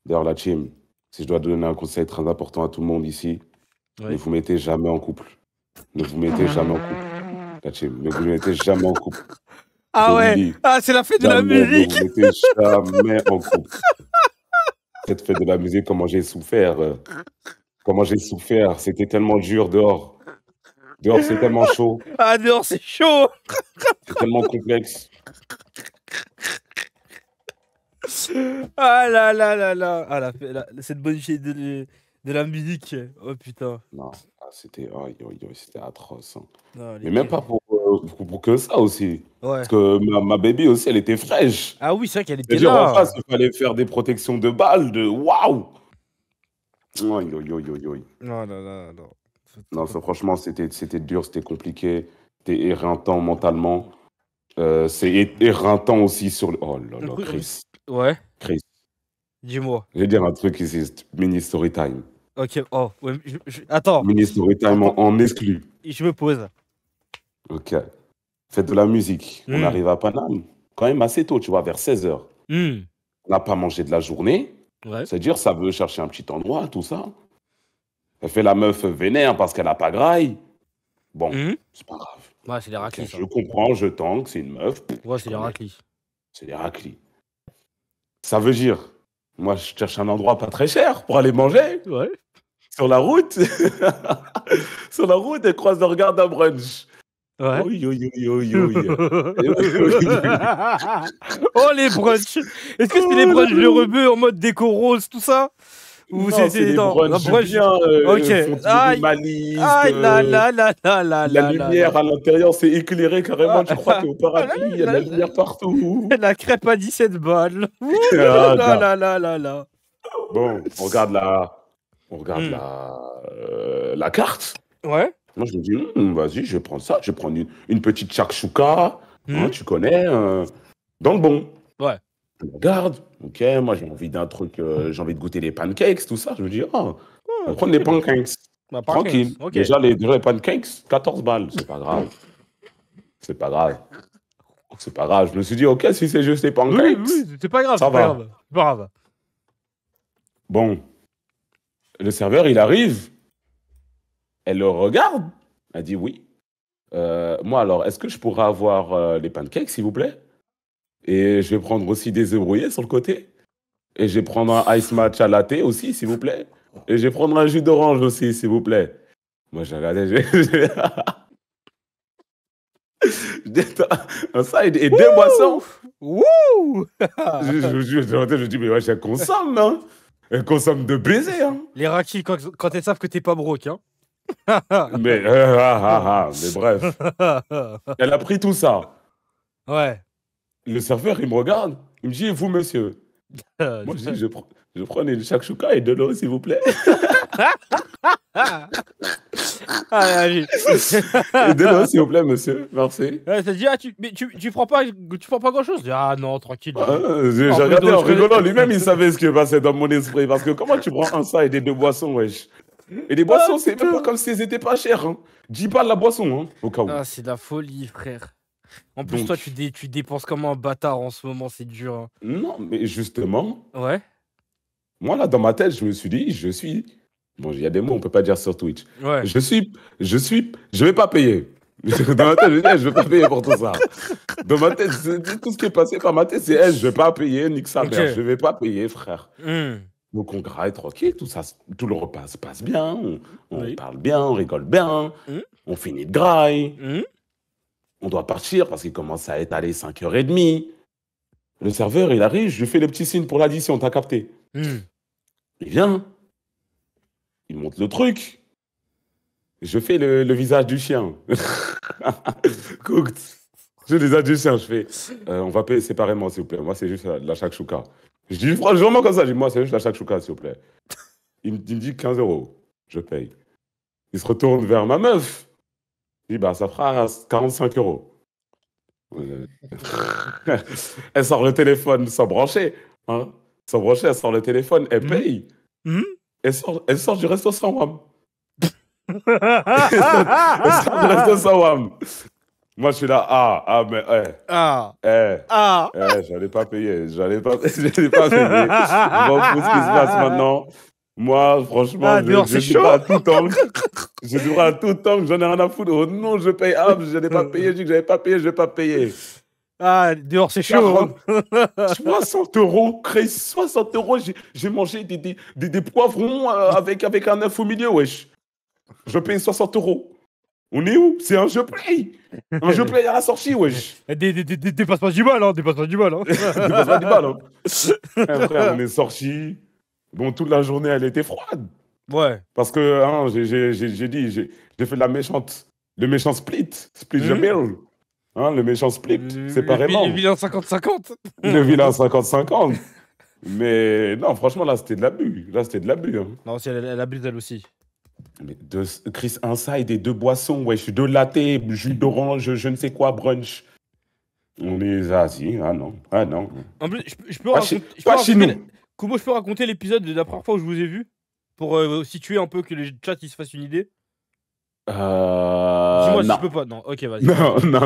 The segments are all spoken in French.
D'ailleurs, la team, si je dois donner un conseil très important à tout le monde ici, ne Oui. vous mettez jamais en couple. Ne vous mettez jamais en couple. La team, ne vous mettez jamais en couple. Je Ah vous le ouais, dis, ah c'est la fête de la jamais, ne musique. vous mettez jamais en couple. Cette fête de la musique, comment j'ai souffert. Comment j'ai souffert. C'était tellement dur dehors. Dehors, c'est tellement chaud. Ah dehors c'est chaud. C'est tellement complexe. Ah là là là là. Ah cette bonne fille de la musique. Oh putain. Non, c'était c'était atroce. Hein. Non, Mais même pas pour que ça aussi. Ouais. Parce que ma baby aussi, elle était fraîche. Ah oui, c'est vrai qu'elle était C'est-à-dire, en là. face, il fallait faire des protections de balles, de waouh! Aïe, aïe, aïe, aïe, aïe. Non, non, non, non. Non, ça, franchement, c'était dur, c'était compliqué. C'était éreintant mentalement. C'est éreintant aussi sur le. Oh là là, Chris. Ouais, Chris. dis-moi. Je vais dire un truc ici, mini story time. Ok, oh, ouais, attends. Mini story time en exclu. Je me pose. Ok. Faites de la musique. On arrive à Paname, quand même assez tôt, tu vois, vers 16h. On n'a pas mangé de la journée. Ouais. C'est-à-dire, ça veut chercher un petit endroit, tout ça. Elle fait la meuf vénère parce qu'elle n'a pas graille. Bon, c'est pas grave. Ouais, c'est des raclis. Je comprends, je tank, c'est une meuf. Ouais, c'est des raclis. C'est des raclis. Ça veut dire, moi, je cherche un endroit pas très cher pour aller manger. Ouais. Sur la route. Sur la route, elle croise le regard d'un brunch. Ouais. Oui, oui, oui, oui, oui. Oh, les brunchs. Est-ce que c'était les brunchs de rebeu en mode déco rose, tout ça? Ou c'est des brunchs bien Aïe, minimaliste. aïe, la la lumière à l'intérieur, c'est éclairé carrément. Tu crois que t'es au paradis, il y a de la lumière partout. La crêpe à 17 balles. Là. Bon, on regarde la carte. Ouais. Moi, je me dis, vas-y, je vais prendre ça. Je vais prendre une petite shakshuka, hein, tu connais, dans le bon. Ouais. Je regarde, ok, moi j'ai envie d'un truc, j'ai envie de goûter les pancakes, tout ça. Je me dis, on va prendre les pancakes. Tranquille. Okay. Déjà, les pancakes, 14 balles. C'est pas grave. C'est pas grave. C'est pas grave. Je me suis dit, ok, si c'est juste les pancakes. Oui, c'est pas grave. Ça va. Pas grave. Bon. Le serveur, il arrive. Elle le regarde. Elle dit oui. Moi, alors, est-ce que je pourrais avoir les pancakes, s'il vous plaît? Et je vais prendre aussi des œufs brouillés sur le côté. Et je vais prendre un ice matcha latte aussi, s'il vous plaît. Et je vais prendre un jus d'orange aussi, s'il vous plaît. Moi, j'ai regardé, ça et deux boissons. Wouh! Je dis, mais ouais, elle consomme, hein. Elle consomme de baiser, hein. Les raclis, quand elles savent que t'es pas broke, hein. mais bref. Elle a pris tout ça. Ouais. Le serveur, il me regarde. Il me dit, vous, monsieur? Moi, je dis, je prends une shakshuka et de l'eau, s'il vous plaît. Allez. Et de l'eau, s'il vous plaît, monsieur. Merci. Ouais, t'as dit, tu prends pas grand-chose? Ah non, tranquille. J'ai regardé en rigolant. Lui-même, il savait ce qui passait dans mon esprit. Parce que comment tu prends un ça et des deux boissons, wesh? Et les boissons, c'est même pas comme si elles étaient pas chères. Hein. 10 balles la boisson, hein, au cas où. Ah, c'est de la folie, frère. En plus, toi, tu dépenses comme un bâtard en ce moment, c'est dur. Hein. Non, mais justement. Ouais. Moi, là, dans ma tête, je me suis dit, Bon, il y a des mots, on peut pas dire sur Twitch. Ouais. Je vais pas payer. Dans ma tête, je vais pas payer pour tout ça. Dans ma tête, tout ce qui est passé par ma tête, c'est je vais pas payer, nique sa mère. Je vais pas payer, frère. Donc, on graille tranquille, tout le repas se passe bien, on parle bien, on rigole bien, on finit de graille. On doit partir parce qu'il commence à être allé 5h30. Le serveur, il arrive, je lui fais le petit signe pour l'addition, t'as capté. Il vient, il monte le truc. Je fais le visage du chien. Cooked. Je fais le visage du chien, je fais, on va payer séparément, s'il vous plaît. Moi, c'est juste la shakshuka. Je dis franchement comme ça, je dis, moi, c'est juste la shakshuka, s'il vous plaît. Il me dit 15 €. Je paye. Il se retourne vers ma meuf. Il dit, bah, ça fera 45 €. Elle sort le téléphone sans brancher. Hein. Sans brancher, elle sort le téléphone, elle paye. Elle sort du resto sans WAM. Elle sort du resto sans WAM. Moi, je suis là, mais, Ah. eh, Ah. j'allais pas payer, j'allais pas payer. Je m'en fous ce qui se passe maintenant. Moi, franchement, Ah, dehors, je c'est dis chaud. pas à tout temps. Je dis pas à tout temps que j'en ai rien à foutre. Oh non, je paye. Ah, je n'ai pas payé, je dis que j'avais pas payé, je vais pas payer. Ah, dehors, c'est chaud. 60 euros, Chris, 60 euros, j'ai mangé des poivrons avec un œuf au milieu, wesh. Je paye 60 euros. On est où? C'est un jeu play. Un jeu play à la sortie, wesh. Dépasse pas du mal, hein. Dépasse pas du mal, hein. Dépasse pas du mal, hein. Frère, on est sorti. Bon, toute la journée, elle était froide. Ouais. Parce que hein, j'ai fait le méchant split the bill. Hein, le méchant split, séparément. Le vilain 50-50. Le vilain 50-50. Mais non, franchement, là, c'était de l'abus. Là, c'était de l'abus. Hein. Non, si elle abuse elle aussi. Mais Chris, un side et 2 boissons, wesh, 2 latte, jus d'orange, je ne sais quoi, brunch. On est assis, ah non. En plus, je peux raconter. Comment je peux raconter l'épisode de la première fois où je vous ai vu? Pour situer un peu que les chats ils se fassent une idée. Dis-moi si je peux pas. Non, ok, vas-y. Non. Ok, Non.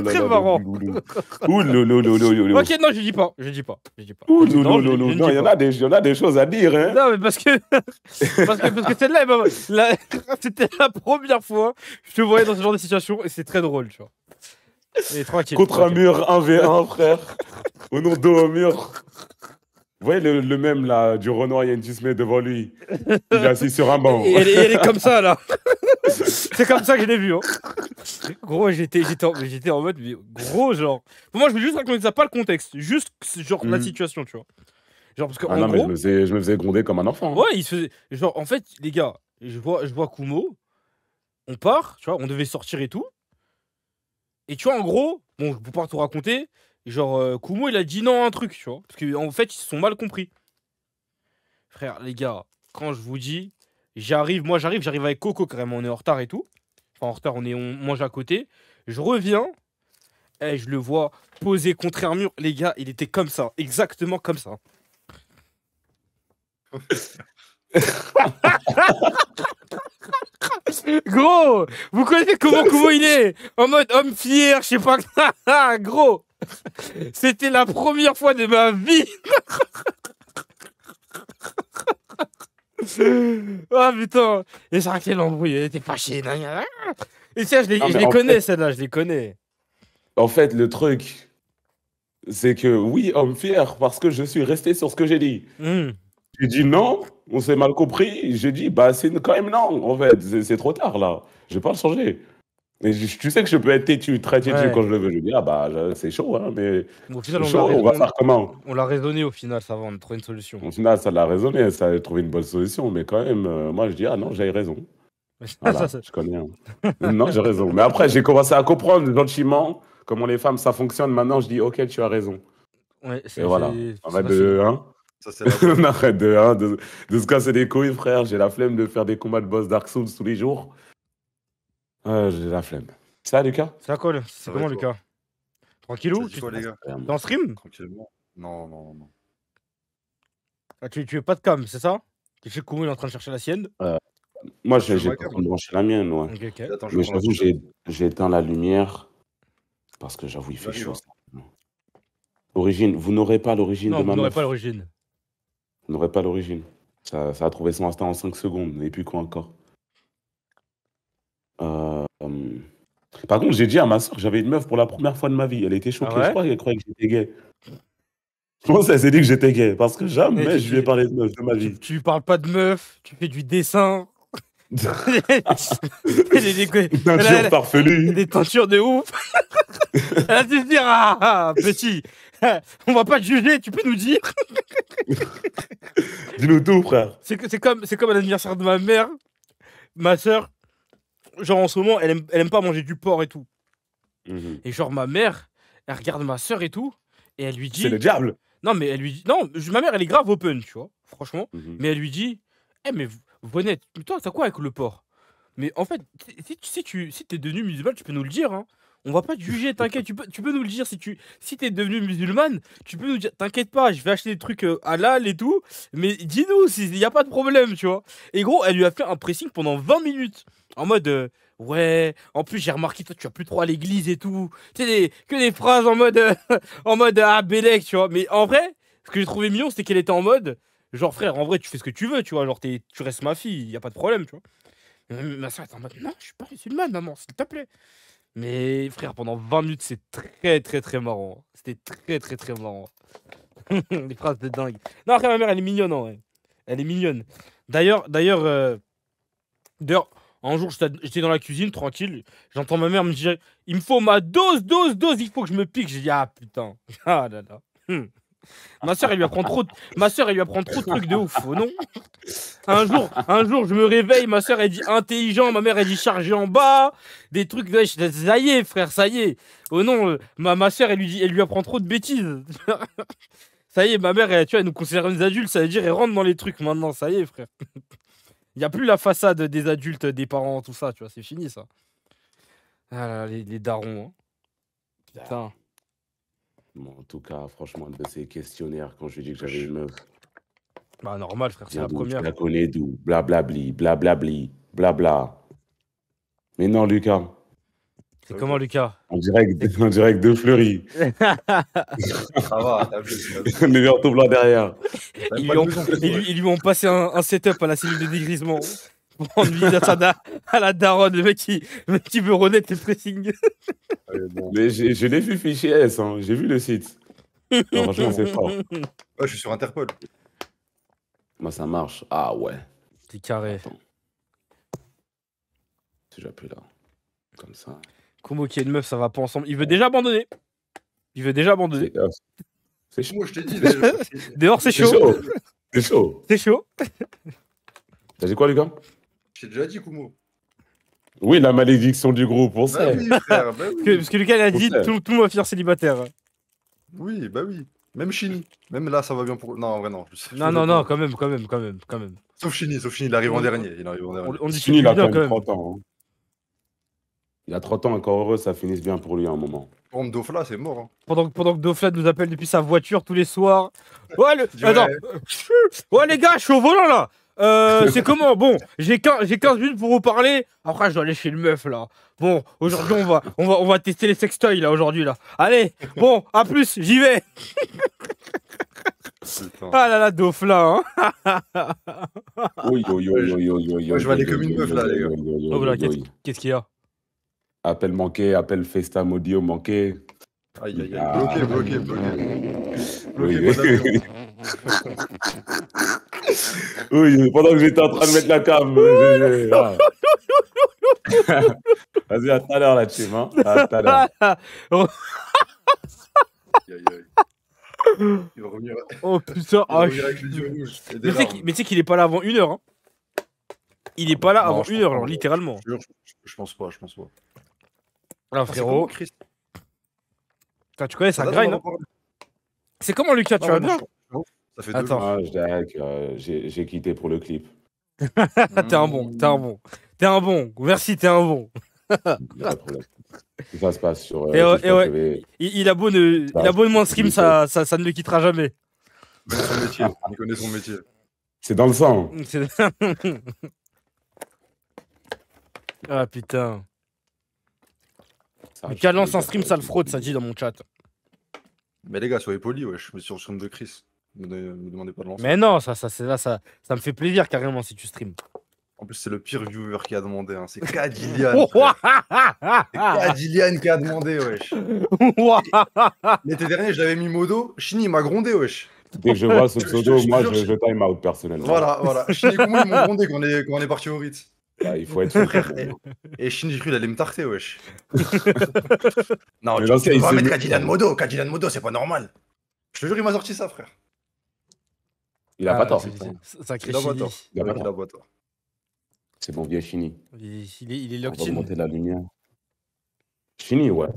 Très marrant. Ok, non, je dis pas. Non, il y en a des choses à dire, hein. Non, mais parce que celle-là, c'était la première fois que je te voyais dans ce genre de situation et c'est très drôle, tu vois. Et tranquille. Contre un mur 1v1, frère. Au nom au mur. Vous voyez le même là, du Renoir, il y a une Disney devant lui. Il est assis sur un banc. Et elle est comme ça là. C'est comme ça que je l'ai vu. Hein. Gros, j'étais en mode, mais gros, genre. Pour moi, je veux juste raconter ça, pas le contexte. Juste, genre, la situation, tu vois. Genre, parce que en non, gros, mais je me faisais gronder comme un enfant. Ouais, il se faisait. Genre, en fait, les gars, je vois Kumo. On part, tu vois, on devait sortir et tout. Et tu vois, en gros, bon, je peux pas tout raconter. Genre, Kumo, il a dit non à un truc, tu vois. Parce qu'en fait, ils se sont mal compris. Frère, les gars, quand je vous dis, j'arrive avec Coco, carrément, on est en retard et tout. Enfin, en retard, on mange à côté. Je reviens, et je le vois posé contre un mur. Les gars, il était comme ça, exactement comme ça. Gros, vous connaissez comment Kumo il est? En mode homme fier, je sais pas quoi. Gros, c'était la première fois de ma vie. Ah putain. Et ça quel embrouille, elle était fâchée. Et ça, je les connais, celle-là, je les connais. En fait, le truc, c'est que oui, homme fier, parce que je suis resté sur ce que j'ai dit. J'ai dit non, on s'est mal compris. J'ai dit, bah, c'est quand même non, en fait. C'est trop tard, là. Je vais pas le changer. Et tu sais que je peux être têtu, très têtu quand je le veux. Je dis, ah bah, c'est chaud, hein, mais au final, on va faire comment? On l'a raisonné au final, ça va, on a trouvé une solution. Au final, ça l'a raisonné, ça a trouvé une bonne solution, mais quand même, moi, je dis, ah non, j'avais raison. Voilà, je connais. Hein. Non, j'ai raison. Mais après, j'ai commencé à comprendre gentiment comment les femmes, ça fonctionne. Maintenant, je dis, ok, tu as raison. Ouais, et voilà, arrête de... Hein on arrête de se casser les couilles, frère. J'ai la flemme de faire des combats de boss Dark Souls tous les jours. J'ai la flemme. Ça, Lucas? Ça colle. C'est comment, Lucas? Tranquillou? Tu les gars? T'es en stream? Tranquillement. Non. Ah, tu veux pas de cam, c'est ça? Tu sais que Kumo est en train de chercher la sienne? Moi, j'ai pas branché la mienne, ouais. Okay. Attends, mais j'avoue, j'ai éteint la lumière parce que j'avoue, il fait chaud. Origine, vous n'aurez pas l'origine de ma meuf. Non, vous n'aurez pas l'origine. Vous n'aurez pas l'origine. Ça a trouvé son instinct en 5 secondes. Et puis quoi encore? Par contre, j'ai dit à ma soeur que j'avais une meuf pour la première fois de ma vie. Elle était choquée. Je crois qu'elle croyait que j'étais gay. Je pense qu'elle s'est dit que j'étais gay. Parce que jamais je lui ai parlé de meuf de ma vie. Tu lui parles pas de meuf, tu fais du dessin. Des teintures farfelues. Des teintures de ouf. Elle a dû se dire, petit, on va pas te juger, tu peux nous dire. Dis-nous tout, frère. C'est comme à l'anniversaire de ma mère. Ma soeur, genre en ce moment, elle aime pas manger du porc et tout. Et genre ma mère, elle regarde ma soeur et tout, et elle lui dit... C'est le diable. Non, mais elle lui dit... Non, ma mère, elle est grave open, tu vois, franchement. Mais elle lui dit, mais Vonette, toi, t'as quoi avec le porc? Mais en fait, si t'es devenu musulman, tu peux nous le dire, hein. On va pas te juger, t'inquiète, tu peux nous le dire. Si t'es devenu musulmane, tu peux nous dire, t'inquiète pas, je vais acheter des trucs halal et tout, mais dis-nous, il y a pas de problème, tu vois. Et gros, elle lui a fait un pressing pendant 20 minutes, en mode, Ouais, en plus, j'ai remarqué, toi, tu vas plus trop à l'église et tout. Tu sais, que des phrases en mode, en mode, ah, Bélec, tu vois. Mais en vrai, ce que j'ai trouvé mignon, c'était qu'elle était en mode, genre, frère, en vrai, tu fais ce que tu veux, tu vois. Genre, tu restes ma fille, y a pas de problème, tu vois. Ma soeur était en mode, non, je suis pas musulmane, maman, s'il te plaît. Mais frère, pendant 20 minutes, c'est très très très marrant. C'était très très très marrant. Les phrases de dingue. Non, après, ma mère, elle est mignonne, en vrai. Elle est mignonne. D'ailleurs, un jour, j'étais dans la cuisine, tranquille. J'entends ma mère me dire, il me faut ma dose, il faut que je me pique. J'ai dit, ah putain. Ah là là. Ma soeur, elle lui apprend trop de trucs de ouf, oh non? Un jour, je me réveille, ma soeur, elle dit intelligent, ma mère, elle dit chargé en bas, des trucs, ça y est, frère, ça y est. Oh non, ma soeur, elle lui apprend trop de bêtises. Ça y est, ma mère, tu vois, elle nous considère des adultes, ça veut dire, elle rentre dans les trucs maintenant, ça y est, frère. Il n'y a plus la façade des adultes, des parents, tout ça, tu vois, c'est fini, ça. Ah là, les darons, hein. Putain. Bon, en tout cas, franchement, de ces questionnaires, quand je lui dis que j'avais une meuf, Bah, normal, frère, c'est la tu première. la connais d'où? Blablabli, blablabli, blabla. Mais non, Lucas. C'est comment, Lucas? En direct de Fleury. Ça va, t'as vu. Les verres tout blancs derrière. Ils lui ont passé un setup à la cellule de dégrisement. Pour rendre visite à la daronne, le mec qui veut renaître les pressings. Mais je l'ai vu fichier S, hein. J'ai vu le site. Non, franchement, c'est fort. Ouais, je suis sur Interpol. Moi, ça marche. Ah ouais. C'est carré. Attends. Si j'appuie là. Comme ça. Kumo qui est une meuf, ça va pas ensemble. Il veut déjà abandonner. C'est chaud. Moi, je t'ai dit. Dehors, c'est chaud. C'est chaud. C'est chaud. T'as dit quoi, Lucas? J'ai déjà dit, Kumo. Oui, la malédiction du groupe, on sait. Bah oui, frère, bah oui. Parce que Lucas, il a dit tout le monde va finir célibataire. Oui, bah oui. Même Chini. Même là, ça va bien pour. Non, en vrai, non. Non, quand même. Sauf Chini, il arrive en dernier. On dit Chini, il a bien, quand même 30 ans. Hein. Il a 30 ans, encore heureux, ça finisse bien pour lui à un moment. Pour Dofla, c'est mort. Hein. Pendant que Dofla nous appelle depuis sa voiture tous les soirs. Ouais, attends. Ouais, les gars, je suis au volant là. C'est comment? Bon, j'ai 15 minutes pour vous parler. Après, je dois aller chez le meuf là. Bon, aujourd'hui, on va tester les sextoys là, aujourd'hui là. Allez, bon, à plus, j'y vais. Ah là là, Dofla, hein. Oui. Je vais aller comme une meuf là, les gars. Qu'est-ce qu'il y a? Appel manqué, appel FaceTime audio manqué. Aïe. Bloqué. Oui, pendant que j'étais en train de mettre la cam. Vas-y, à tout à l'heure, la team. Hein. À tout à l'heure. Il va revenir. Oh putain. Avec les yeux rouges. Mais tu sais qu'il est pas là avant 1 heure. Hein. Il est pas là avant 1 heure, genre, littéralement. Je pense pas. Alors, frérot. Tu connais ça grind, hein? C'est comment, Lucas? Tu vas bien? Ça fait 2 Attends. jours. J'ai quitté pour le clip. T'es un bon. Merci, t'es un bon. Pas de problème. Ça se passe sur. Il a beau de moins stream, ça ne le quittera jamais. Il connaît son métier. C'est dans le sang. Ah putain. Lucas lance un stream, ça le fraude, ça dit dans mon chat. Mais les gars, soyez polis, ouais. Je me suis sur le stream de Chris. Me demandez pas de lancer. Mais non, ça me fait plaisir carrément si tu streams. En plus, c'est le pire viewer qui a demandé. Hein. C'est Kadilian. C'est Kadilian qui a demandé, wesh. L'été dernier, j'avais mis Modo. Chini m'a grondé, wesh. Dès que je vois ce pseudo, moi, je time out personnellement. Voilà. Chini et Kumo, ils m'ont grondé quand on est parti au Ritz. Bah, il faut être frère. Et Chini, j'ai cru qu'il allait me tarter, wesh. Non, Mais tu peux pas mettre Kadilian Modo. Kadilian Modo, c'est pas normal. Je te jure, il m'a sorti ça, frère. Il a pas tort. Sacré Chini. Il a pas tort. C'est bon, vieux Chini. Il est On va locked in. monter la lumière. Chini, ouais.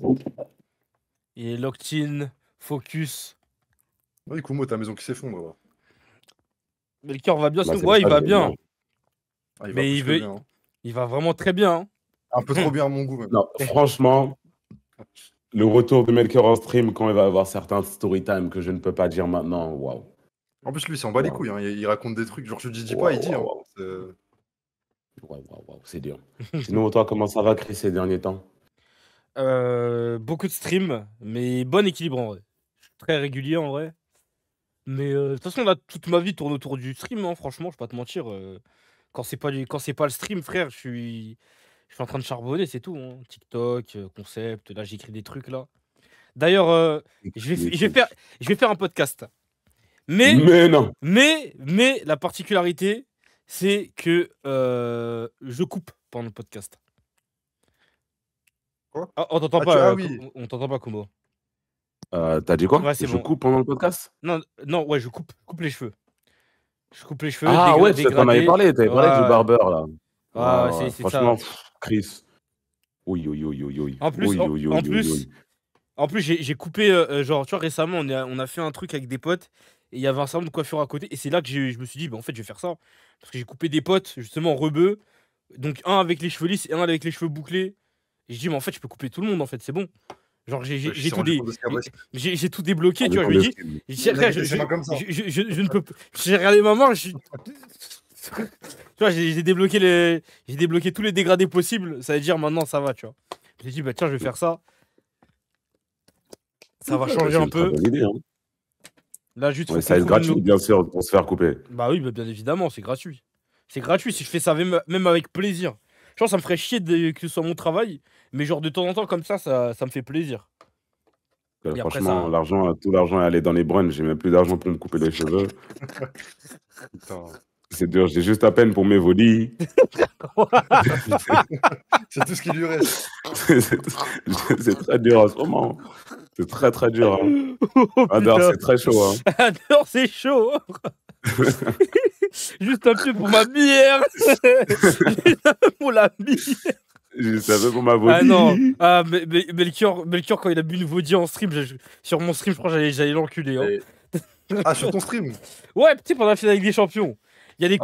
Il est locked in, focus. Oui, Kumo, ta maison qui s'effondre, là. Mais le cœur va bien, Bah, ouais, il va bien. Ah, Mais il va vraiment très bien. Hein. Un peu trop bien à mon goût, même. Non, franchement, le retour de Melker en stream quand il va avoir certains story time que je ne peux pas dire maintenant, waouh. En plus, lui, il s'en bat les couilles. Hein. Il raconte des trucs, genre je dis pas, il dit. Hein. Waouh, c'est dur. Sinon, toi, comment ça va, Chris, ces derniers temps? Beaucoup de streams, mais bon équilibre en vrai. Je suis très régulier en vrai. Mais de toute façon, là, toute ma vie tourne autour du stream, hein, franchement, je vais pas te mentir. Quand c'est pas, quand c'est pas le stream, frère, je suis en train de charbonner, c'est tout, hein. TikTok, concept, là, j'écris des trucs là. D'ailleurs, je vais faire un podcast. Mais, Mais non. mais la particularité, c'est que je coupe pendant le podcast. Quoi? Ah, on t'entend Ah, pas, oui. on t'entend pas, Kumo. T'as dit quoi? Ouais, c'est Je bon. coupe pendant le podcast? Non, non, ouais, je coupe les cheveux. Je coupe les cheveux, Ah ouais, tu t'en avais dégradé. parlé, t'avais parlé du Ouais, barbeur, là. ouais, c'est Franchement, ça. Chris. Oui. En plus, Oui, oui, en oui, oui, plus, oui. en plus, j'ai coupé, genre, tu vois, récemment, on a fait un truc avec des potes, et il y avait un salon de coiffure à côté, et c'est là que je me suis dit, bah, en fait, je vais faire ça. Parce que j'ai coupé des potes, justement, rebeux, donc un avec les cheveux lisses et un avec les cheveux bouclés. Et je dis, mais en fait, je peux couper tout le monde, en fait, c'est bon. Genre, j'ai tout, j'ai tout débloqué, tu vois, je me dis, frère, je ne peux pas. J'ai regardé ma main, tu vois, j'ai débloqué tous les dégradés possibles, ça veut dire maintenant, ça va, tu vois. J'ai dit, bah tiens, je vais faire ça. Ça va changer un peu. Bonne idée, hein. Là, juste Ouais, ça va être gratuit, bien sûr, pour se faire couper. Bah oui, bah, bien évidemment, c'est gratuit. C'est gratuit si je fais ça même avec plaisir. Je pense que ça me ferait chier que ce soit mon travail, mais genre de temps en temps comme ça me fait plaisir. Et après, Franchement, tout l'argent est allé dans les brunchs. J'ai même plus d'argent pour me couper les cheveux. C'est dur, j'ai juste à peine pour mes volis. C'est tout ce qui lui reste. C'est très dur en ce moment. C'est très très dur. Hein. Adore, c'est très chaud. Hein. Adore, c'est chaud. Juste un peu pour ma bière. Juste un peu pour la bière. Juste un peu pour ma volie. Ah non, Melchior, quand il a bu une vodie en stream, sur mon stream, je crois que j'allais l'enculer. Hein. Ah, sur ton stream? Ouais, tu sais, pendant la finale avec des champions. Il y a des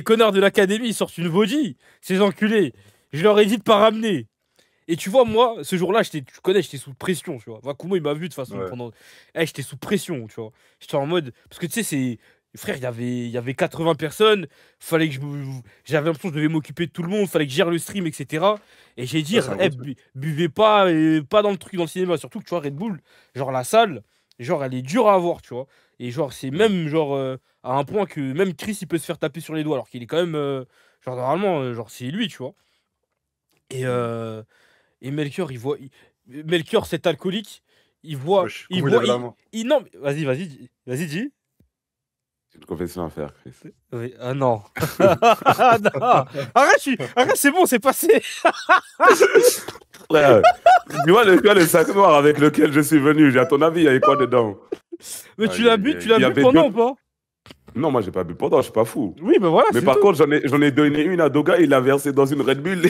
connards de l'académie, ils sortent une vodie. Ces enculés. Je leur ai dit de pas ramener. Et tu vois, moi, ce jour-là, tu connais, j'étais sous pression, tu vois. Vakumo, il m'a vu de toute façon pendant. J'étais sous pression, tu vois. J'étais en mode. Parce que tu sais, c'est. Frère, il y avait 80 personnes. Fallait que j'avais l'impression que je devais m'occuper de tout le monde. Fallait que je gère le stream, etc. Et j'ai dit, buvez pas, pas dans le truc, dans le cinéma. Surtout que tu vois, Red Bull, genre la salle, genre elle est dure à avoir, tu vois. Et genre, c'est même genre à un point que même Chris, il peut se faire taper sur les doigts. Alors qu'il est quand même. Genre, normalement, genre, c'est lui, tu vois. Et Melchior, Melchior, cet alcoolique, il voit. Wesh, il comment voit. il avait la main? Non, vas-y, dis. J'ai une confession à faire, Chris. Oui, ah non. Ah non. Arrête, c'est bon, c'est passé. Ouais, tu vois le sac noir avec lequel je suis venu, à ton avis, il y avait quoi dedans? Mais tu l'as bu pendant ou pas? Non, moi j'ai pas bu pendant, je suis pas fou. Oui, ben voilà. Mais par contre, j'en ai donné une à Doga, il l'a versé dans une Red Bull. Il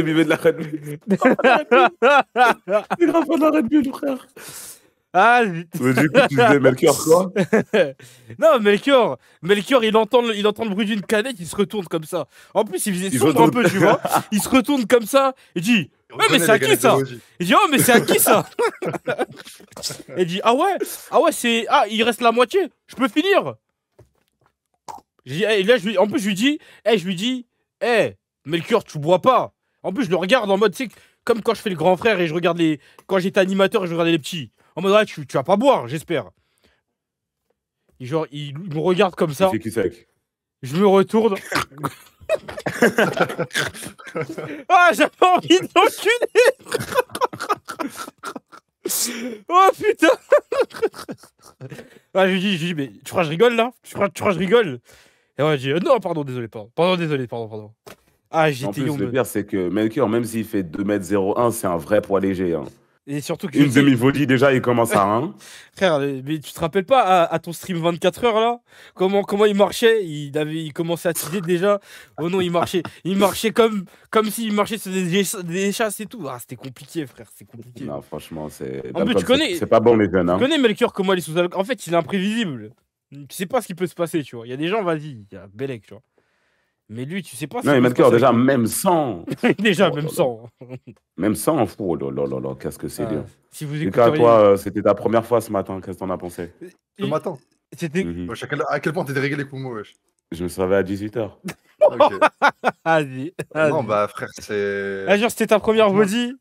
buvait de la Red Bull. Il grave pas de la Red Bull, frère. Ah, mais du coup, tu disais Melchior, quoi? Non, Melchior, il entend le bruit d'une canette, il se retourne comme ça. En plus, il faisait sombre un peu, tu vois. Il se retourne comme ça et dit ouais, mais c'est à qui ça? Il dit oh, mais c'est à qui ça? Il dit ah ouais, c'est. Ah, il reste la moitié, je peux finir. Et là, en plus, je lui dis Melchior, tu bois pas. En plus, je le regarde en mode, tu sais, comme quand je fais le grand frère et je regarde quand j'étais animateur et je regardais les petits. En mode, ouais, tu vas pas boire, j'espère. Et genre, il me regarde comme ça. Je me retourne. Ah, j'avais envie de l'enculer. Oh putain. Ah, je lui dis, mais tu crois que je rigole là? Tu crois que je rigole? Et ouais, je dis, non, pardon, désolé, pardon. Ah, j'étais. En plus, le pire, c'est que Melchior, même s'il fait 2,01 m, c'est un vrai poids léger. Hein. Et surtout que une demi-volie, déjà, il commence à 1. Frère, mais tu te rappelles pas à ton stream 24 heures là? Comment il marchait? Il commençait à teaser déjà. Oh non, il marchait comme s'il marchait sur des chasses et tout. Ah, c'était compliqué, frère, c'est compliqué. Non, franchement, c'est. En plus, tu connais. C'est pas bon, les jeunes. Hein. Tu connais Melchior, comment il est sous alcool? En fait, il est imprévisible. Tu sais pas ce qui peut se passer, tu vois. Il y a des gens, vas-y, il y a Bellec, tu vois. Mais lui, tu sais pas. Non, mais Melchior, déjà, même sans. Déjà, même sans. Même sans, oh là, qu'est-ce que c'est dur. Si vous écoutez. Toi, c'était ta première fois ce matin, qu'est-ce que t'en as pensé? Ce matin? C'était. Wesh, à quel point t'es déréglé, Kumo, wesh. Je me suis réveillé à 18h. Ok. Vas-y. Non, bah, frère, c'est. Ah, genre, c'était ta première body.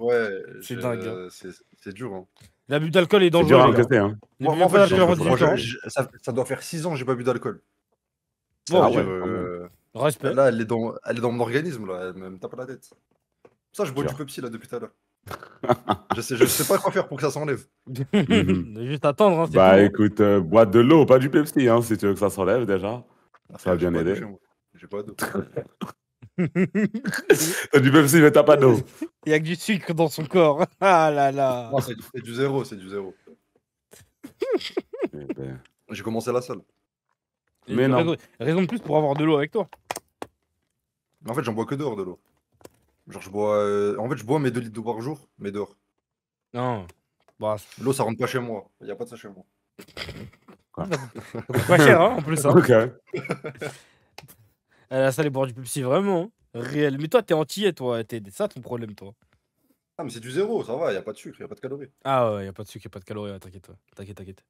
Ouais, C'est dingue, hein. c'est dur, hein. L'abus d'alcool est C'est dangereux. dur à les gars. encaisser, hein. Ne Moi, buvez en pas fait, d'alcool avant 18 ans. ça doit faire 6 ans que j'ai pas bu d'alcool. Bon, Ah Ça veut ouais, dire, quand même. Respect. là, elle est dans mon organisme, là. Elle me tape à la tête. Ça, je bois Dur. du Pepsi, là, depuis tout à l'heure. je sais pas quoi faire pour que ça s'enlève. Juste attendre, hein, c'est Bah tout. écoute, bois de l'eau, pas du Pepsi, hein, si tu veux que ça s'enlève déjà. Ça va J'ai bien pas d'eau aider. chez moi. J'ai pas d'eau. T'as du Pepsi, mais t'as pas d'eau. Il y a que du sucre dans son corps. Ah là là. Non, c'est du zéro, c'est du zéro. Eh ben, J'ai commencé la salle. Mais non. Raison de plus pour avoir de l'eau avec toi. En fait, j'en bois que dehors de l'eau. Genre, je bois. En fait, je bois mes 2 litres d'eau par jour, mais dehors. Non. Bah, L'eau, ça rentre pas chez moi. Y a pas de ça chez moi. ça coûte pas cher, hein, en plus. Hein. Ok. La salle est boire du Pepsi, vraiment. Hein. Réel. Mais toi, t'es antillais, toi. C'est ça ton problème, toi. Ah, mais c'est du zéro, ça va, y a pas de sucre, y a pas de calories. Ah ouais, y a pas de sucre, y a pas de calories. Ouais, t'inquiète, toi. T'inquiète.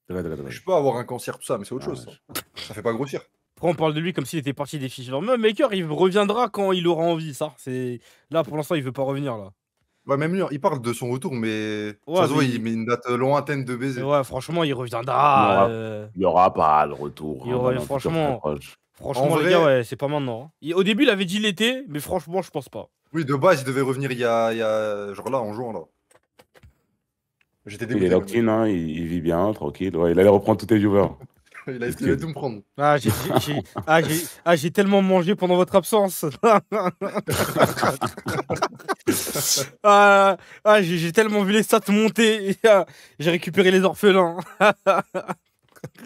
Je peux avoir un cancer, tout ça, mais c'est autre chose, ça. Ça fait pas grossir. Après, on parle de lui comme s'il était parti des fiches. Genre, même Maker, il reviendra quand il aura envie, ça. C'est là, pour l'instant, il veut pas revenir, là. Ouais, même lui, il parle de son retour, mais Ouais, ça se voit, mais il met une date lointaine de baiser. Ouais, franchement, il reviendra. Il y aura pas le retour. Il y aura- franchement, Franchement, En les vrai- gars, ouais, c'est pas maintenant. Hein. Au début, il avait dit l'été, mais franchement, je pense pas. Oui, de base, il devait revenir il y a genre là, en juin, là. J'étais Il est dégoûté. locked in, hein, il vit bien, tranquille. Ouais, il allait reprendre tous tes viewers. Il a tout me prendre. J'ai tellement mangé pendant votre absence. J'ai tellement vu les stats monter. J'ai récupéré les orphelins.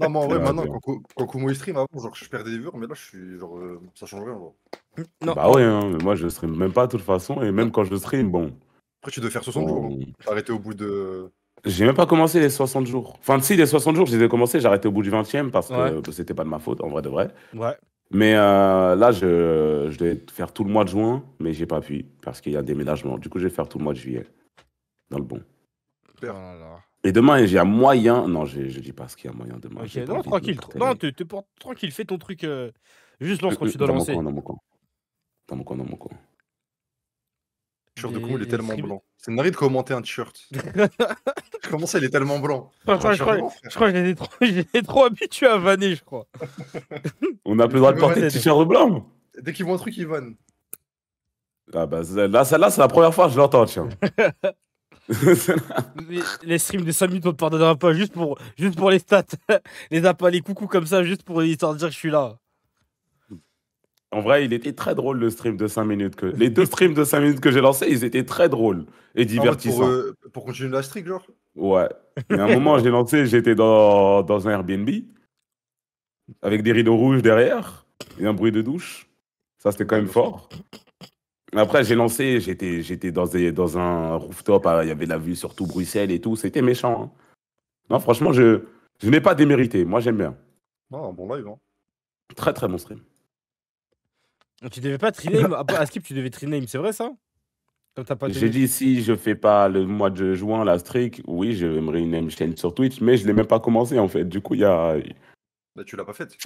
Non, mais en vrai, Ouais, maintenant, bien. quand Kumo il stream, avant, genre, je perdais des viewers, mais là, je suis genre, ça change rien, genre. Non, Bah ouais, hein, mais moi je stream même pas de toute façon, et même quand je stream, bon. Après, tu dois faire 60 jours. Hein. T'as arrêté au bout de. J'ai même pas commencé les 60 jours. Enfin, si, les 60 jours, je les ai commencés, j'ai arrêté au bout du 20e parce que c'était pas de ma faute, en vrai de vrai. Ouais. Mais là, je devais faire tout le mois de juin, mais j'ai pas pu parce qu'il y a un déménagement. Du coup, je vais faire tout le mois de juillet. Dans le bon. Super. Voilà. Et demain, il y a moyen. Non, je dis pas ce qu'il y a moyen demain. Ok, j'ai pas non, envie de tranquille. me faire Non, télé. tranquille, fais ton truc. Juste lance quand tu dois Dans mon lancer. coin, dans mon coin. Dans mon coin, dans mon coin. Le t-shirt de Des- Kumo, il est des tellement streams- blanc. C'est une narine de commenter un t-shirt. Comment ça, il est tellement blanc? Je crois que j'étais trop habitué à vanner, je crois. On n'a plus le droit de porter de t-shirt blanc. Dès qu'ils voient un truc, ils vannent. Ah bah, là, celle-là, c'est la première fois que je l'entends, tiens. Les streams de 5 minutes, on te pardonnera pas juste pour les stats. Les appels, les coucous comme ça, juste pour histoire de dire que je suis là. En vrai, il était très drôle le stream de 5 minutes. Les 2 streams de 5 minutes que j'ai lancés, ils étaient très drôles et divertissants. Pour continuer la streak, genre? Ouais. Mais à un moment, j'ai lancé, j'étais dans un Airbnb avec des rideaux rouges derrière et un bruit de douche. Ça, c'était quand même fort. Après, j'ai lancé, j'étais dans un rooftop, il y avait la vue sur tout Bruxelles et tout. C'était méchant. Hein. Non, franchement, je n'ai pas démérité. Moi, j'aime bien. Ah, un bon live, hein. Très, très bon stream. Tu devais pas triname. À Skip, tu devais triname, c'est vrai ça? Comme t'as pas J'ai dit, si je fais pas le mois de juin, la streak, oui, je me réunir une chaîne sur Twitch, mais je l'ai même pas commencé, en fait. Du coup, il y a... Bah, tu l'as pas faite.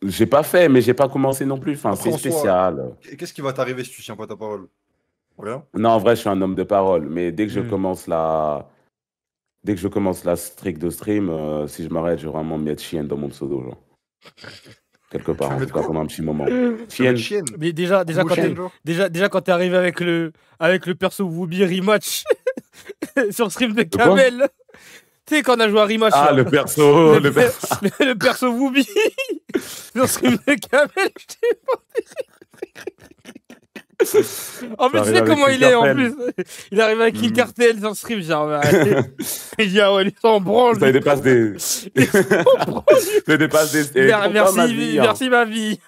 J'ai pas fait, mais j'ai pas commencé non plus. Enfin, Après, c'est en soi, spécial. Qu'est-ce qui va t'arriver si tu tiens pas ta parole? Rien? Non, en vrai, je suis un homme de parole, mais dès que je commence la streak de stream, si je m'arrête, je vais vraiment me mettre chienne dans mon pseudo, genre. Quelque part, en tout cas, pendant un petit moment. Chienne. Mais déjà quand t'es arrivé avec le perso Wooby rematch sur stream de Kamel. Tu sais, quand on a joué à rematch. Ah, le perso. Le perso Wooby sur stream de Kamel. En plus, tu sais comment il est en plus. Il arrive avec King Cartel sur le stream, genre. Il dit, ah ouais, il s'en branle. Ça dépasse des. Ça dépasse des. Merci ma vie.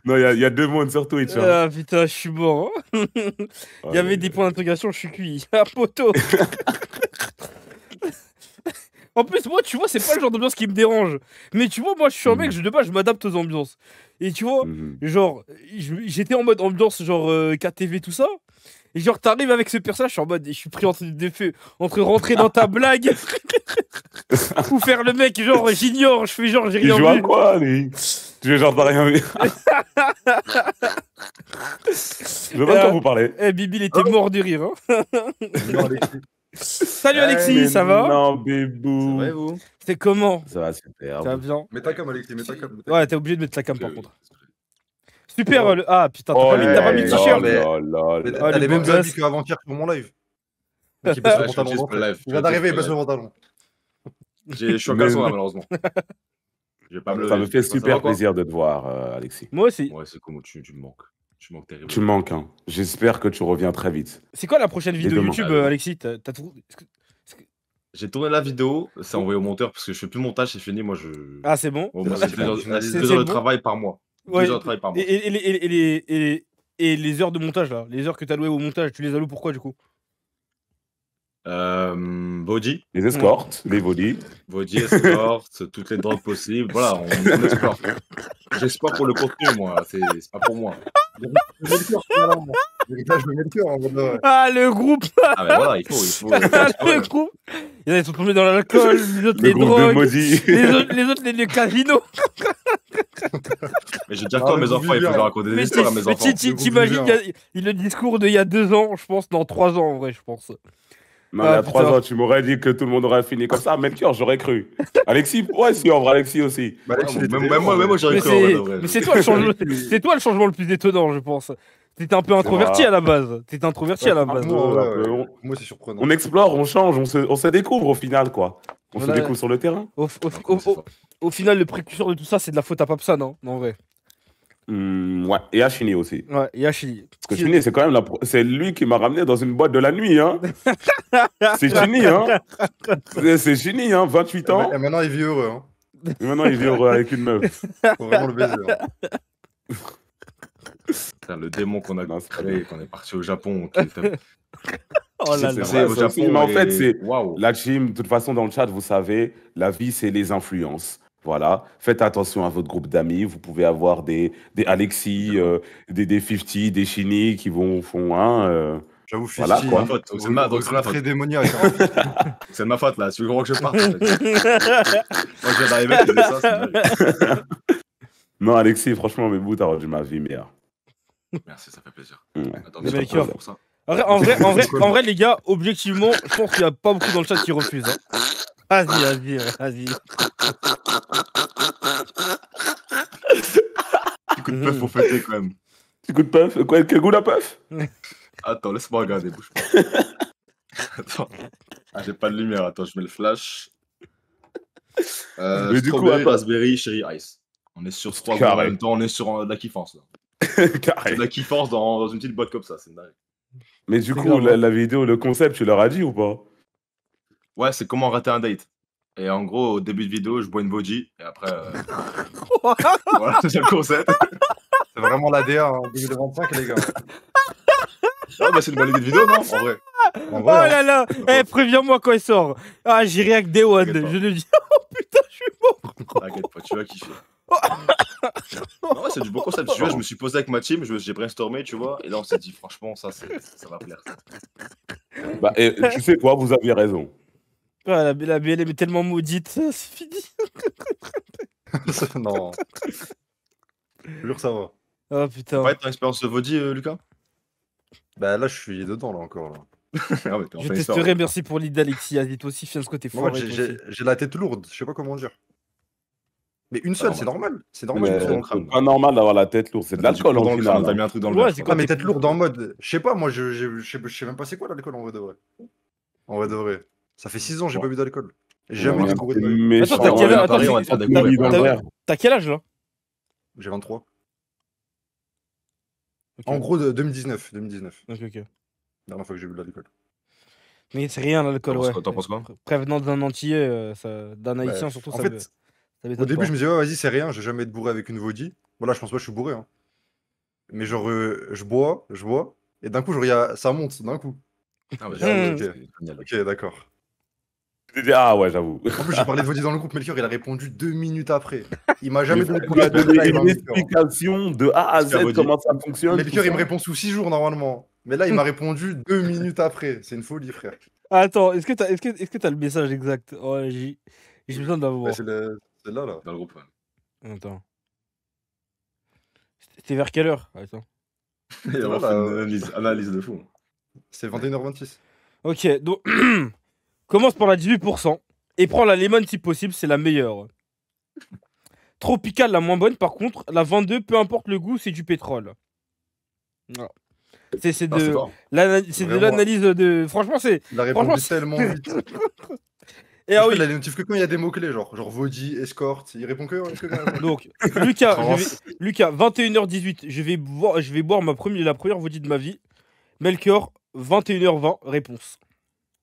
Non, il y a 2 mondes sur Twitch. Hein. Ah putain, je suis mort. Il y avait des points d'interrogation, je suis cuit. Ah, poteau. En plus, moi, tu vois, c'est pas le genre d'ambiance qui me dérange. Mais tu vois, moi, je suis un mec, de base, je m'adapte aux ambiances. Et tu vois, genre, j'étais en mode ambiance, genre KTV, tout ça. Et genre, t'arrives avec ce personnage, je suis en mode, je suis pris entre rentrer dans ta blague ou faire le mec, genre, j'ignore, je fais genre, j'ai rien vu. Il joue à quoi, lui? Tu veux genre, t'as rien vu? Je veux pas de quoi vous parler. Eh, Bibi, il était mort de rire. Hein. Salut Alexis, ça va? Non, bébou. Ça va, vous? C'est comment? Ça va super. Ça va bien? Mets ta cam, Alexis, mets ta cam. Ouais, t'es obligé de mettre la cam par contre. Super, ah putain, t'as pas mis le t-shirt. T'as les mêmes habits qu'avant-hier sur mon live. Il baisse le pantalon. Il vient d'arriver, il baisse le pantalon. Je suis en caleçon là, malheureusement. Ça me fait super plaisir de te voir, Alexis. Moi aussi. Ouais, c'est comment tu me manques. Tu manques terriblement. Tu me manques, hein. J'espère que tu reviens très vite. C'est quoi la prochaine vidéo YouTube, Alexis? J'ai tourné la vidéo, c'est envoyé au monteur parce que je fais plus montage, c'est fini. Moi, je. Ah, c'est bon. C'est 2 heures de travail par mois. 2 heures de travail par mois. Et les heures de montage là, les heures que t'as louées au montage, tu les as louées pourquoi du coup? Body. Les escortes, les body. Body, escortes, toutes les drogues possibles. Voilà, on explore. J'explore pour le contenu, moi. C'est pas pour moi. Je me mets le cœur en mode. Ah, le groupe. Ah, mais voilà, il faut. Le groupe. Il y en a qui sont tombés dans l'alcool, les autres les drogues, les autres les casinos. Mais j'ai déjà quoi à mes enfants, il faut leur raconter des histoires à mes enfants. T'imagines le discours d'il y a 2 ans, je pense, dans 3 ans en vrai, je pense. Non, il y a 3 ans, tu m'aurais dit que tout le monde aurait fini comme ça. Melchior, j'aurais cru. Alexis, ouais, si, en vrai, Alexis aussi. Même moi, j'aurais cru. Mais c'est toi le changement le plus étonnant, je pense. T'étais un peu introverti à la base. Moi, c'est surprenant. On explore, on change, on se découvre au final, quoi. On se découvre sur le terrain. Au final, le précurseur de tout ça, c'est de la faute à Papsa, non? En vrai. Ouais, et à Chini aussi. Ouais, et à Chini. Parce que Chini, c'est quand même c'est lui qui m'a ramené dans une boîte de la nuit, hein. C'est Chini, hein. C'est Chini, hein, 28 ans. Et maintenant, il vit heureux, hein. Et maintenant, il vit heureux avec une meuf. Faut vraiment le baiser, hein. Le démon qu'on a créé, qu'on est parti au Japon. Oh là là. Mais en fait, c'est la team. De toute façon, dans le chat, vous savez, la vie, c'est les influences. Voilà. Faites attention à votre groupe d'amis. Vous pouvez avoir des Alexis, des 50, des Chini qui font un. J'avoue, voilà, quoi. C'est ma faute. Très démoniaque. C'est de ma faute, là. Tu veux que je parte? Moi, je viens d'arriver, tu dis ça, c'est non, Alexis, franchement, mes bouts, t'as rendu ma vie meilleure. Merci, ça fait plaisir. Ouais. Attends, pour ça. En vrai, les gars, objectivement, je pense qu'il n'y a pas beaucoup dans le chat qui refusent. Hein. Vas-y. Petit coup de puff pour fêter, quand même. Petit coup de puff? Quoi, quel goût la puff? Attends, laisse-moi regarder, bouge pas. Attends. Ah, j'ai pas de lumière. Attends, je mets le flash. Mais du coup, raspberry, cherry ice. On est sur 3 en même temps, on est sur de la kiffance là. Carré. De la kiffance dans une petite boîte comme ça, c'est dingue. Mais du coup, la vidéo, le concept, tu leur as dit ou pas? Ouais, c'est comment rater un date. Et en gros, au début de vidéo, je bois une body et après. Voilà, c'est ça le concept. C'est vraiment l'ADA en 2025, les gars. Non, bah c'est une bonne idée de vidéo, non? En vrai. Oh là là. Eh, préviens-moi quand il sort. Ah, j'irai avec Day One. Je le dis. Oh putain, je suis mort. T'inquiète pas, tu vas kiffer. Non, ouais, c'est du bon concept. Tu vois, je me suis posé avec ma team, j'ai brainstormé, tu vois, et là on s'est dit, franchement, ça va plaire. Bah, et, tu sais quoi, vous aviez raison. Ouais, la BLM est tellement maudite, c'est fini. Non. Jure, ça va. Oh putain. Ouais, ton expérience de Vody, Lucas? Bah là, je suis dedans, là, encore. Là. Ah, je testerai, merci pour l'idée, Alexis. Vas-y, toi aussi, Fianco, t'es fort. J'ai la tête lourde, je sais pas comment dire. Mais une seule, c'est normal. C'est normal. C'est pas normal d'avoir la tête lourde, c'est de l'alcool en final. T'as mis un truc dans le ouais, c'est quoi, mais tête lourde en mode. Je sais pas, moi, je sais même pas c'est quoi l'alcool en vrai de vrai. En vrai de vrai. Ça fait 6 ans que j'ai pas bu d'alcool. Jamais été bourré de ma vie. Attends, t'as quel âge là? J'ai 23. Okay. En gros, 2019. Ok. Dernière fois que j'ai bu de l'alcool. Mais c'est rien l'alcool, ouais. T'en penses quoi? Prévenant d'un Antillais, d'un Haïtien surtout, en fait, au début, je me disais, ouais, vas-y, c'est rien, je vais jamais être bourré avec une Vody. Bon, là, je pense pas que je suis bourré. Hein. Mais genre, je bois, et d'un coup, genre, ça monte, d'un coup. Ah, bah, ok, d'accord. Ah ouais, j'avoue. En plus, j'ai parlé de Vody dans le groupe, Melchior, il a répondu 2 minutes après. Il m'a jamais donné une explication de A à Z comment ça fonctionne. Melchior, il me répond sous 6 jours, normalement. Mais là, il m'a répondu 2 minutes après. C'est une folie, frère. Attends, est-ce que t'as le message exact? Ouais, j'ai besoin Bah, d'avoir. c'est là, là. Dans le groupe, ouais. Attends. C'était vers quelle heure? Attends. Il a là, vraiment fait là. une analyse de fou. C'est 21h26. Ok, donc commence par la 18% et prends la lemon si possible, c'est la meilleure. Tropical, la moins bonne, par contre, la 22, peu importe le goût, c'est du pétrole. Voilà. C'est C'est de fort. de l'analyse de. Franchement, c'est. Il a Franchement, répondu tellement vite. Et En ah fait, oui, il a les notifs que quand il y a des mots-clés, genre Vaudi, escorte. Il répond que quand il y a des mots-clés. donc, Lucas, France. Lucas, 21h18, je vais boire la première Vaudi de ma vie. Melchior, 21h20, réponse.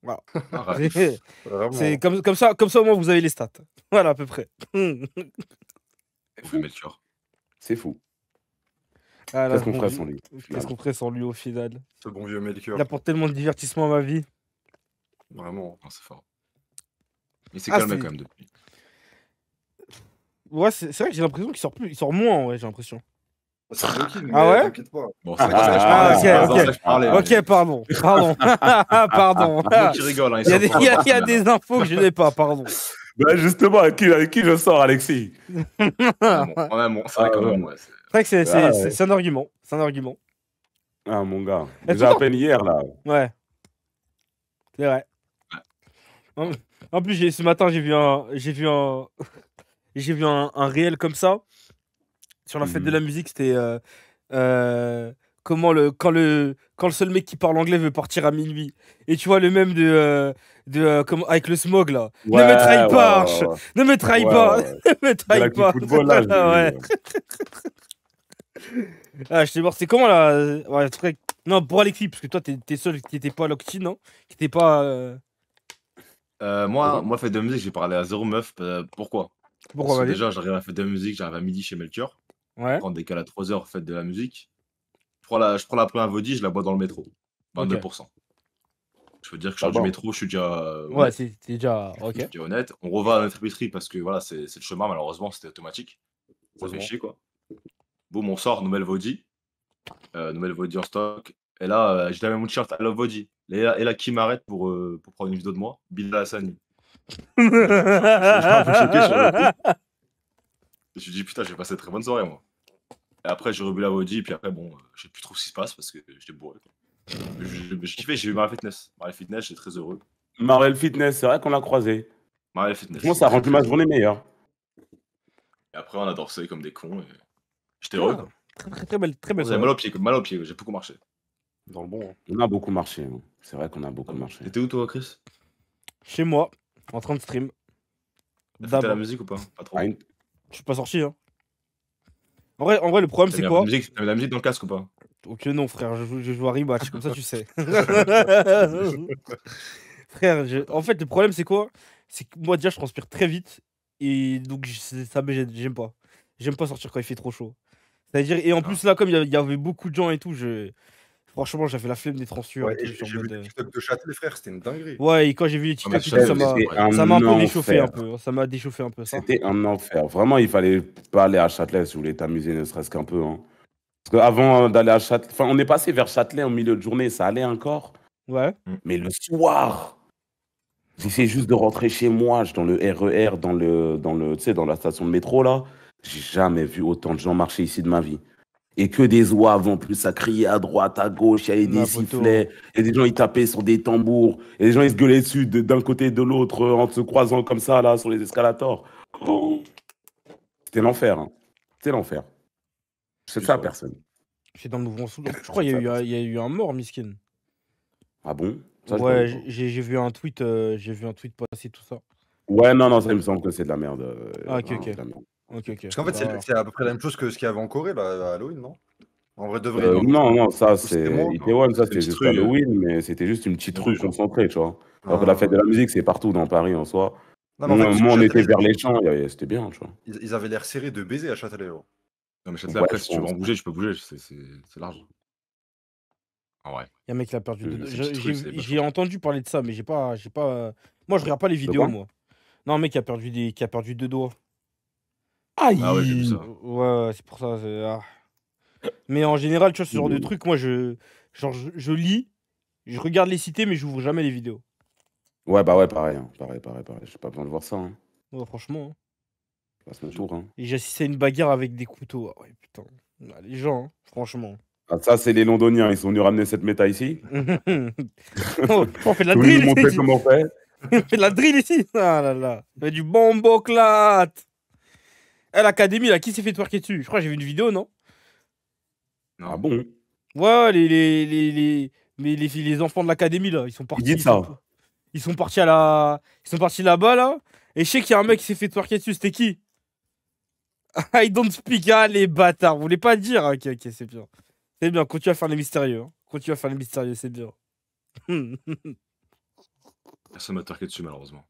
Voilà. Ah, C'est Vraiment. comme ça au moins vous avez les stats. Voilà, à peu près. fou, Melchior. C'est fou. Ah, là, Qu'est-ce qu'on bon ferait Dieu. sans lui? Qu'est-ce qu'on ferait sans lui au final? Ce bon vieux Melchior. Il apporte tellement de divertissement à ma vie. Vraiment. Non, c'est fort. Il s'est Ah, calmé c'est- quand même depuis. Ouais, c'est vrai que j'ai l'impression qu'il sort plus. Il sort moins, ouais, j'ai l'impression. C'est Joaquin, mais Ah ouais t'inquiète pas. Bon, Ah, c'est pas ça que je parlais. ok, c'est pas ok. ça que je parlais, Ok, mais- pardon. Pardon. Moi qui rigole, hein, Il y a des, il y a des infos que je n'ai pas, pardon. Bah justement, avec qui je sors, Alexis? C'est vrai quand même, ouais. C'est vrai que c'est Ah, ouais. c'est un argument. C'est un argument. Ah, mon gars. Et Déjà à pourtant- peine hier, là. Ouais. C'est vrai. En plus, ce matin, j'ai vu un réel comme ça. Sur la fête de la musique, c'était quand le seul mec qui parle anglais veut partir à minuit. Et tu vois le même avec le smog là. Ne me trahis pas, Arch. Ne me trahis pas. Ouais. Ne me De trahis l'actu pas. football, là, je l'ai vu, Ouais. Ah, je t'ai mort. C'est comment là? Ouais, très... Non, pour Alexis, parce que toi, t'es seul qui n'était pas locked in, non? Qui n'était pas. Moi, fête de musique, j'ai parlé à zéro meuf. Pourquoi? Pourquoi Parce que vas-y? déjà, j'arrive à la fête de musique, j'arrive à midi chez Melchior. Ouais. Quand on décale à 3h, fête de la musique. Je prends la première Vaudi, je la bois dans le métro. 22%. Je veux dire que je sors du métro, je suis déjà. Ouais, c'est déjà. Je Ok. suis déjà honnête. On revient à notre épicerie parce que voilà, c'est le chemin, malheureusement, c'était automatique. Ça fait Heureusement. chier, quoi. Boum, on sort, nouvelle Vaudi. Nouvelle Vaudi en stock. Et là, j'ai mis mon t-shirt I love Vaudi. Et là, qui m'arrête pour prendre une vidéo de moi? Bilal Hassani. Je suis un peu choqué sur le coup. Je me suis dit, putain, j'ai passé une très bonne soirée, moi. Et après, j'ai rebu la Vaudi, et puis après, bon, je sais plus trop ce qui se passe parce que j'étais bourré, quoi. J'ai kiffé, j'ai vu Marvel Fitness. Marvel Fitness, j'étais très heureux. Marvel Fitness, c'est vrai qu'on l'a croisé. Marvel Fitness. Franchement, ça a rendu ma journée meilleure. Et après, on a dansé comme des cons. Et... J'étais heureux, quoi. Très belle J'avais soirée. mal au pied, j'ai beaucoup marché. Dans le bon. Hein. On a beaucoup marché. Hein. C'est vrai qu'on a beaucoup marché. T'étais où, toi, Chris? Chez moi, en train de stream. T'as fait la musique ou pas? Pas trop. Ah, Je suis pas sorti, hein. En vrai, le problème, T'as c'est mis quoi? T'as mis la musique dans le casque ou pas? Ok, non, frère, je joue à Rematch, comme ça, tu sais. Frère, en fait, le problème, c'est quoi? C'est que moi, déjà, je transpire très vite. Et donc, ça me gêne, j'aime pas. J'aime pas sortir quand il fait trop chaud. C'est-à-dire, et en plus, là, comme il y avait beaucoup de gens et tout, franchement, j'avais la flemme des transpures. Ouais, et tout, et je suis en j'ai vu mode, le TikTok de Châtelet, frère, c'était une dinguerie. Ouais, et quand j'ai vu les TikTok, mais et tout, ça m'a C'était ça m'a un peu un réchauffé un enfer. peu. Ça m'a déchauffé un peu, ça. C'était un enfer. Vraiment, il fallait pas aller à Châtelet si vous voulez t'amuser, ne serait-ce qu'un peu. Hein. Parce qu'avant d'aller à Châtelet, enfin, on est passé vers Châtelet au milieu de journée, ça allait encore. Ouais. Mais le soir, j'essaie juste de rentrer chez moi, dans le RER, tu sais, dans la station de métro là. J'ai jamais vu autant de gens marcher ici de ma vie. Et que des zouaves en plus, à crier à droite, à gauche, il y avait Ma des photo. sifflets, et des gens ils tapaient sur des tambours, et des gens ils se gueulaient dessus d'un côté et de l'autre, en se croisant comme ça là sur les escalators. Oh. C'était l'enfer. Hein. C'était l'enfer. C'est ça, personne. C'est dans le mouvement sous. Je crois qu'il y a eu un mort, miskin. Ah bon? Ça, je Ouais, connais pas. j'ai vu un tweet, passer tout ça. Ouais, non, ça il me semble que c'est de la merde. Ah, ok, vraiment, ok. de la merde. Ok. Parce qu'en fait, Bah, c'est à peu près la même chose que ce qu'il y avait en Corée, là, à Halloween, non? En vrai, de vrai. Non, ça c'était c'est moi. Itaewon, ça C'était c'était une juste petite rue, Halloween, mais c'était juste une petite une rue rue, genre. concentrée, tu vois. Alors que la fête de la musique, c'est partout dans Paris en soi. Non, mais en fait, Moi, on était Châtelet, vers les champs, c'était bien, tu vois. ils avaient l'air serrés de baiser à Châtelet. Genre. Non, mais Châtelet, Ouais, après, je si tu veux pense. en bouger, tu peux bouger, c'est large. Ah ouais. y a un mec qui a perdu C'est deux. une petite rue, c'est pas J'ai entendu parler de ça, mais j'ai pas. Moi, je regarde pas les vidéos, quoi moi. Non, un mec qui a perdu 2 doigts. Aïe! Ah ouais, j'ai vu ça. Ouais, c'est pour ça. Mais en général, tu vois, ce genre de Mmh. truc, moi, je Genre, je lis, je regarde les cités, mais j'ouvre jamais les vidéos. Ouais, bah ouais, pareil. Hein. Pareil. J'ai pas besoin de voir ça. Hein. Ouais, franchement. Hein. Je passe mon tour. Hein. Et j'assistais à une bagarre avec des couteaux. Ah ouais, putain. Ah, les gens, hein, franchement. Ah, ça, c'est les Londoniens. Ils sont venus ramener cette méta ici. On fait de la Ils drill nous montrer ici. comment on fait. On fait de la drill ici. Ah là là. On fait du bomboclat. L'académie, là, qui s'est fait twerker dessus? Je crois que j'ai vu une vidéo, non? Non. Ah bon? Ouais, les enfants de l'académie, là, ils sont partis. Ils disent ça. Ils sont partis là-bas, là. Et je sais qu'il y a un mec qui s'est fait twerker dessus. C'était qui? I don't speak, ah, les bâtards. Vous voulez pas dire? Ok, c'est bien. C'est bien, continue à faire les mystérieux. Hein. Continue à faire les mystérieux, c'est bien. Personne m'a twerké dessus, malheureusement.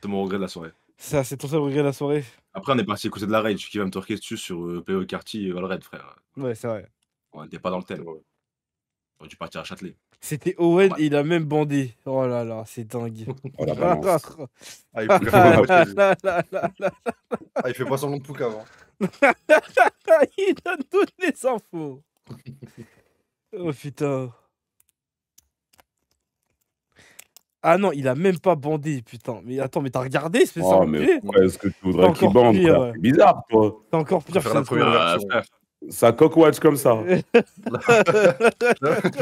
C'est mon regret de la soirée. Ça, c'est ton seul regret de la soirée? Après, on est parti écouter de la rage. Qui va me twerker dessus sur PO Carty et Valred, frère? Ouais, c'est vrai. On était pas dans le thème. J'aurais dû partir à Châtelet. C'était Owen et il a même bandé. Oh là là, c'est dingue. Oh, la balance. Ah, il fait pas semblant de pouca avant. Il donne toutes les infos. Oh putain. Ah non, il a même pas bandé, putain. Mais attends, mais t'as regardé? C'est ça. Oh, mais pourquoi est-ce que tu voudrais qu'il bande? C'est bizarre, toi. C'est encore pire. Faire la première version. Ça cock-watch comme ça.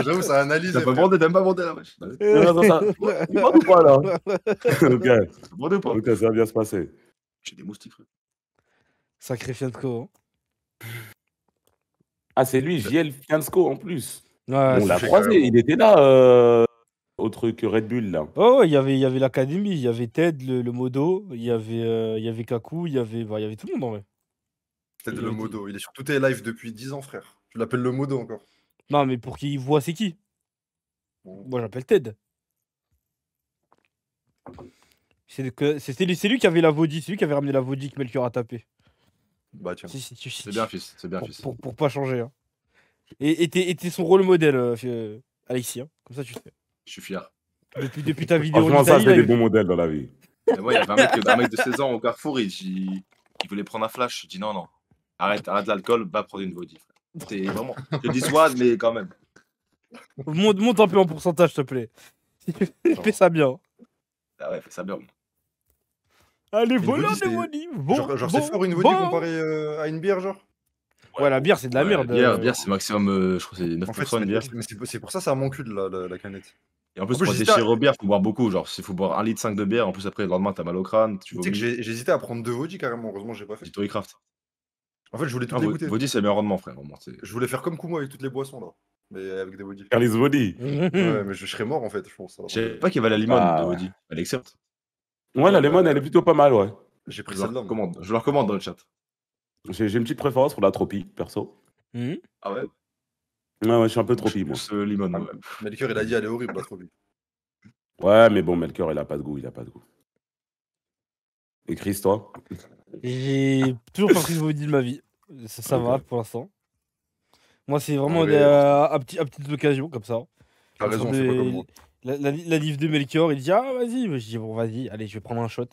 J'avoue, ça analyse. T'as pas bandé, t'aimes pas bandé, la vache. Il bande ou pas, là? Ok. Bandé ou pas? Ok, ça va bien se passer. J'ai des moustiques, frère. Sacré Fianco. Hein. Ah, c'est lui, JL Fianco en plus. Ouais, on l'a croisé, il était là au truc Red Bull là. Oh, il y avait l'académie, il y avait Ted, le modo, il y avait Kaku, il y avait tout le monde en vrai. Ted le modo, il est sur tous tes lives depuis 10 ans, frère. Tu l'appelles le modo encore. Non, mais pour qu'il voit c'est qui. Moi j'appelle Ted. C'est lui qui avait la Vodi, c'est lui qui avait ramené la Vodi que Melchior a tapé. Bah tiens. C'est bien, fils, c'est bien, fils. Pour pas changer. Hein. Et t'es son rôle modèle, Alexis. Hein. Comme ça, tu sais. Je suis fier. Depuis ta vidéo. Franchement, ça, c'est des bons modèles dans la vie. Et moi, il y avait un mec de 16 ans au Carrefour, il voulait prendre un flash. Je dis non. Arrête l'alcool, va prendre une Vodi. C'est vraiment. Je dis soit, mais quand même. Monte un peu en pourcentage, s'il te plaît. Fais ça bien. Ah ouais, fais ça bien. Allez, voilà des Vodi. Genre, c'est fort une Vodi comparé à une bière, genre. Ouais, la bière, c'est de la merde. Bière, c'est maximum, je crois que c'est 9% une bière. Mais c'est pour ça, c'est à mon cul de la canette. Et en plus, pour déchirer aux bières, faut boire beaucoup. Genre, il faut boire 1,5 litre de bière. En plus, après, le lendemain, t'as mal au crâne. Tu sais que j'hésitais à prendre 2 Vodi carrément. Heureusement, j'ai pas fait. Vito Craft. En fait, je voulais toutes les goûter. Vodi, c'est le meilleur rendement, frère. Vraiment, je voulais faire comme Kumo avec toutes les boissons, là. Mais avec des Vodi. Carlis Vodi. Ouais, mais je serais mort, en fait, je pense. Je sais pas qu'il va la limone de Vodi. Elle est excellente. Ouais, la limone, elle est plutôt pas mal, ouais. J'ai pris celle-là. Je leur recommande dans le chat. J'ai une petite préférence pour la Tropie, perso. Ah ouais? Ouais, je suis un peu Tropie, moi. Limone, ouais. Melchior, il a dit, elle est horrible, la Tropie. Ouais, mais bon, Melchior, il a pas de goût, Et Chris, toi? J'ai toujours pas pris de Vodi de ma vie. Ça va pour l'instant. Moi, c'est vraiment à petites occasions comme ça. T'as raison, c'est pas comme moi. La livre de Melchior, il dit ah vas-y. Je dis bon vas-y, allez, je vais prendre un shot.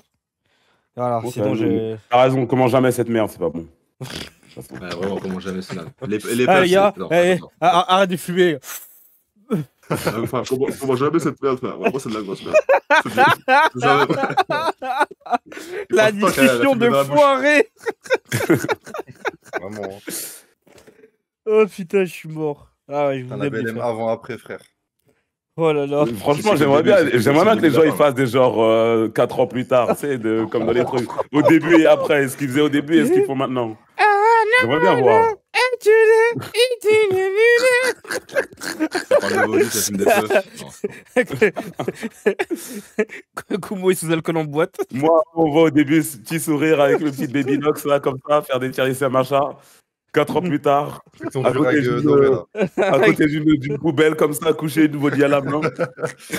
Voilà, sinon je. T'as raison, comment jamais cette merde, c'est pas bon. Ouais, vraiment, comment jamais c'est là. Les gars, arrête de fumer. Enfin, comment jamais cette merde, frère. Vraiment, c'est de la grosse merde. La discussion de foiré. Vraiment. Oh putain, je suis mort. Ah ouais, je vous aime bien. Avant, après, frère. Oh là là. Franchement, j'aimerais bien que les gens ils fassent des genre 4 ans plus tard, tu sais, comme dans les trucs. Au début et après, ce qu'ils faisaient au début et ce qu'ils font maintenant. J'aimerais bien voir. Kumo est sous alcool en boîte. Moi, on voit au début ce petit sourire avec le petit baby Nox là, comme ça, faire des tirs et machin. 4 ans plus tard, à côté d'une poubelle comme ça, couché une Vodi à la main.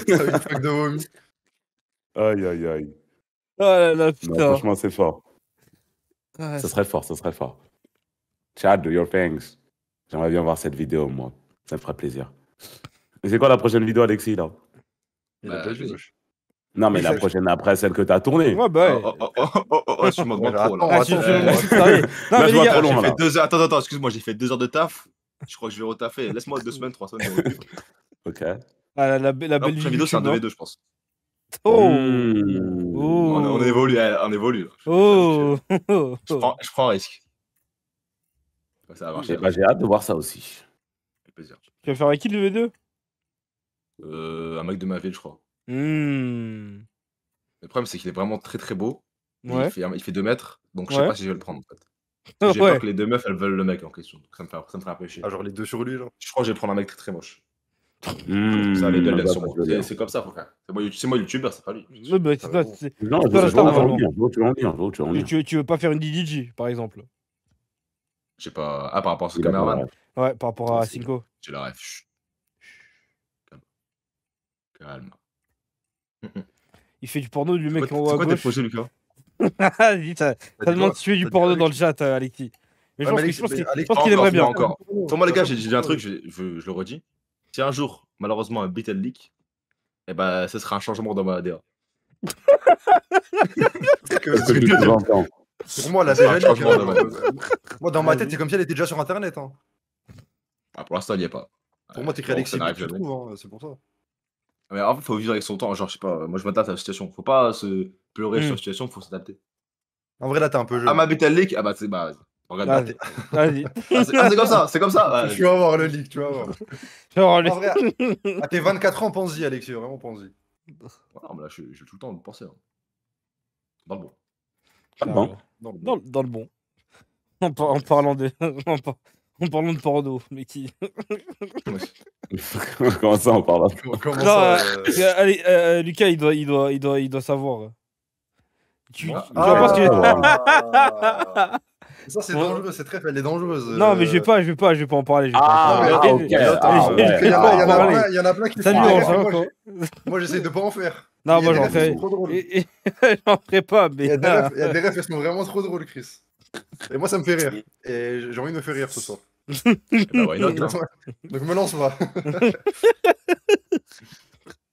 Une flaque de vomi. Aïe. Oh là là, putain. Non, franchement, c'est fort. Ouais, ça serait fort. Chad, do your things. J'aimerais bien voir cette vidéo, moi. Ça me ferait plaisir. Mais c'est quoi la prochaine vidéo, Alexis, là? Non, mais la prochaine après celle que t'as tournée. Ouais, bah ouais. Je m'en demande trop, là. Là, je vois trop loin, là. Attends, excuse-moi, j'ai fait 2 heures de taf. Je crois que je vais retaffer. Laisse-moi 2 semaines, 3 semaines. Je vais Ok. Ah, la Non, belle prochaine vie vidéo, c'est un YouTube, hein. 2v2, je pense. Oh On évolue, on évolue. Là. Oh Je prends un risque. Ça va marcher. J'ai hâte de voir ça aussi. Avec plaisir. Tu vas faire avec qui le V2? Un mec de ma ville, je crois. Hmm. Le problème, c'est qu'il est vraiment très très beau. Et Ouais. il fait 2 mètres, donc je sais Ouais. pas si je vais le prendre en fait. Parce que j'ai peur que les 2 meufs elles veulent le mec en question. Donc ça me ferait un peu chier. Ah, genre les deux sur lui, genre. Je crois que je vais prendre un mec très très moche. Mmh, Ça les deux bah, elles sur bah, moi. je veux bien. C'est comme ça, frère. C'est moi youtubeur, c'est pas lui. Ouais, bah, c'est toi, c'est Non, c'est toi la je star, vois où tu veux en normalement. venir, je vois où tu veux en venir, je vois où tu veux en Mais venir. tu veux pas faire une DDG, par exemple? J'ai pas. Ah, par rapport à ce Il a pas caméraman. la Ouais, par rapport à C'est- Cinco. J'ai la ref. Chut. Calme. Il fait du porno, du mec C'est en haut à quoi tes gauche. projets, Lucas? Vas-y, ça demande si tu fais du T'as dit porno quoi, dans le chat, Alexis. Mais je Ouais, pense mais que- je pense Alexis, qu'il- je Alexis, pense Pas qu'il aimerait encore, bien. pas encore. Pour moi, les gars, j'ai dit un truc, je le redis. Si un jour, malheureusement, un bit leak, eh ben, ce sera un changement dans ma ADA. C'est que- Qu'est-ce que tu sous-entends? Pour moi, la C'est un déjà changement de Moi, dans ma Vas-y. tête, c'est comme si elle était déjà sur internet. Hein. Ah, pour l'instant, il n'y est pas. Pour moi, t'écris Bon, Alexis, ça n'arrive tu jamais. trouves, hein, c'est pour ça. Mais en fait, faut vivre avec son temps. Genre, je sais pas, moi je m'adapte à la situation. Faut pas se pleurer sur la situation, faut s'adapter. En vrai, là, t'es un peu jeune. Ah, ma bit leak, ah bah, c'est bah, vas-y. Regarde. Vas-y. Vas-y. C'est comme ça, c'est comme ça. Tu vas voir le leak, tu vas voir. Genre, le- En vrai, à tes 24 ans, pense-y, Alexis, vraiment, pense-y. Non, mais là, j'ai tout le temps de penser. Hein. Dans le bon. Pas de bon. Dans le bon. En parlant de. En parlant de porno, mais qui. Comment ça, on parle? Comment Non, ça allez, Lucas, il doit savoir. Tu Ah, vois pas ce que. Ça, c'est dangereux, cette ref, elle est dangereuse. Non, mais je vais pas en parler. Je vais Ah, pas en parler. ok. Ah, ouais. Il y en a plein qui Salut, font on des s'en refs, va moi, quoi. moi, j'essaie de pas en faire. Non, Il y a moi des j'en refs qui fais. sont trop drôles. J'en ferai pas, mais. Il y a des refs, elles sont vraiment trop drôles, Chris. Et moi, ça me fait rire. Et j'ai envie de me faire rire ce soir. Bah, why not, hein. Donc, me lance pas.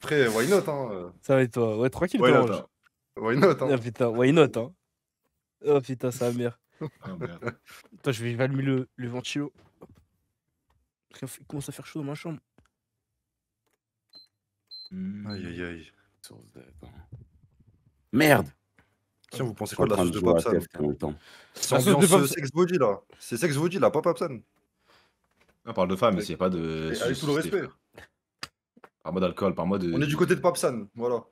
Après, why not, hein. Ça va être toi. Ouais, tranquille, Why toi, not, Ange. hein. Why not, hein. Ah putain, why not, hein. Oh putain, sa mère. Ah, merde. Attends, je vais allumer le ventilo. Il commence à faire chaud dans ma chambre. Aïe, aïe, aïe. Merde. Tiens, vous pensez Je suis quoi en de la train sauce de de jouer à Papsan? TFT en même temps. C'est La sauce de ambiance Papsan. sex body, là. C'est sex body, là, pas Papsan. On parle de femmes, mais s'il n'y a pas de. Et avec tout le société, respect. frère. Par-moi d'alcool, par-moi de. On est du côté de Papsan, voilà.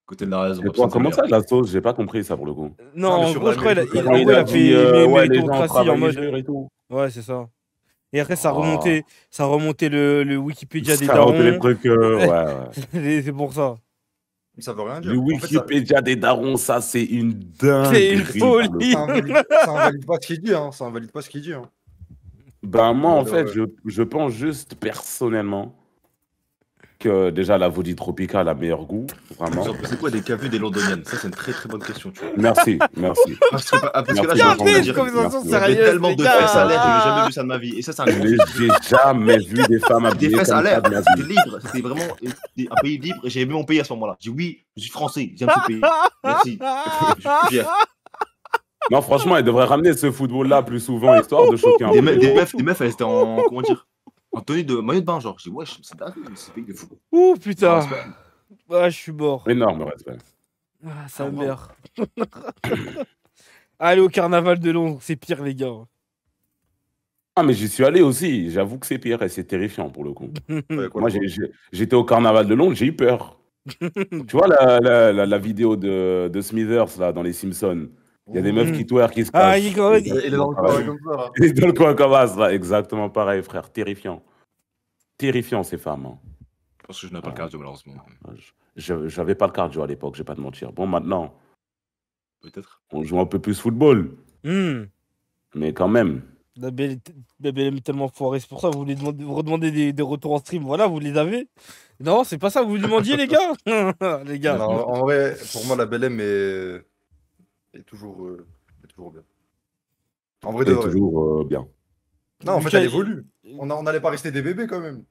Côté de la raison. Et toi, comment ça, la sauce? J'ai pas compris ça pour le coup. Non, Ah, mais en sur gros, la je crois qu'il a, méritocratie, en gros, il a fait ouais, les gens méritocratie en travaillent mode. dur et tout. Ouais, c'est ça. Et après, ça Oh. remontait le Wikipédia des Ça a remonté les darons. trucs, ouais. C'est pour ça. Ça veut rien dire. Le En fait, ça- Wikipédia des darons, ça, c'est une dingue. C'est une folie. ça invalide pas ce qu'il dit, hein. Ça invalide pas ce qu'il dit, hein. Ben, moi, en Ouais, fait, ouais. je pense juste personnellement que déjà la Vodie Tropica a la meilleure goût, vraiment. C'est quoi des cavues des londoniennes? Ça, c'est une très très bonne question, tu vois. Merci, merci. Parce que là, Merci, je suis en train de merci, dire. conversation Il y avait sérieuse, tellement les de gars. fesses à l'air que j'ai jamais vu ça de ma vie. Et ça, c'est un gros J'ai jamais vu des femmes Des habillées fesses à comme ça l'air, de ma c'était vie. libre, c'était vraiment un pays libre et j'ai aimé mon pays à ce moment-là. J'ai dit oui, je suis français, j'aime ce pays. Merci. Je suis fier. Non, franchement, ils devraient ramener ce football-là plus souvent, histoire de choquer un Des, peu. des meufs, elles étaient en, comment dire, en tenue de maillot de bain, genre. J'ai dit wesh, c'est dingue, c'est pays de fou. Ouh, putain. Respect. Ah, je suis mort. Énorme respect. Ah, sa Ah, wow. mère. Allez au carnaval de Londres, c'est pire, les gars. Ah, mais j'y suis allé aussi. J'avoue que c'est pire et c'est terrifiant pour le coup. Ouais, quoi, Moi, quoi. j'étais au carnaval de Londres, j'ai eu peur. Tu vois la vidéo de Smithers là, dans les Simpsons? Il y a des meufs qui twerk, qui se Ah, cachent. il est quand même- Il est dans le coin comme ça, là. Il est dans le coin comme ça, là. Exactement pareil, frère. Terrifiant. Terrifiant, ces femmes. Hein. Je pense que je n'ai pas le cardio, malheureusement. J'avais pas le cardio à l'époque, je vais pas te mentir. Bon, maintenant, Peut-être. on joue un peu plus football, Hmm. mais quand même. La belle est tellement foirée, c'est pour ça que vous redemandez des retours en stream. Voilà, vous les avez. Non, c'est pas ça que vous demandiez, les gars. Les gars. Non, en vrai, pour moi, la Belle M est toujours bien. En vrai, de C'est vrai. toujours bien. Non, en fait, Lucas, elle évolue. On n'allait pas rester des bébés quand même.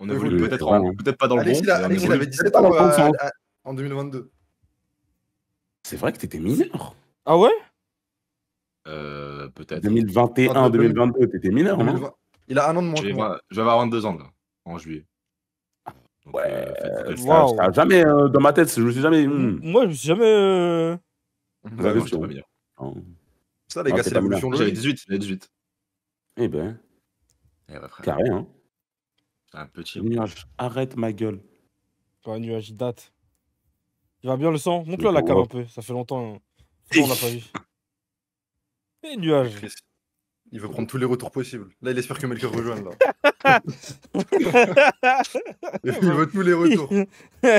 On évolue Oui, peut-être vraiment. peut-être pas dans le Alexis, bon. mais on Alexis, il évolue. avait 17 Pas dans ans le bon sens. en 2022. C'est vrai que t'étais mineur. Ah ouais? Peut-être. 2021, 2022, t'étais mineur, non? 2020. Il a un an de moins Je que moi. vais avoir 22 ans, là, en juillet. Donc, Ouais, faites ça Waouh. a jamais, dans ma tête, je me suis jamais... Moi, je me suis jamais. Bah Vous oui. j'étais pas mineur. Oh. Ça, les Ah, gars, t'es c'est pas l'évolution J'avais logique. 18, j'avais 18. Eh ben, Eh ouais, frère. carré, hein. C'est un petit. Nuage, arrête ma gueule. Un nuage, il date. Il va bien le sang. Montre-le à la cam un peu. Ça fait longtemps. On l'a pas vu. Et nuage. Chris, il veut prendre tous les retours possibles. Là, il espère que Melchior rejoigne, là. Il veut tous les retours.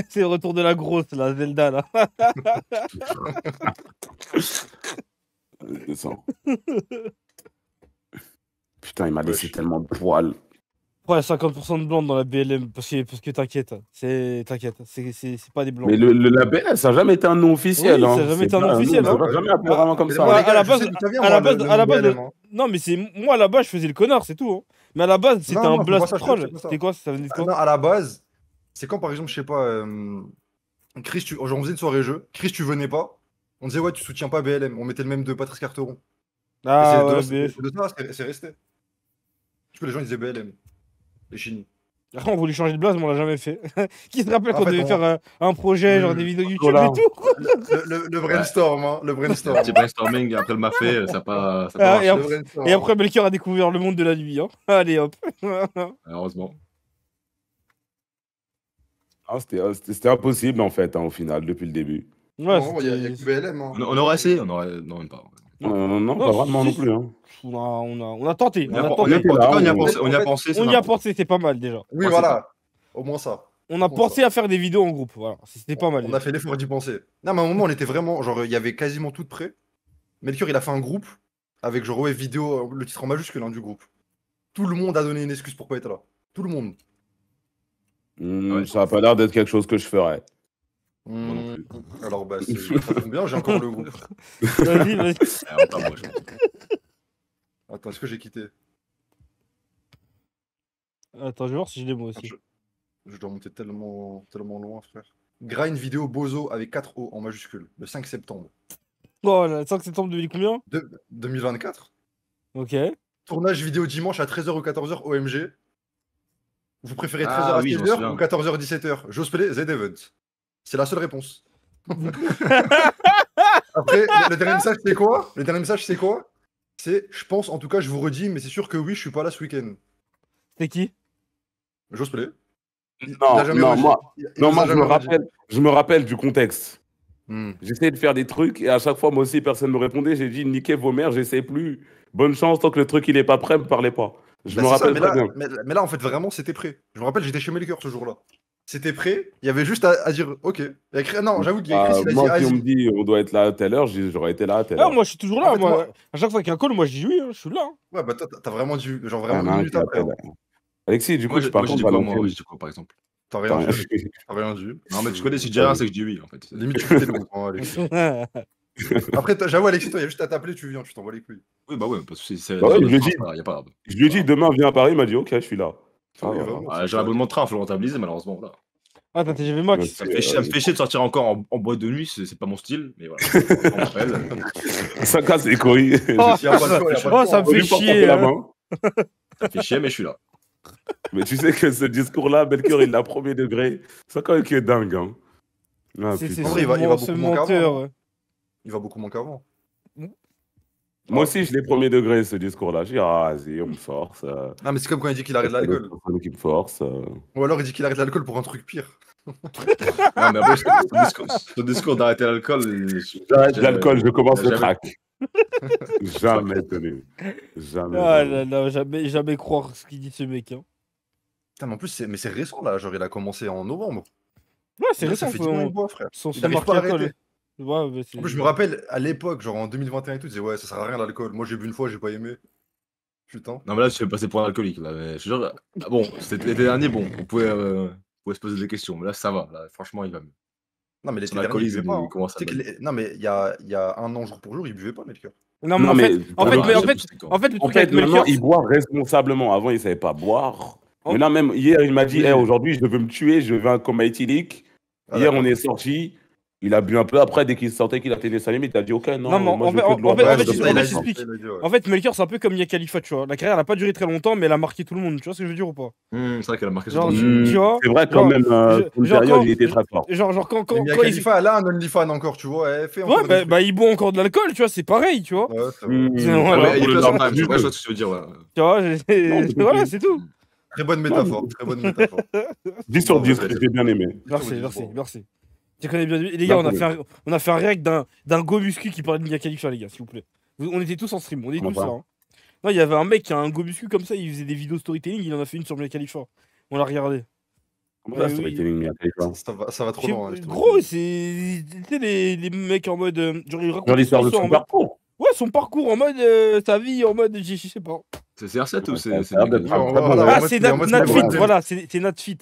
C'est le retour de la grosse, la Zelda, là. Descends. Putain, il m'a laissé tellement de poils. Ouais, 50% de blancs dans la BLM, parce que t'inquiète. T'inquiète, c'est pas des blancs. Mais le label, ça n'a jamais été un nom officiel. Oui, hein. ça n'a jamais été un pas- nom officiel, Ça hein. va jamais appelé vraiment comme Mais ça. bon, les gars, à la je base- sais d'où ça vient, à la moi, base- le à la nom base, BLM, hein. Non, mais c'est moi à la base, je faisais le connard, c'est tout. Hein. Mais à la base, c'était Non, un non, blast c'est pas ça, troll. c'est pas ça. C'était quoi? Ça venait de quoi? Non, à la base, c'est quand, par exemple, je sais pas, Chris, genre, on faisait une soirée jeu, Chris, tu venais pas, on disait, ouais, tu soutiens pas BLM, on mettait le même de Patrice Carteron. Et Ah c'est de ouais, là, BF. c'est de ça, c'est resté. Du coup, les gens, ils disaient BLM. Et Chini. Après, on voulait changer de blase, mais on l'a jamais fait. Qui se rappelle En qu'on fait, devait on- faire un projet, genre des vidéos YouTube Voilà. et tout? Le brainstorm, hein, le Un brainstorm. petit brainstorming après le mafé, ça pas Ah, marché, et Le brainstorm. Et après, Melchior a découvert le monde de la nuit. Hein. Allez hop. heureusement. Ah, c'était impossible, en fait, hein, au final, depuis le début. Ouais, Non, il y a que c'était- BLM. Hein. On aurait essayé, on aurait. Non, même pas. Non, Non, pas vraiment si, non plus. Hein. on a tenté. On On a en tenté. était tout là, cas, on y a on- pensé, en fait, c'est On y a n'importe pensé, c'était pas mal déjà. Oui, Ouais, voilà. Au moins ça. On a Bon, pensé à faire des vidéos en groupe. Voilà, c'était pas mal. On a fait l'effort d'y penser. Non, mais à un moment, on était vraiment. Genre, il y avait quasiment tout de prêt. Melchior, il a fait un groupe avec, genre, ouais, vidéo, le titre en majuscule hein, du groupe. Tout le monde a donné une excuse pour pas être là. Tout le monde. Ouais. Ça n'a pas l'air d'être quelque chose que je ferais. Moi non plus. Alors, bah, ça tombe bien, j'ai encore le groupe. Vas-y, vas-y. Pas moi, je pense. Attends, est-ce que j'ai quitté? Attends, je vais voir si je l'ai moi aussi. Je dois monter tellement loin, frère. Grind vidéo Bozo avec 4 O en majuscule, le 5 septembre. Oh, le 5 septembre 2000 combien? 2024. Ok. Tournage vidéo dimanche à 13h ou 14h OMG. Vous préférez 13h Ah à oui, je m'en 16h souviens. ou 14h 17h? J'ose play Z Event. C'est la seule réponse. Après, le dernier message, c'est quoi? Le dernier message, c'est quoi? C'est, je pense, en tout cas, je vous redis, mais c'est sûr que oui, je suis pas là ce week-end. C'était qui? J'ose play. Il Non, a jamais non, redit. moi, Il non, nous moi a je me jamais redit. rappelle du contexte. Hmm. J'essayais de faire des trucs et à chaque fois, moi aussi, personne ne me répondait. J'ai dit, niquez vos mères, j'essaie plus. Bonne chance, tant que le truc il est pas prêt, me parlez pas. Je Bah, me c'est ça, rappelle mais très là, bien. mais là, en fait, vraiment, c'était prêt. Je me rappelle, j'étais chez Melchior ce jour-là. C'était prêt, il y avait juste à dire OK. Non, j'avoue qu'il y a Chris, il a Moi, dit si on me vas-y. dit on doit être là à telle heure, j'aurais été là à telle Ah, heure. moi je suis toujours là. En fait, moi. moi- À chaque fois qu'il y a un call, moi je dis oui, hein, je suis là. Hein. Ouais, bah toi, t'as vraiment dit, genre Ah, vraiment non, une minute qui après. appelle. hein. Alexis, du coup, Moi, je je par dis contre, quoi, moi? Valentine. Ouais, je dis quoi, par exemple? T'as rien Attends, dit. T'as rien dit. Non, mais tu connais, si je dis rien, c'est que je dis oui, en fait. Limite, tu fais le groupe, hein, Alexis. Après, j'avoue, Alexis, toi, il y a juste à t'appeler, tu viens, tu t'envoies les couilles. Oui, bah ouais, parce que c'est. Bah ouais, je lui ai dit. Il y a pas. Je lui ai dit demain, viens à Paris, il m'a dit ok, je suis là. Ah oui, voilà. vraiment, Ah, c'est j'ai un abonnement de train, il faut le rentabiliser, malheureusement. Voilà. Ah, t'as TGV Max. Ouais. Ça me fait chier de sortir encore en boîte de nuit, c'est pas mon style, mais voilà. On m'appelle. Ça casse les couilles. Oh, Y a pas de choix, y a pas de oh, ça me choix. fait Lui, pour chier. taper la hein. main. Ça fait chier, mais je suis là. Mais tu sais que ce discours-là, Melchior, il l'a premier degré. C'est quand même qui est dingue. Hein. Ah, C'est putain. En vrai, il va beaucoup ce moins qu'avant, menteur. hein. Il va beaucoup moins qu'avant. Moi aussi, je l'ai premier degré, ce discours-là. Je dis, ah, vas-y, on me force. Ah, mais c'est comme quand il dit qu'il arrête l'alcool. Qui me force. Ou alors il dit qu'il arrête l'alcool pour un truc pire. Non, mais après, ce discours d'arrêter l'alcool. J'arrête l'alcool, je commence le jamais- crack. Jamais tenu. Jamais. Ah tenu. là là, jamais croire ce qu'il dit ce mec. Hein. Putain, mais en plus, c'est récent là, genre il a commencé en novembre. Ouais, c'est Là, récent. ça fait 10 mois qu'il boit, frère. Son Il arrive marqué pas à alcool. arrêter. Ouais, mais En plus, je me rappelle à l'époque, genre en 2021 et tout, je disais ouais, ça sert à rien l'alcool. Moi j'ai bu une fois, j'ai pas aimé. Putain. Non, mais là, tu fais passer pour un alcoolique. Là. Mais, je te jure, bon, c'était l'été dernier, bon, on pouvait se poser des questions, mais là, ça va. Là, franchement, il va mieux. Non, mais l'été Son dernier, il alcoolisme, buvait pas. il hein. commence à Tu sais que non, mais il y a un an, jour pour jour, il buvait pas, Melchior. Non, Non, mais mais en fait, vraiment, le En truc fait, avec maintenant, Melchior, il boit responsablement. Avant, il savait pas boire. Oh. Maintenant, même hier, il m'a dit, Oui. hey, aujourd'hui, je veux me tuer, je veux un coma éthylique. Ah, Hier, d'accord. on est sorti. Il a bu un peu après, dès qu'il sentait qu'il atteignait sa limite, il a dit ok, non, Non, mais moi je veux que de l'eau. j'explique. En fait, Melchior, c'est un peu comme Mia Khalifa, tu vois. La carrière n'a pas duré très longtemps, mais elle a marqué tout le monde. Tu vois ce que je veux dire ou pas? C'est vrai qu'elle a marqué Genre, son tu vois, C'est vrai quand même, pour une période, il était très fort. Genre quand Mia Khalifa, elle a un OnlyFans encore, tu vois. Elle fait encore ouais, bah il boit encore de l'alcool, tu vois, c'est pareil, tu vois. Ouais, c'est Voilà. Il est plus en time, je vois ce que tu veux dire. Tu vois, voilà, c'est tout. Très bonne métaphore, très bonne métaphore. 10 sur 10, j'ai bien aimé. Merci. Tu connais bien. Les gars, on a fait un react d'un go muscu qui parlait de Mia Khalifa, les gars, s'il vous plaît. On était tous en stream, on est tous là. Hein. Non, il y avait un mec qui a un go muscu comme ça, il faisait des vidéos storytelling, il en a fait une sur Mia Khalifa. On l'a regardé. Comment ça, storytelling, Mia Khalifa? Ça va trop loin. Gros, c'est. Tu sais, les mecs en mode. Genre l'histoire de son parcours. Ouais, son parcours en mode. Sa vie en mode. Je sais pas. C'est CR7 ou c'est. Ah, c'est Natfit, voilà, c'est Natfit.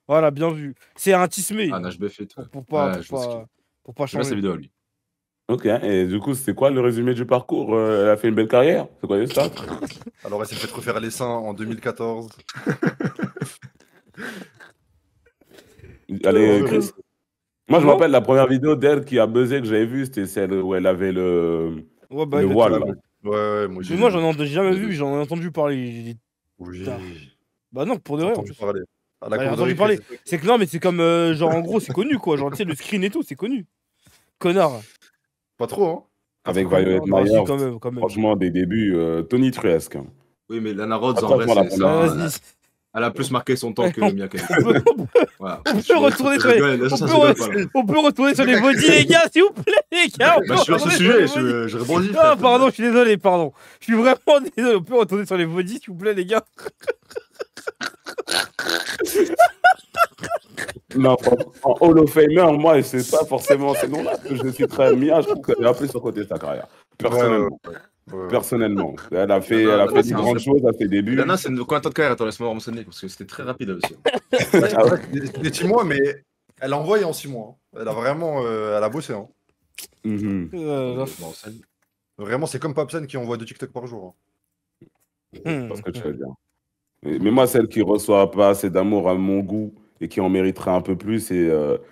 Voilà, bien vu. C'est un tismé. Un HBFit. Pour pas changer. C'est vidéo, lui. Ok, et du coup, c'est quoi le résumé du parcours? Elle a fait une belle carrière? C'est quoi les stats? Alors, elle s'est fait refaire les seins en 2014. Allez, Chris. Moi, je me rappelle la première vidéo d'elle qui a buzzé que j'avais vue, c'était celle où elle avait le voile. Ouais, moi, j'en ai jamais vu, j'en ai entendu parler. Oui. Bah non, pour de vrai. Entendu parler. Entendu parler. C'est que non, mais c'est comme genre en gros, c'est connu quoi. Genre tu sais le screen et tout, c'est connu. Connard. Pas trop, hein. Avec Violet Myers. Quand même. Franchement, des débuts tonitruesques. Oui, mais Lana Rhodes, en vrai, elle a plus marqué son temps que Mia Khalifa. On peut retourner sur les body, les gars, s'il vous plaît, les gars. Je suis sur ce sujet, je rebondis. Ah, pardon, je suis désolé, pardon. Je suis vraiment désolé. On peut retourner sur les body, s'il vous plaît, les gars. Non, en Hall of Famer, moi, c'est pas forcément ces noms-là que je suis très Mia. Je trouve qu'elle a plus sur côté de sa carrière. Personnellement. Elle a fait de grandes choses à ses débuts. Lana, c'est combien de temps de carrière? Attends, laisse-moi renseigner parce que c'était très rapide aussi. C'était 6 mois, mais elle a envoyé en 6 mois. Elle a vraiment elle a bossé. Hein. Vraiment, c'est comme Papsen qui envoie 2 TikTok par jour. Parce que tu veux dire. Mais moi, celle qui reçoit pas assez d'amour à mon goût et qui en mériterait un peu plus, c'est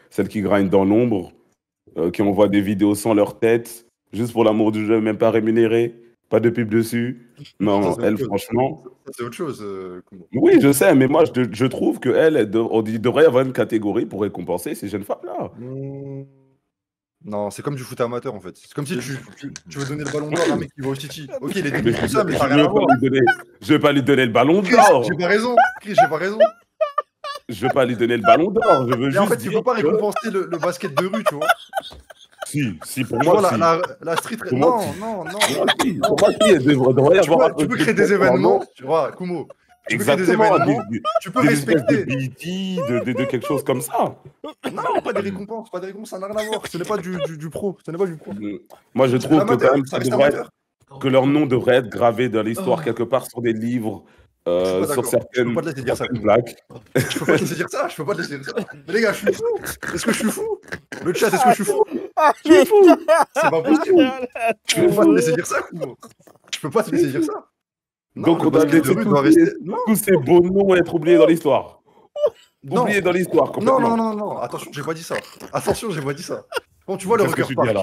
celle qui grind dans l'ombre, qui envoie des vidéos sans leur tête, juste pour l'amour du jeu, même pas rémunéré, pas de pub dessus. Non, elle, franchement. C'est autre chose. Oui, je sais, mais moi, je trouve qu'il devrait y avoir une catégorie pour récompenser ces jeunes femmes-là. Non, c'est comme du foot amateur en fait. C'est comme si tu veux donner le ballon d'or à un mec qui va au City. Ok, il est débile tout ça, mais ça n'a rien à voir. Je vais pas lui donner le ballon d'or. J'ai pas raison. J'ai pas raison. Je vais pas lui donner le ballon d'or. Je veux juste. En fait, tu peux pas récompenser le basket de rue, tu vois. Si, pour moi, si. La street. Non. Pour moi, il devrait y avoir. Tu peux créer des événements, tu vois, Kumo. Tu peux créer des événements, tu peux respecter. De quelque chose comme ça. Non, pas des récompenses, ça n'a rien à voir. Ce n'est pas du pro. Moi, je trouve que quand même, que leur nom devrait être gravé dans l'histoire quelque part sur des livres. Sur certaines plaques. Je peux pas te laisser dire ça. Mais les gars, je suis fou. Est-ce que je suis fou? Le chat, est-ce que je suis fou? Je suis fou. C'est pas possible. Je peux pas te laisser dire ça, Kumo. Je peux pas te laisser dire ça. Donc on doit laisser tous ces beaux noms être oubliés dans l'histoire. Oubliés dans l'histoire complètement. Non. Attention, j'ai pas dit ça. Bon, tu vois le Rocker Park.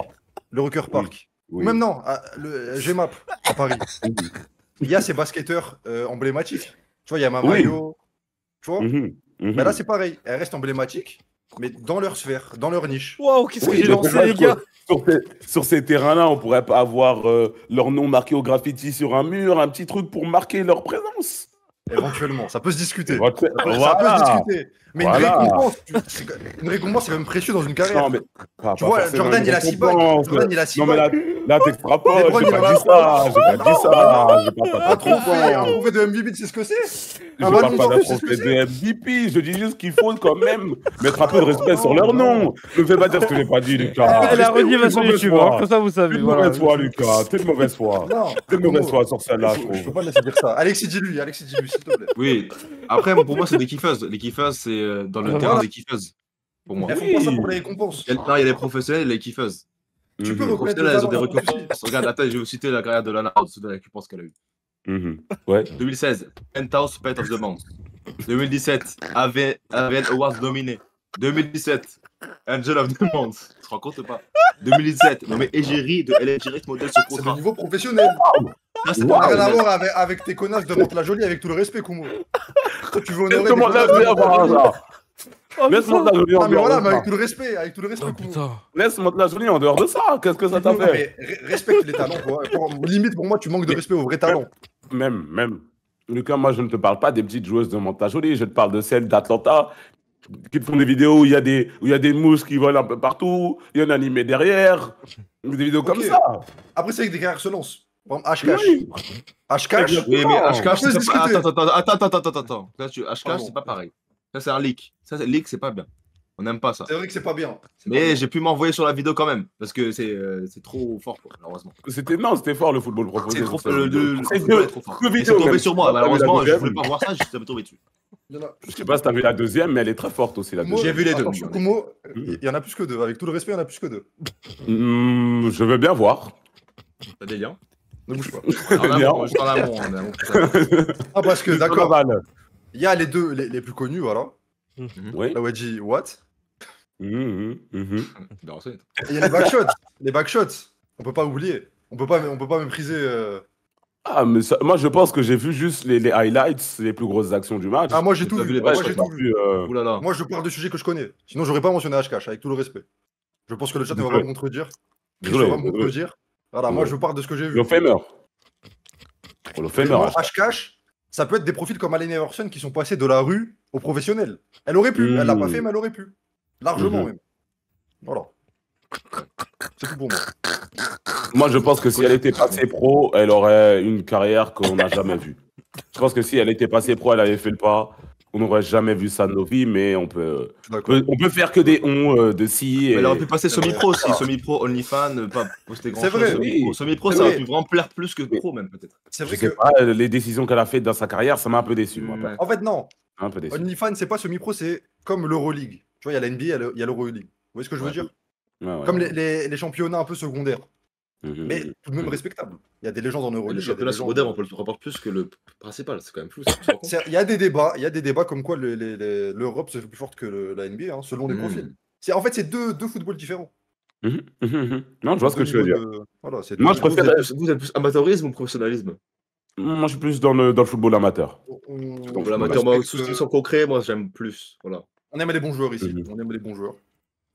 Le Rocker Park. Même non, le GMAP à Paris. Il y a ces basketteurs emblématiques. Tu vois, il y a Mamayo. Tu vois. Mais là, c'est pareil. Elles restent emblématiques, mais dans leur sphère, dans leur niche. Waouh, qu'est-ce que j'ai lancé, les gars. Sur ces terrains-là, on pourrait pas avoir leur nom marqué au graffiti sur un mur, un petit truc pour marquer leur présence. Éventuellement, ça peut se discuter. Ça peut se discuter. Mais une récompense, c'est quand même précieux dans une carrière. Non, mais tu vois, Jordan, il a 6 bacs. Non, mais là t'extrapoles. J'ai pas dit ça. Un trophée de MVP, tu sais ce que c'est? Je parle pas d'un trophée de MVP. Je dis juste qu'il faut quand même mettre un peu de respect sur leur nom. Ne fais pas dire ce que j'ai pas dit, Lucas. Elle a redit ma sur YouTube, comme ça vous savez. T'es de mauvaise foi, Lucas. T'es de mauvaise foi. T'es de mauvaise foi sur celle-là, je trouve. Je peux pas laisser dire ça. Alexis, dis-lui, s'il te plaît. Oui. Après, pour moi, c'est des kiffeuses. Les kiffeuses, c'est dans le terrain des kiffeuses. Pour moi. Elles font pas ça pour les récompenses. Il y a les professionnels et les kiffeuses. Tu peux reconnaître elles ont des récompenses. Regarde, attends, je vais vous citer la carrière de Lana Rhodes, la récompense qu'elle a eue. 2016, Penthouse Pet of the Month. 2017, AVN Awards nominé. 2017, Angel of the Month. Tu te rends compte ou pas? 2017, nommé Égérie de LA Direct modèle sur C'est le contrat. niveau professionnel. Ça n'a rien à voir avec tes connasses de Mantes-la-Jolie, avec tout le respect, Kumo. Toi, tu veux honorer. Laisse-moi la jolie avoir ça. Laisse-moi la jolie en Ah, mais dehors voilà, de mais ça. avec tout le respect, Oh Kumo. putain. Laisse-moi la jolie en dehors de ça. Qu'est-ce que ça t'a Non, fait? mais respecte les talents. Limite, pour moi, tu manques de respect aux vrais talents. Même. Lucas, moi, je ne te parle pas des petites joueuses de Mantes-la-Jolie. Je te parle de celles d'Atlanta qui te font des vidéos où il y a des mouches qui volent un peu partout. Il y a un animé derrière. Des vidéos comme Ok. ça. Après, c'est vrai que des carrières se lancent. Par exemple, Hcash. Oui. Hcash. Oui, mais Hcash, On peut c'est se pas. discuter. Attends. Là, Hcash, Pardon. c'est pas pareil. Ça, c'est un leak. Ça, c'est leak, c'est pas bien. On n'aime pas ça. C'est vrai que c'est pas bien. Mais j'ai pu m'envoyer sur la vidéo quand même. Parce que c'est trop fort, quoi, malheureusement. C'était fort le football proposé. C'est trop sur fort. cette vidéo. C'est deux trop fort. deux Et c'est vidéos, tombé même. sur moi. T'as vu la Malheureusement, je deuxième voulais pas voir ça, ça m'est tombé dessus. Il y en a- Je sais pas si t'as vu la deuxième, mais elle est très forte aussi, la Kumo, deuxième. J'ai vu les deux. attention, Kumo, il y en a plus que deux. Avec tout le respect, il y en a plus que deux. Je veux bien voir. T'as des liens? Ne bouge pas. En amont, juste en amont. Ah, parce que, Pas d'accord, mal. il y a les deux les plus connus, voilà. Oui. La Wedgie Watt. Mhm. Bien ensuite. Et il y a les backshots. Les backshots. On peut pas oublier. On peut pas mépriser. Ah, mais moi, je pense que j'ai vu juste les highlights, les plus grosses actions du match. Ah, moi j'ai tout T'as vu. vu les Moi backshots, j'ai tout vu. Ouh là là. Moi je parle de sujets que je connais. Sinon j'aurais pas mentionné Hcash, avec tout le respect. Je pense que le chat ne va pas me contredire. Chris Désolé, va me contredire. Voilà, moi je parle de ce que j'ai vu. Le Famer. Le Famer. Hcash, ça peut être des profils comme Allen Iverson qui sont passés de la rue au professionnel. Elle aurait pu. Elle l'a pas fait, mais elle aurait pu. Largement même. Voilà. C'est tout pour moi. Moi, je pense que si elle était passée pro, elle aurait une carrière qu'on n'a jamais vue. Je pense que si elle était passée pro, elle avait fait le pas. On n'aurait jamais vu ça de nos vies, mais on peut faire que des de si. Elle aurait pu passer semi-pro aussi, Voilà. semi-pro, OnlyFans, pas poster grand C'est chose. vrai, Semi-pro, C'est ça aurait vrai. pu vraiment plaire plus que pro, même peut-être. C'est Je vrai sais que. pas, les décisions qu'elle a faites dans sa carrière, ça m'a un peu déçu. Moi, pas. En fait, non. Un peu déçu. OnlyFans, c'est pas semi-pro, c'est comme l'Euroleague. Tu vois, il y a la NBA, il y a l'Euroleague. Vous voyez ce que je veux dire? Ouais. Comme les championnats un peu secondaires. Mhm. Mais tout de même respectable. Il y a des légendes en Euroleague. Le il y a des championnat légendes- secondaire, on peut le rapporter plus que le principal, c'est quand même flou. Il y a des débats comme quoi l'Europe c'est plus forte que la NBA, hein, selon les profils. En fait, c'est deux footballs différents. Non, je vois ce que tu veux dire. Voilà, c'est Moi, deux- je préfère. Vous êtes plus amateurisme ou professionnalisme? Moi, je suis plus dans le football amateur. on- L'amateur, on moi, respecte, sous-style sont concrets, moi j'aime plus. Voilà. on aime les bons joueurs ici. Mhm. On aime les bons joueurs.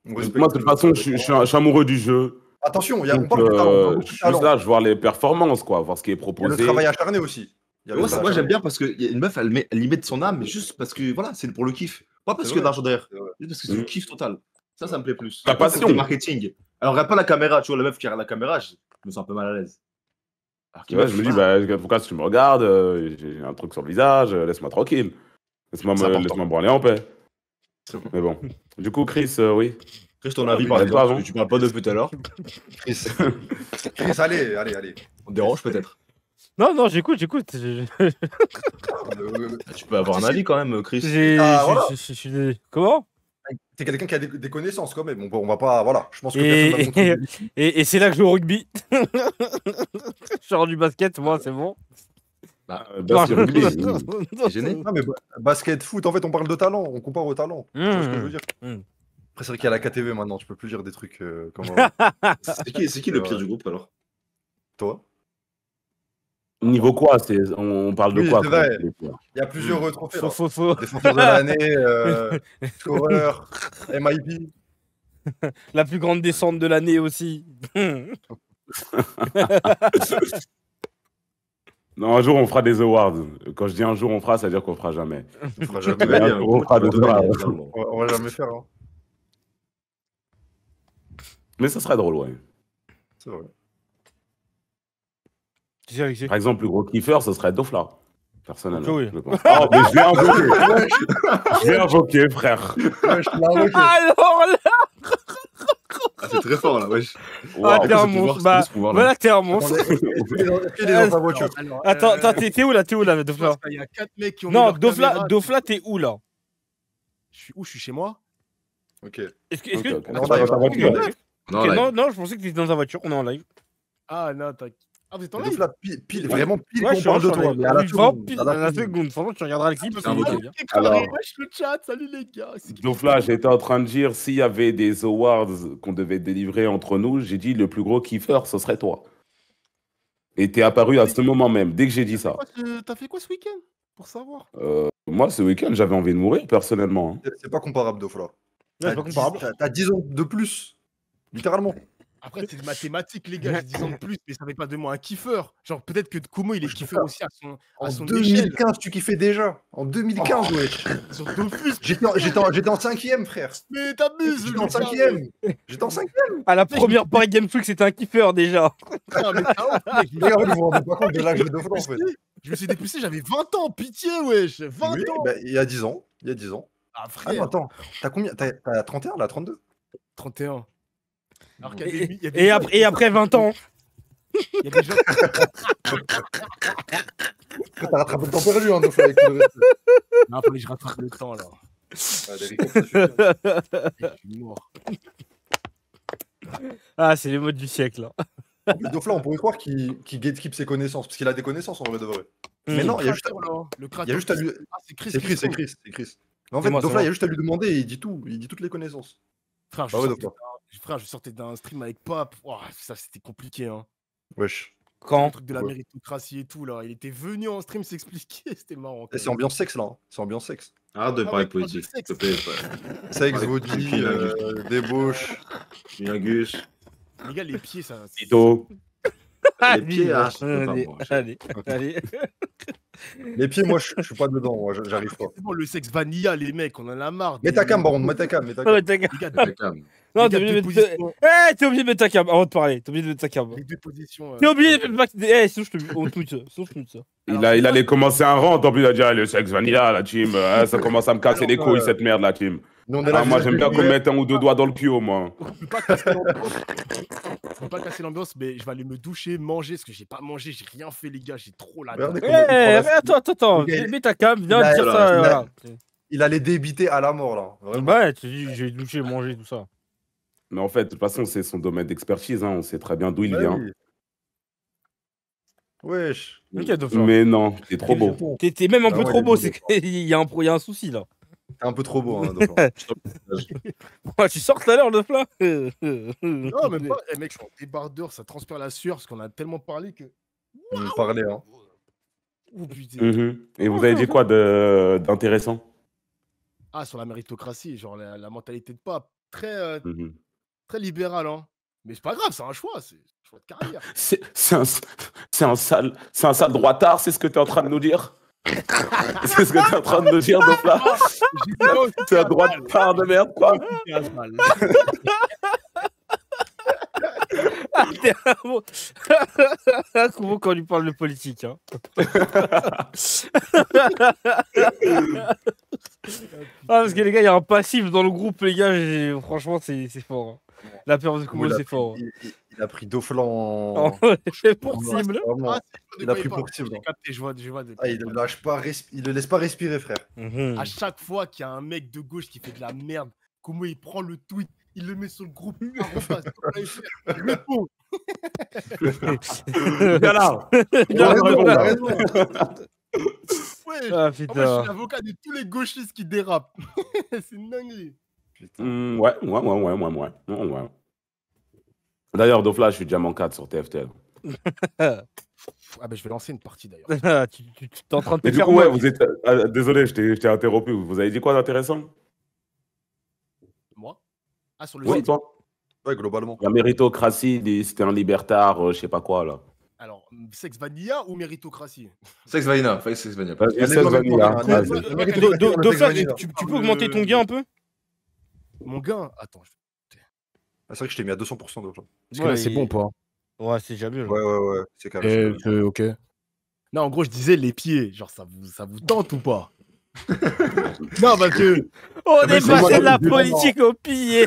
On Moi, respecte, de toute façon, je suis amoureux du jeu. Attention, on Donc, parle de talent. On parle beaucoup je de suis talent. juste là, je vois les performances, quoi, voir ce qui est Il y a le proposé. travail acharné aussi. Il y a le Moi, travail j'aime acharné. bien parce qu'il y a une meuf, elle y met de son âme, mais juste parce que voilà, c'est pour le kiff. Pas parce C'est qu'il y a vrai. d'argent derrière, C'est vrai. juste parce que c'est du kiff total. Ça me plaît plus. La Pas parce que passion. c'est marketing. Alors, regarde pas la caméra, tu vois, la meuf qui regarde la caméra, je me sens un peu mal à l'aise. Alors Ouais, je me dis, pourquoi si tu me regardes, j'ai un truc sur le visage, laisse-moi tranquille. C'est important. Laisse-moi branler en paix. C'est bon. Mais bon. Du coup, Chris, oui. Chris, ton avis, oui, par oui, exemple, pas, parce que tu parles pas depuis tout à l'heure. Chris, allez. On te dérange peut-être. Non, j'écoute. Tu peux avoir un avis quand même, Chris. Voilà. Comment? T'es quelqu'un qui a des connaissances quand même. On va pas. Voilà. Je pense que Et- personne va contribuer. Et c'est là que je joue au rugby. Je sors du basket, moi, c'est bon. Basket, rugby, T'es gêné? Non, mais basket, foot, en fait, on parle de talent. On compare au talent. Tu vois ce que je veux dire? Après, c'est vrai qu'il y a la KTV maintenant. Tu peux plus dire des trucs comme C'est qui le pire du groupe alors? toi. Niveau quoi on parle de Oui, quoi c'est quoi, vrai. les pires Il y a plusieurs trophées. là. Faux. Défenseur de l'année, scoreur, MIP. La plus grande descente de l'année aussi. Non, un jour, on fera des awards. Quand je dis un jour, on fera, ça veut dire qu'on fera jamais. On fera jamais. Ouais, on fera des awards. On va jamais faire. Hein. Mais ça serait drôle, ouais. C'est vrai. Par exemple, le gros kiffeur, ce serait Dofla. Personnellement. Ok, oui. Je pense. Oh, mais je vais invoquer, frère. Ouais, je l'ai invoqué. Alors là, Ah, c'est très fort là, wesh. Wow. t'es un ce pouvoir, monstre. c'est Bah, ce pouvoir, là. voilà, t'es un monstre. Est-ce qu'il est dans ta voiture? Alors, Attends, t'es où là, Dofla? Il y a 4 mecs qui ont. Non, mis leur caméra. Dofla, t'es où là? Je suis où? Je suis chez moi. Ok. Est-ce que. Ok, ok. On est en Dans live, ta hein. voiture. Non, là, Non, je pensais que t'étais dans ta voiture, on est en live. Ah non, Ah, vous êtes en Et live? Dofla, pile, vraiment pile Ouais, qu'on parle de toi. Mais à la seconde. pile, à la seconde. Franchement, tu regarderas le clip. C'est un beau truc. Alors- Wesh, le chat, salut les gars. Donc là, j'étais en train de dire, s'il y avait des awards qu'on devait délivrer entre nous, j'ai dit, le plus gros kiffeur, ce serait toi. Et t'es apparu à ce moment même, dès que j'ai dit ça. T'as fait quoi ce week-end? Pour savoir. Moi, ce week-end, j'avais envie de mourir, personnellement. hein. C'est pas comparable, Dofla. Ouais, c'est pas comparable. T'as 10 ans de plus. Littéralement. Après, c'est de mathématiques, les gars. J'ai 10 ans de plus, mais ça fait pas de moi un kiffeur. Genre, peut-être que Kumo, il est kiffeur aussi à En son échelle. 2015, tu kiffais déjà. En 2015, wesh. Sur Dofus. J'étais en 5ème, frère. Mais t'abuses. J'étais en Lucas, 5ème. J'étais en 5ème. À la première Paris Games Week, c'était un kiffeur déjà. Ah, mais t'as honte, mec. Les gars, vous vous rendez pas compte de l'âge de Dofla, en fait. Je me suis dépoussé, j'avais 20 ans. Pitié, wesh. 20 Oui, ans. bah, il y a 10 ans. Il y a 10 ans. Ah, Ah non, frère. attends. T'as combien? T'as 31 là, 32? 31. Alors qu'il y a des- il y a des Et gens- après 20 ans. il y a des gens. T'as rattrapé le temps perdu, hein, Dofla, avec le reste. Non, fallait que je rattrape le temps, là. Ah, des records, ça suffit, hein. Je suis mort. Ah, c'est les modes du siècle. Là. Dofla, on pourrait croire qu'il gatekeep ses connaissances, parce qu'il a des connaissances en vrai de vrai. Mais Mm. non, il y a juste à, Le il y a créateur. juste à lui. Ah, c'est Chris. C'est Chris, c'est Chris, c'est Chris. Mais en fait, moi, c'est Dofla, moi. il y a juste à lui demander et il dit tout. Il dit toutes les connaissances. Frère, Ah ouais, Dofla. je sortais d'un stream avec Pop. Ouah, ça, c'était compliqué, hein. Wesh. Le Quand truc de la Ouais. méritocratie et tout, là. Il était venu en stream s'expliquer. C'était marrant. quand Et c'est même. ambiance sexe là. hein. C'est ambiance sexe. Arrête de Ah parler ouais, de politique, pas de s'il te plaît. Sexe, Ouais, Vaudi, pipi, débauche. Julien Gus. Les gars, les pieds, ça. Tito. Les pieds, ah, je peux pas, allez, moi. allez. Les pieds, moi, je suis pas dedans. Moi, j'arrive pas. C'est bon, le sexe vanilla, les mecs, on en a marre. Mets ta cam, baron, mets ta cam. Mets ta cam. Ouais, t'as- Les gars, T'es calme. Non, les t'es gars, obligé de deux mettre. positions. T'es obligé de mettre ta cam avant de parler. T'es obligé de mettre ta cam. Les deux positions. T'es obligé de mettre ta cam. Sinon, je te on tweet ça. Sinon, je tweet ça. Il allait commencer un rant, en plus il a dit, ah, le sexe vanilla, la team, ça commence à me casser les couilles, cette merde, la team. Nous, on est là. Ah, moi, juste j'aime bien à qu'on mette un ou deux doigts dans le cul, au moins. On peut pas casser l'ambiance. On peut pas casser l'ambiance, mais je vais aller me doucher, manger, parce que j'ai pas mangé, j'ai rien fait, les gars, j'ai trop la dalle. Regardez Ouais, comment il prend la- attends. Le gars, Mets ta cam, viens il a- dire il ça. a- Voilà. Il allait débiter à la mort là. Vraiment. Ouais, tu dis, j'ai douché, mangé, tout ça. Mais en fait, de toute façon, c'est son domaine d'expertise, hein, on sait très bien d'où il Ouais, vient. oui. Wesh. Ok, Dofla. Mais non, c'est trop beau. T'es même un Ah peu ouais, trop beau, désolé. c'est qu'il y a un souci là. T'es un peu trop beau, hein, Dofla. Ouais, tu sors tout à l'heure, Dofla. Non, même pas. Eh, mec, je suis en débardeur, ça transpire la sueur, parce qu'on a tellement parlé que. On parlait, hein. Oh putain. Mhm. Et vous avez dit quoi d'intéressant? Ah, sur la méritocratie, genre la mentalité de pape, très, Mhm. très libérale, hein. Mais c'est pas grave, c'est un choix, c'est un choix de carrière. C'est un sale droitard, c'est ce que tu es en train de nous dire? C'est ce que tu es en train de nous dire, Dofla? C'est un droitard de merde, quoi. Ah, t'es un bon. Comment quand on lui parle de politique, hein. Ah, parce que les gars, il y a un passif dans le groupe, les gars. Franchement, c'est fort. Hein. La peur de Kumo, Il a c'est pris- fort. Il a pris Dofla en. C'est pour cible. Vraiment. Ah, Il a pris pour cible. J'ai capté, je vois de Ah, il le lâche pas, il le laisse pas respirer, frère. Mhm. À chaque fois qu'il y a un mec de gauche qui fait de la merde, Kumo il prend le tweet, il le met sur le groupe. Il répond. Viens là. Il a raison, il a raison. Ouais. Ah, En fait, je putain. suis l'avocat de tous les gauchistes qui dérapent. C'est une dinguerie. Putain. Ouais. D'ailleurs, Dofla, je suis diamant 4 sur TFTL. Ah ben je vais lancer une partie d'ailleurs. Tu t'es en train de te Mais du faire coup, ouais, moque. vous êtes. Désolé, je t'ai interrompu. Vous avez dit quoi d'intéressant? Moi? Ah sur le Oui, site. toi. Ouais, globalement. La méritocratie, c'était un libertard, je sais pas quoi, là. Alors, sexe vanilla ou méritocratie? Sex Vanilla, Sex Vanilla. Vas-y, Allez, sexe non, mais vanilla, pas- vas-y. Le mec est Dofla, vanilla. tu peux augmenter ton gain un peu? Mon gain? Attends. Ah, c'est vrai que je t'ai mis à 200% Dofla. Parce que là, c'est bon ou pas? Ouais, c'est déjà mieux. Là. Ouais, c'est carré. Ok. Non, en gros, je disais les pieds. Genre, ça vous tente ou pas? Non, parce que. On mais est c'est passé moi de la qui dis politique au pillé.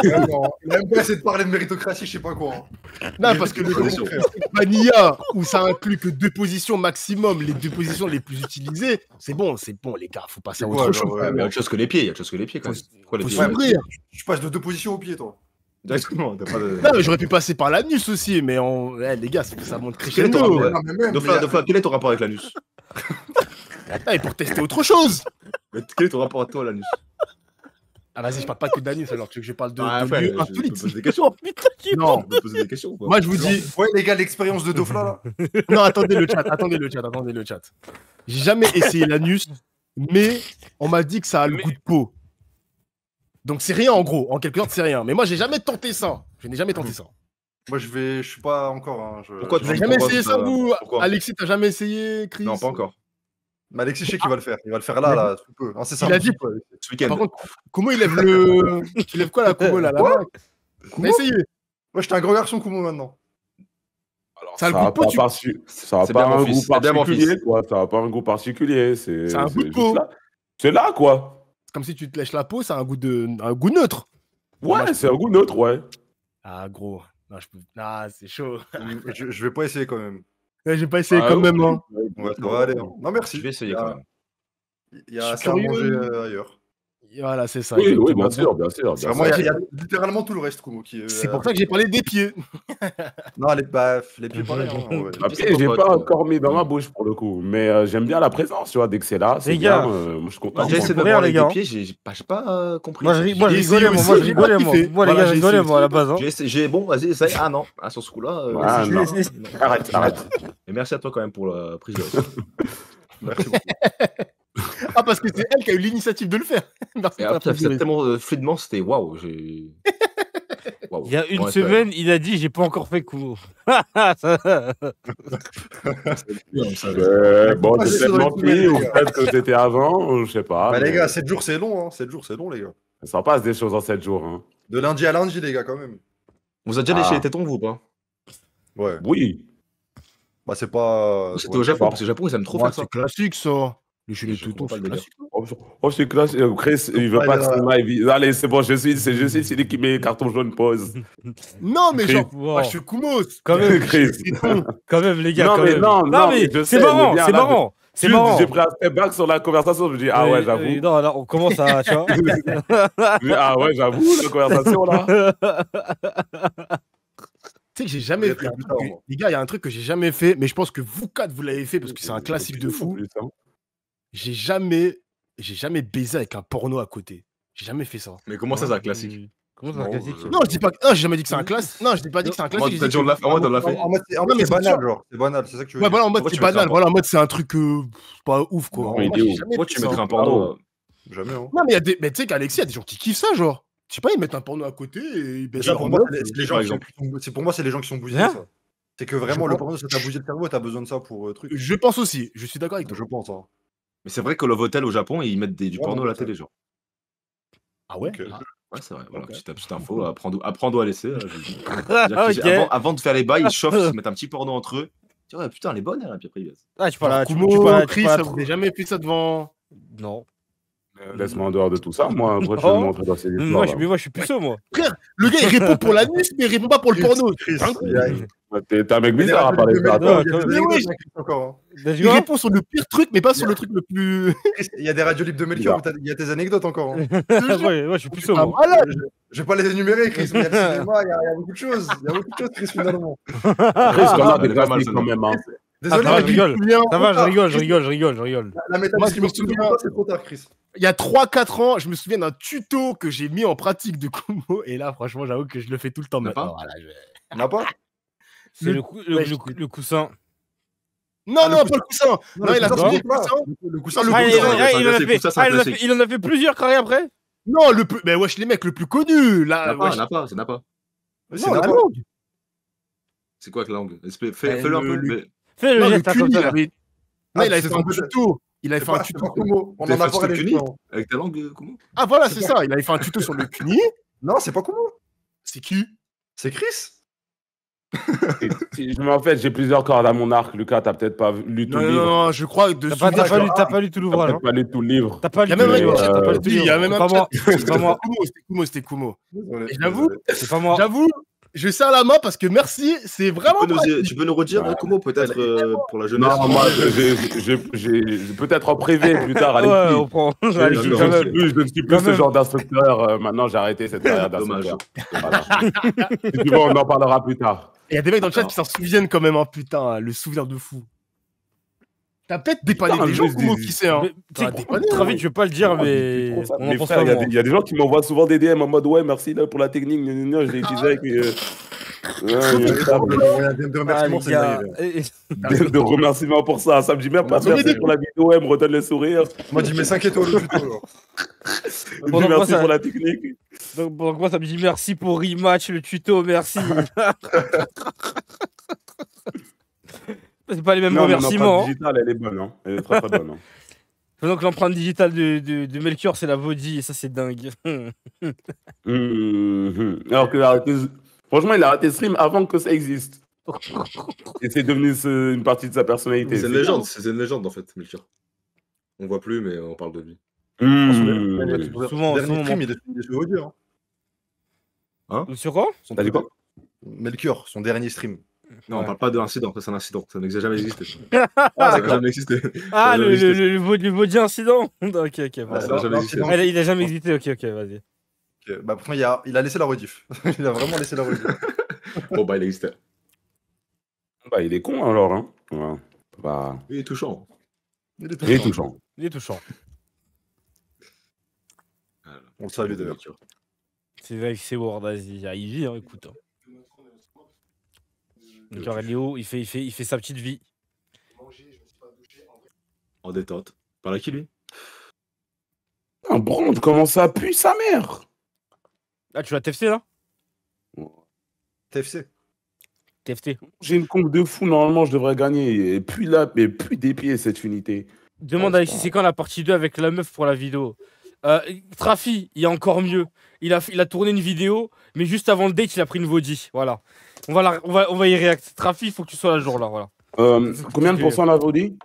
Il a même pas essayé de parler de méritocratie, je sais pas quoi. hein. Non, parce que le Position. vanilla, où ça inclut que 2 positions maximum, les 2 positions les plus utilisées, c'est bon, les gars, faut passer à C'est autre quoi, chose. genre, Ouais, mais il y a autre chose que les pieds, il y a autre chose que les pieds quand même. Pourquoi les Faut pieds s'ouvrir. Tu passes de 2 positions au pied, toi. Directement, t'as pas de. Non, mais j'aurais pu passer par l'anus aussi, mais les gars, ça monte Quel est ton crescendo. rapport Dofla, quel est ton rapport avec l'anus? Ah, et pour tester autre chose. Mais quel est ton rapport à toi, l'anus? Ah, vas-y, je parle pas que d'anus alors, tu veux que je parle de après, lieux je peux insolites. poser des questions. Non, Je peux poser des questions. Quoi. moi je vous dis. Ouais, les gars, l'expérience de Dofla là. Non, attendez le chat. J'ai jamais essayé l'anus, mais on m'a dit que ça a le goût de peau. Donc c'est rien en gros, en quelque sorte c'est rien. Mais moi j'ai jamais tenté ça. Je n'ai jamais tenté ça. Moi, je suis pas encore. Hein, Pourquoi Vous n'avez jamais essayé ça, vous? Pourquoi? Alexis, t'as jamais essayé, Chris? Non, pas encore. Mais Alexis, je sais qu'il va le faire. Il va le faire là, sous peu. Il a dit. Ce week-end. Par contre, comment il lève le. Tu lèves quoi la Kumo là, la main? On a essayé. Moi, j'étais un gros garçon Kumo maintenant. Alors, Ça a le goût de peau, ça va C'est pas bien, mon un fils, goût c'est bien, mon particulier, fils. quoi. Ça va pas un goût particulier. C'est un goût de juste peau. là. C'est là, quoi. C'est comme si tu te lèches la peau, ça a un goût neutre. Ouais, c'est un goût neutre, ouais. Ah, gros. Non, ah, c'est chaud. Je vais pas essayer quand même. J'ai pas essayé Ah, quand ouais. même. Hein. Ouais, ça va aller. Hein. Non, merci. Je vais essayer quand même. Il y a Je suis assez à manger curieux. ailleurs. Voilà, c'est ça. Oui, oui, exactement. bien sûr, bien sûr. C'est bien vraiment, sûr. il y a littéralement tout le reste, Kumo. C'est pour ça que j'ai parlé des pieds. Non, les pieds, pareil. Hein, ouais. Après, j'ai pas encore mis dans ma bouche pour le coup, mais j'aime bien la présence, tu vois, dès que c'est là, c'est Les bien. gars. Moi, je suis content. J'ai essayé de me Rien, voir les les gars. pieds, j'ai pas compris. Moi, je J'ai essayé rigolais, moi, aussi, je j'ai pas rigolais, moi. kiffé. Moi, les Voilà, gars, je j'ai rigolais, essayé moi, à la base. hein. Bon, vas-y, essaye. Ah non, sur ce coup-là. Ah, non. c'est- Arrête, arrête. Et merci à toi quand même pour la prise de risque. Merci beaucoup. Ah, parce que c'est elle qui a eu l'initiative de le faire. Merci Et pour la après, ça prise de fait risque. tellement fluidement, c'était waouh. Waouh. Il y a une Ouais, semaine, il a dit j'ai pas encore fait Kumo. Ça- Bon, Ah, j'ai c'est peut-être vrai, menti, les ou gars. peut-être que c'était avant, ou je sais pas. Bah, les mais gars, 7 jours, c'est long. Hein. 7 jours, c'est long, les gars. Ça passe des choses en 7 jours. Hein. De lundi à lundi, les gars, quand même. On vous a déjà léché les tétons, vous ou pas? Ouais. Oui. Bah, c'est pas. C'était au Japon, parce que le Japon, ils aiment trop Ouais, faire ça. c'est classique, ça. Les Je toutons, comprends pas c'est le délire. classique. Oh, c'est classe. Chris, il veut pas que son live. Allez, c'est bon, je suis celui qui met carton jaune pause. Non, mais Chris. genre, Wow. moi, je suis Kumos. Quand même, Chris. quand même, les gars. Non, quand mais même. non, mais je sais, c'est marrant, mais bien, c'est là, marrant. C'est Juste, marrant. j'ai pris un step back sur la conversation, je me dis, ah ouais, j'avoue. Non, là, on commence à. Tu vois Ah ouais, j'avoue, la conversation là. Tu sais que j'ai jamais fait. Plus tard, moi. Les gars, il y a un truc que j'ai jamais fait, mais je pense que vous quatre, vous l'avez fait parce que c'est un classique de fou. J'ai jamais baisé avec un porno à côté. J'ai jamais fait ça. Mais comment ça, c'est un classique? Comment ça, un classique Non, je dis pas. Non, j'ai jamais dit que c'est un classique. Non, je n'ai pas dit que c'est un Moi, classique. t'as dit on l'a fait. Moi, on l'a fait. En mode, Non, mais c'est c'est banal, sûr. genre. C'est banal, c'est ça que tu veux Ouais, dire. voilà, en mode Pourquoi c'est tu mettrais banal. un Voilà, en mode c'est un truc pas ouf quoi. Non, Moi, il est j'ai ouf. jamais Pourquoi fait tu ça. mettrais un porno? Jamais, hein. Non, mais il y a des. Mais tu sais qu'Alexis, il y a des gens qui kiffent ça, genre. Je sais pas, ils mettent un porno à côté et ils baissent Déjà, leur pour moi, meuf. c'est les gens par qui sont- exemple. c'est pour moi, c'est les gens qui sont bousillés, Hein ça. C'est que vraiment, Je le pense- porno, ça t'a bousillé le cerveau et t'as besoin de ça pour truc. Je pense aussi. Je suis d'accord avec toi. Je pense, hein. Mais c'est vrai que Love Hotel au Japon, ils mettent du Ouais, porno à la ouais. télé, genre. Ah ouais. Ok. Ouais, c'est vrai. Voilà, Ok. petite info. Apprends-toi à laisser. Ok. Avant de faire les bails, ils chauffent, ils se mettent un petit porno entre eux. Tu vois, putain, elle est bonne, elle. Puis après, ils baissent. Ah, tu parles à Kumo, Chris, vous n'avez jamais fait ça devant. Non. Laisse-moi en dehors de tout ça. Moi, après, je vais Oh. me montrer dans ces histoires. Moi, je suis puceau, moi. Le gars, il répond pour l'anus, mais il répond pas pour le porno. Chris, Hein T'es un mec bizarre à parler de ça. Ouais, Il y a quand des même. radios libres encore, hein. Il répond sur le pire truc, mais pas sur le truc le plus. Chris, il y a des radios libres de Melchior, où il y a tes anecdotes encore. Hein. Ouais, je suis puceau, Ah, moi. voilà. Je vais pas les énumérer, Chris, mais il y a le cinéma, il y a beaucoup de choses. Il y a beaucoup de choses, Chris, finalement. Chris, t'en as Elle des est pas mal, classiques quand même. Hein. Désolé, ça va, mais je rigole. souviens, Ça va, je rigole. la Moi, je me méthanisme, souviens- c'est trop tard, Chris. Il y a 3-4 ans, je me souviens d'un tuto que j'ai mis en pratique de Kumo. Et là, franchement, j'avoue que je le fais tout le temps T'as maintenant. pas Voilà, On n'a pas C'est Ouais, le coussin. Non, non, pas le coussin. Non, il a le sorti coussin, le coussin. Le coussin, le Ah, coussin, il en a fait plusieurs carrés après. Non, le plus. Mais wesh, les mecs, le plus connu. Là, wesh. N'a pas, c'est n'a pas. Non, la langue. C'est quoi que la langue? Fais-le un peu. Fais le Non, le geste, cuni, comme il ça. avait. Ah, Non, il avait c'est fait son un peu de- tuto. Il avait fait un C'est tuto. pas Kumo. On T'as en a fait parlé. ce cuni justement. avec ta langue, comment? Ah, voilà, c'est ça. Il avait fait un tuto sur le cuni. Non, c'est pas Kumo. C'est qui? C'est Chris. Mais en fait, j'ai plusieurs cordes à mon arc. Lucas, t'as peut-être pas lu tout Non, le non, livre. non, je crois que de T'as pas lu tout T'as l'ouvrage. peut-être pas lu tout le livre. T'as pas Il y lu a même tout un le chat, livre. t'as pas lu tout le livre. Il y a même C'est un pas chat. moi. C'est pas moi. C'était Kumo, c'était Kumo. Désolé, Et j'avoue, désolé. C'est pas moi. j'avoue, Je serre la main parce que merci, c'est vraiment. Tu peux nous redire, comment peut-être pour la jeunesse? Non, moi, peut-être en privé plus tard. Ouais, on prend. Je ne suis plus ce genre d'instructeur. Maintenant, j'ai arrêté cette carrière d'instructeur. Voilà. Si tu veux, on en parlera plus tard. Il y a des mecs dans le chat qui s'en souviennent quand même, hein, putain, le souvenir de fou. T'as peut-être dépanné des gens, Kumo, qui sait, hein. Très vite, je vais pas le dire, mais. Mes frères, il y a des gens qui m'envoient souvent des DM en mode ouais, merci là, pour la technique. Je l'ai utilisé avec. De remerciements pour ça. Ça me dit même pas merci pour la vidéo, elle me redonne le sourire. Moi, je mets 5 étoiles au tuto. Merci pour la technique. Donc, moi, ça me dit merci pour rematch, le tuto, merci. C'est pas les mêmes remerciements. L'empreinte digitale, elle est bonne. Hein. Elle est très très bonne. Hein. Donc l'empreinte digitale de Melchior, c'est la Vodi, et ça, c'est dingue. Alors que franchement, il a arrêté stream avant que ça existe. Et c'est devenu une partie de sa personnalité. C'est une légende en fait, Melchior. On voit plus, mais on parle de lui. Souvent, stream, il est sur Vodi. Hein. Sur quoi? T'as dit quoi? Melchior, son dernier stream. Non, on parle pas d'incident, c'est un incident, ça n'a jamais existé. Ça n'a jamais existé. Ah, le Vodi incident. Ok, il a jamais existé, ok, vas-y. Bah pourtant, il a laissé la rediff. Il a vraiment laissé la rediff. Bon, bah il existait. Bah il est con alors, hein. Ouais. Bah... Il est touchant. Il est touchant. On le salue d'ailleurs. C'est vrai que c'est Word, vas-y, il vit, hein, écoute. Donc Léo, il fait sa petite vie. En détente. Par là qui lui? Un Brand, comment ça pue sa mère? Ah, tu l'as TFC là? TFC. J'ai une comp de fou, normalement je devrais gagner. Et puis là, mais plus des pieds cette unité. Demande à Alexis, c'est quand la partie 2 avec la meuf pour la vidéo? Trafi, il y a encore mieux. Il a tourné une vidéo, mais juste avant le date, il a pris une Vodi. Voilà. On va y réact. Trafi, il faut que tu sois là jour là. Voilà. Combien de pourcents la Vodi?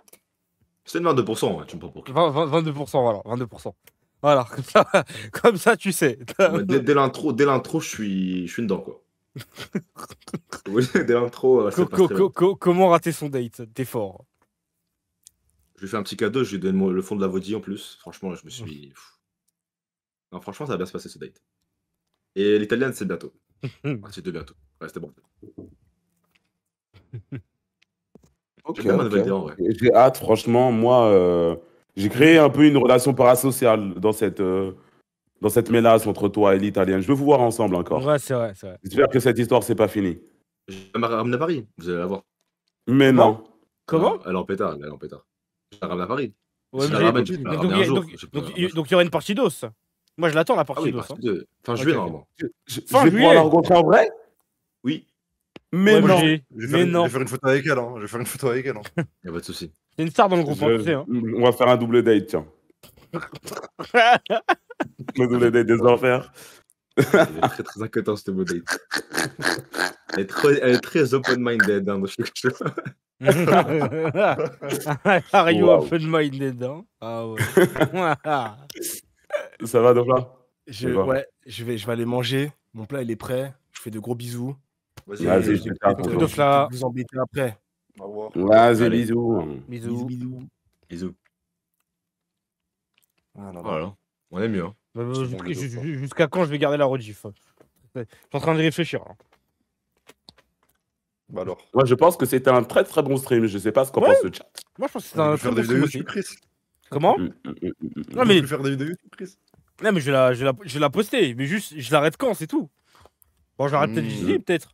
C'est 22%, ouais, tu me prends pour qui? 22%, voilà. 22%. Voilà, comme ça tu sais. Dès l'intro, je suis dedans, quoi. Dès l'intro, comment rater son date? T'es fort. Je lui fais un petit cadeau, je lui donne le fond de la Vodi en plus. Franchement, je me suis... Non, franchement, ça va bien se passer ce date. Et l'italienne, c'est bientôt. C'est de bientôt. Ouais, c'était bon. J'ai hâte, franchement. Moi, j'ai créé un peu une relation parasociale dans cette mélasse entre toi et l'italienne. Je veux vous voir ensemble encore. Ouais, c'est vrai. J'espère que cette histoire, c'est pas fini. Je vais la ramener à Paris, vous allez la voir. Mais non. Comment? Elle est en pétard. Je la ramène à Paris. Ouais, donc il y aura une partie d'os. Moi, je l'attends, la partie d'os. Fin juillet, normalement. Je vais pouvoir la rencontrer en vrai? Oui. Mais non. Je vais faire une photo avec elle. Hein. Il n'y a pas de souci. C'est une star dans le groupe, tu sais. Hein. On va faire un double date, tiens. Le double date des enfers. Elle est très très inquiétante, cette double date. Elle est très open-minded. Hein, Are you open-minded? Hein? Ah ouais. Ça va, Dofla? Je vais aller manger. Mon plat, il est prêt. Je fais de gros bisous. Vas-y, je vais Dofla. Vous embêter après. Vas-y, bisous. Bisous. Voilà. On est mieux. Hein. Jusqu'à quand je vais garder la rediff? Je suis en train de réfléchir. Bah alors. Moi, je pense que c'était un très très bon stream. Je sais pas ce qu'en pense le chat. Moi, je pense que c'était un très bon stream aussi. Comment? Non, mais faire des vidéos YouTube, Chris. Non, mais je vais la poster. Mais juste, je l'arrête quand, c'est tout. Bon, j'arrête peut-être d'ici, peut-être.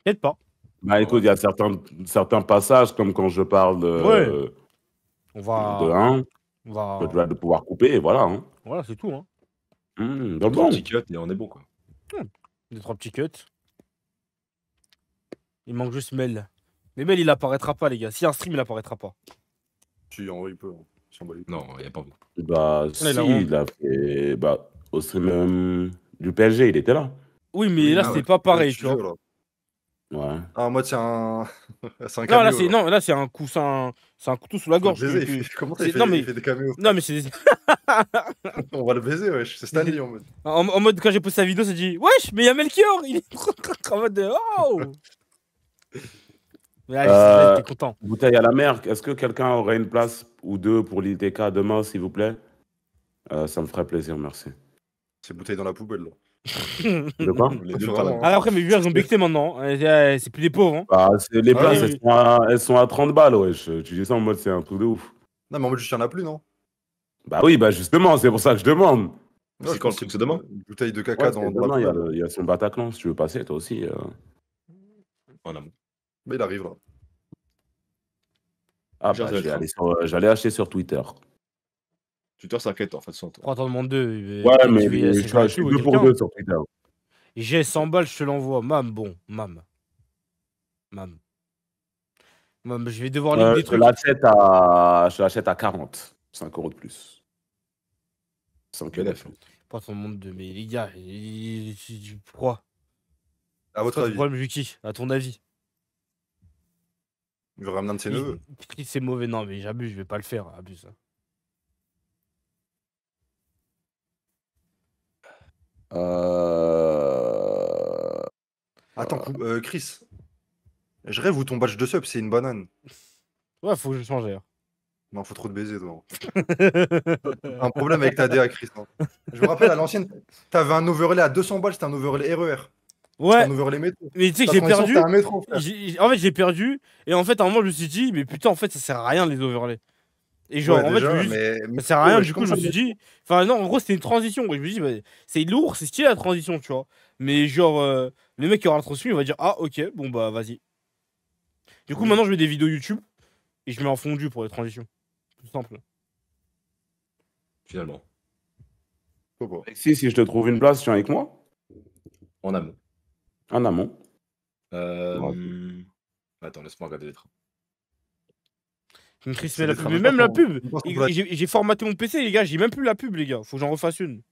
Peut-être pas. Bah écoute, il y a certains passages, comme quand je parle de je vais pouvoir couper, et voilà. Hein. Voilà, c'est tout. Hein. Deux, trois petits cuts, et on est bon, quoi. 2-3 petits cuts. Il manque juste Mel. Mais Mel, il apparaîtra pas, les gars. S'il y a un stream, il apparaîtra pas. Si, en vrai, il peut. Non, il n'y a pas envie. Bah, si, il a fait... Bah, au stream du PSG, il était là. Oui, mais là, c'est pas pareil, tu vois. Ouais. Ah, en mode, c'est un. C'est un Non, là, caméo. là, c'est un coussin. C'est un couteau sous la On va le gorge. baiser. Comment ça, Non, mais... il fait des caméos? Non, mais c'est. On va le baiser, wesh. C'est Stanley en mode. En mode, quand j'ai posté sa vidéo, ça dit wesh, mais il y a Melchior. Il est en mode de oh. Mais là, j'étais content. Bouteille à la mer, est-ce que quelqu'un aurait une place ou deux pour l'ITK demain, s'il vous plaît? Ça me ferait plaisir, merci. C'est bouteille dans la poubelle, là. De quoi? Les deux, vraiment. Ah, après, mes viewers ont becté maintenant. C'est plus des pauvres. Hein. Bah, les Ah places, oui. elles sont à 30 balles, wesh. Tu dis ça en mode c'est un truc de ouf. Non, mais en mode, juste, il n'y en a plus, non? Bah oui, bah justement, c'est pour ça que je demande. Non, C'est quand le truc, c'est demain? Une bouteille de caca Ouais, dans la demain, poubelle. il y a son Bataclan, si tu veux passer, toi aussi. En amont. Mais il arrive, là. Ah, bah, j'allais acheter sur Twitter. Twitter, ça quête en fait. Pourquoi t'en demandes deux? Ouais, mais je suis 2 pour 2 sur Twitter. J'ai 100 balles, je te l'envoie. Mam, mam. Mam, je vais devoir lire des trucs. Je l'achète à 40. 5 € de plus. 5 9. Pourquoi t'en demandes deux? Mais les gars, pourquoi? À votre C'est avis? le problème, Lucky, à ton avis? Il veut ramener un de ses neveux. C'est mauvais, non, mais j'abuse, je vais pas le faire. Abuse. Attends, Chris. Je rêve où ton badge de sub, c'est une banane. Ouais, faut que je change. Non, faut trop te baiser, toi. Un problème avec ta DA, Chris. Hein. Je me rappelle, à l'ancienne, t'avais un overlay à 200 balles, c'était un overlay RER. Ouais. Un overlay métro. Mais tu sais que j'ai perdu. Un métro, en fait, j'ai perdu. Et en fait, à un moment, je me suis dit, mais putain, en fait, ça sert à rien les overlays. Et genre, ouais, en déjà, fait, ça sert à rien. Du coup, je me suis dit. Enfin, non, en gros, c'était une transition. Et je me suis dit, bah, c'est lourd, c'est stylé la transition, tu vois. Mais genre, le mec qui aura la transition, il va dire, ah, ok, bon, bah, vas-y. Du coup, maintenant, je mets des vidéos YouTube. Et je mets en fondu pour les transitions. Tout simple. Finalement. Si je te trouve une place, tu viens avec moi? En amont. En amont. Attends, laisse-moi regarder les trains. Chris met la pub. Mais même la pub. J'ai formaté mon PC, les gars. J'ai même plus la pub, les gars. Faut que j'en refasse une.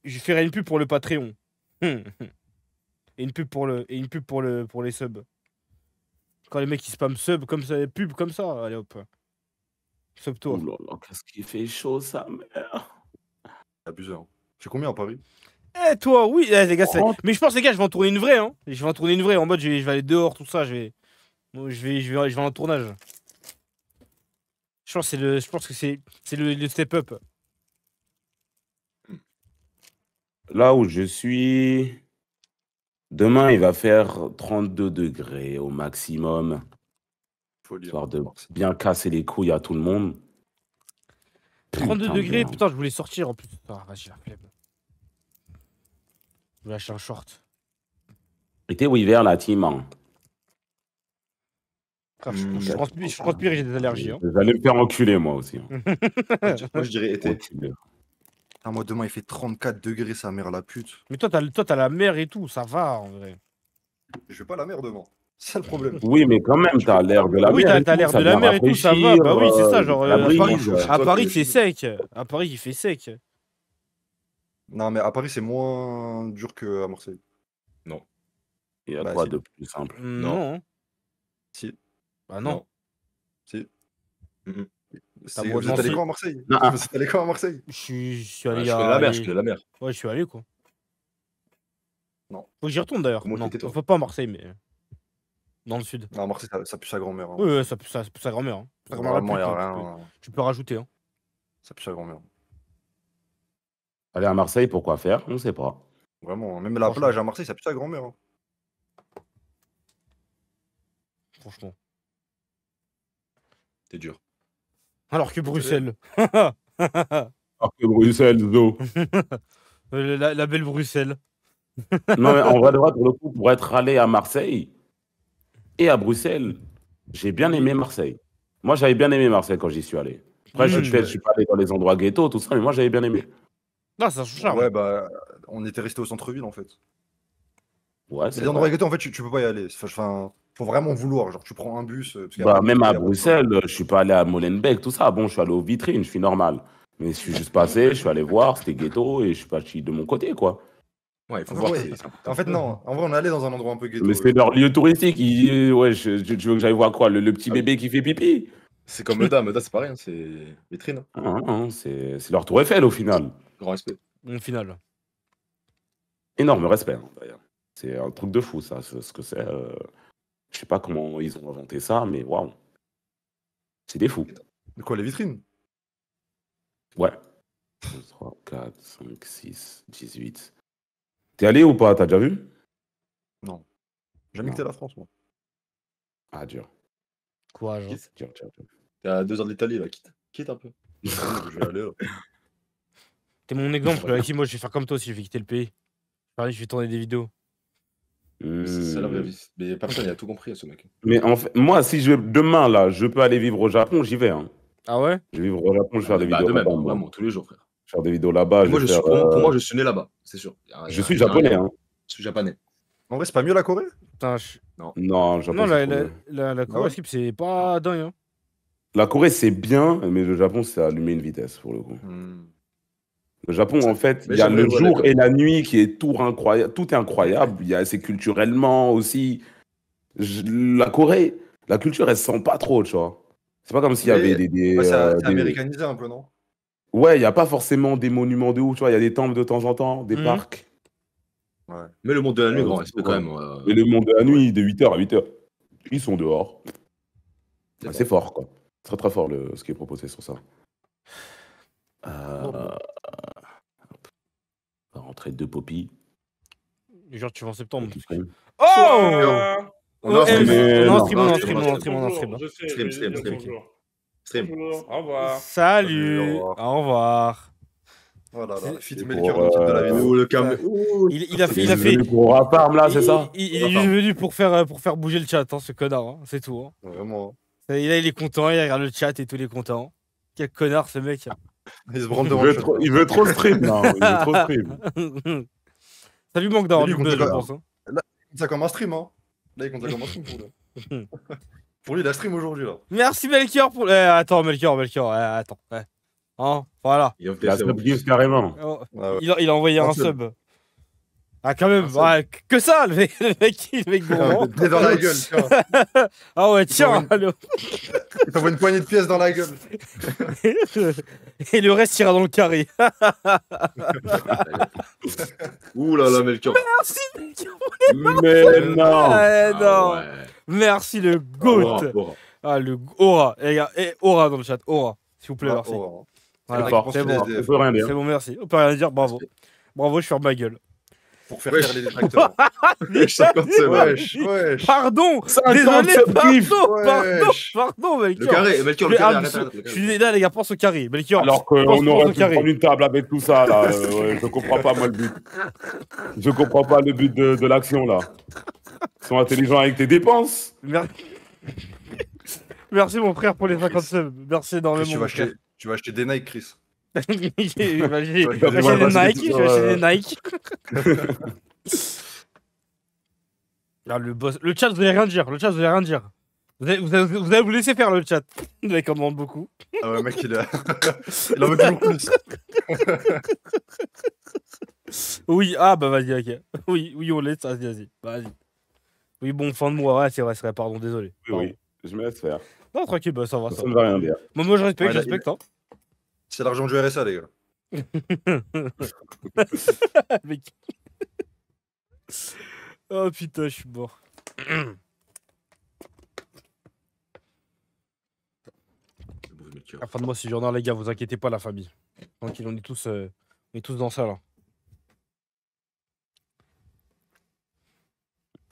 Je ferai une pub pour le Patreon. Et une pub pour les subs. Quand les mecs ils spam sub comme ça, pub comme ça, allez hop. Sub toi. Oh là là, qu'est-ce qu'il fait chaud, sa mère. Abuseur. C'est combien à Paris? Eh toi, oui, les gars, mais je pense les gars, je vais en tourner une vraie, hein. Je vais en tourner une vraie en mode je vais aller dehors, tout ça, je vais en tournage. Je pense que c'est le step up. Là où je suis, demain il va faire 32 degrés au maximum. Histoire de bien casser les couilles à tout le monde. 32 degrés, putain, je voulais sortir en plus. Ah, vas-y, la flemme. Je vais acheter un short. Était hiver la team. Hein. Je transpire et j'ai des allergies. Hein. Vous allez me faire enculer, moi aussi. Hein. Moi, je dirais été. Ah, moi, demain, il fait 34 degrés, sa mère, la pute. Mais toi, t'as la mer et tout, ça va, en vrai. Je vais pas à la mer demain. C'est ça le problème. Oui, mais quand même, t'as l'air de la mer. Oui, t'as l'air de la mer et tout, ça va. Bah oui, c'est ça, genre. À Paris, c'est sec. À Paris, il fait sec. Non, mais à Paris, c'est moins dur qu'à Marseille. Non. Il y a quoi de plus simple? Non. Si. Bah non. Si. Vous êtes allé quand à Marseille? Vous êtes allé quand à Marseille? Je suis allé à la mer, je connais la mer. Ouais, je suis allé, quoi. Non. Faut que j'y retourne, d'ailleurs. Non, faut pas à Marseille, mais... Dans le sud. Non, Marseille, ça pue sa grand-mère. Hein. Oui, ça pue sa grand-mère. Hein. Vraiment, il y a rien. Tu peux rajouter. Hein. Ça pue sa grand-mère. Aller à Marseille, pourquoi faire? On ne sait pas. Vraiment, même la plage à Marseille, ça pue sa grand-mère. Hein. Franchement. T'es dur. Alors que Bruxelles. Alors que Bruxelles, Zo. La belle Bruxelles. Non, mais en vrai, pour le coup, pour être allé à Marseille et à Bruxelles, j'ai bien aimé Marseille. Moi, j'avais bien aimé Marseille quand j'y suis allé. Après, je suis pas allé dans les endroits ghetto, tout ça, mais moi, j'avais bien aimé. Non, ça change. Ouais, bah, on était resté au centre-ville, en fait. Ouais, c'est les endroits ghetto, en fait, tu peux pas y aller. Enfin, faut vraiment vouloir. Genre, tu prends un bus. Bah, même à Bruxelles, je suis pas allé à Molenbeek, tout ça. Bon, je suis allé aux vitrines, je suis normal. Mais je suis juste passé, je suis allé voir, c'était ghetto, et je suis parti de mon côté, quoi. Ouais, il faut En voir. vrai, en fait, non. En vrai, on est allé dans un endroit un peu ghetto. Mais c'est leur lieu touristique. Ouais, tu veux que j'aille voir quoi? Le petit Ah oui. bébé qui fait pipi? C'est comme Meda, Meda c'est pareil, hein, c'est vitrine. C'est leur tour Eiffel au final. Grand respect. Au final. Énorme respect, hein, d'ailleurs. C'est un truc de fou, ça, ce que c'est. Je sais pas comment ils ont inventé ça, mais waouh. C'est des fous. De quoi, les vitrines? Ouais. 2, 3, 4, 5, 6, 18. T'es allé ou pas? T'as déjà vu? Non. Jamais quitté la France, moi. Ah, dur. Courage. Hein. Dur. T'es à 2 heures de l'Italie, là, quitte un peu. Je vais aller, là. T'es mon exemple, Aki, moi je vais faire comme toi si je vais quitter le pays. Pareil, je vais tourner des vidéos. C'est la vraie vie. Mais personne n'a tout compris à ce mec. Mais en fait, moi, si demain, là, je peux aller vivre au Japon, j'y vais. Hein. Ah ouais? Je vais vivre au Japon, je vais faire des vidéos de même, là-bas. vraiment, tous les jours, frère. Je vais faire des vidéos là-bas. Moi, pour moi, je suis né là-bas, c'est sûr. Je suis japonais. Hein. Je suis japonais. En vrai, c'est pas mieux la Corée? Putain, Non, Japon, non, c'est la Corée, c'est pas dingue. Hein. La Corée, c'est bien, mais le Japon, c'est allumé une vitesse, pour le coup. Le Japon, en fait, il y a le jour et la nuit qui est tout incroyable. Tout est incroyable. C'est culturellement aussi. La Corée, la culture, elle se sent pas trop, tu vois. C'est pas comme s'il y avait c'est américanisé un peu, non? Ouais, il n'y a pas forcément des monuments de ouf, tu vois. Il y a des temples de temps en temps, des parcs. Ouais. Mais le monde de la nuit, grand respect quand même. Et le monde de la nuit, de 8h à 8h, ils sont dehors. C'est fort, quoi. Très, très fort ce qui est proposé sur ça. On va rentrer 2 poppies. Genre, tu vas en septembre. Oh! On Stream. Au revoir. Salut. Au revoir. Voilà, fit Melchior dans le titre de la vidéo. Le cam. Il a fait. Pour Rafarm, là, c'est ça? Il est juste venu pour faire bouger le chat, hein, ce connard. Hein, c'est tout. Hein. Vraiment. Là, il est content, il regarde le chat et tout, il est content. Quel connard, ce mec. Il se branle devant le chat. Il veut trop stream, là. Il veut trop stream. Ça lui manque d'avoir du buzz, je pense. Hein. Là, il compte ça comme un stream, hein. Là, il compte ça comme un stream pour lui. Pour lui, il a stream aujourd'hui, là. Merci, Melchior. Attends, Melchior. Attends. Hein, voilà. Il a sub carrément. Il a envoyé un sub. Ah, quand même, que ça, le mec gourmand. Dans la gueule, tiens. Ah ouais, tiens. Il t'envoie une poignée de pièces dans la gueule. Et le reste ira dans le carré. Ouh là là, Melchior. Merci, Melchior. Mais non. Non. Ouais. Merci, le GOAT. Le Aura. Les gars, Aura dans le chat. Aura, s'il vous plaît, merci. Voilà, c'est bon, on peut rien dire. C'est bon, merci. On peut rien dire, bravo. Bravo, je ferme ma gueule. Pour faire taire les détracteurs. Wesh. Pardon. Désolé, pardon, Melchior. Le carré, Melchior, le carré, arrête. Je suis là, les gars, pense au carré. Melchior. Alors qu'on aurait pu prendre une table avec tout ça, là. Je comprends pas, moi, le but. Je comprends pas le but de l'action, là. Ils sont intelligents avec tes dépenses. Merci, mon frère, pour les 50 subs. Merci énormément. Tu vas acheter des Nike, Chris. Je vais acheter des Nike. Le chat, vous allez rien dire. Vous allez vous laisser faire le chat. Le mec en demande beaucoup. Ah ouais, mec, il en veut toujours plus. Oui, bah vas-y, ok. Oui, on laisse, vas-y. Oui, bon, fin de mois, ouais, c'est vrai, pardon, désolé. Oui, je me laisse faire. Non, tranquille, ça va. Ça ne va rien dire. Moi, je respecte, hein. C'est l'argent du RSA, les gars. Mec. Oh putain, je suis mort. À la fin de mois, c'est journal, les gars, vous inquiétez pas, la famille. Tranquille, on est tous dans ça, là.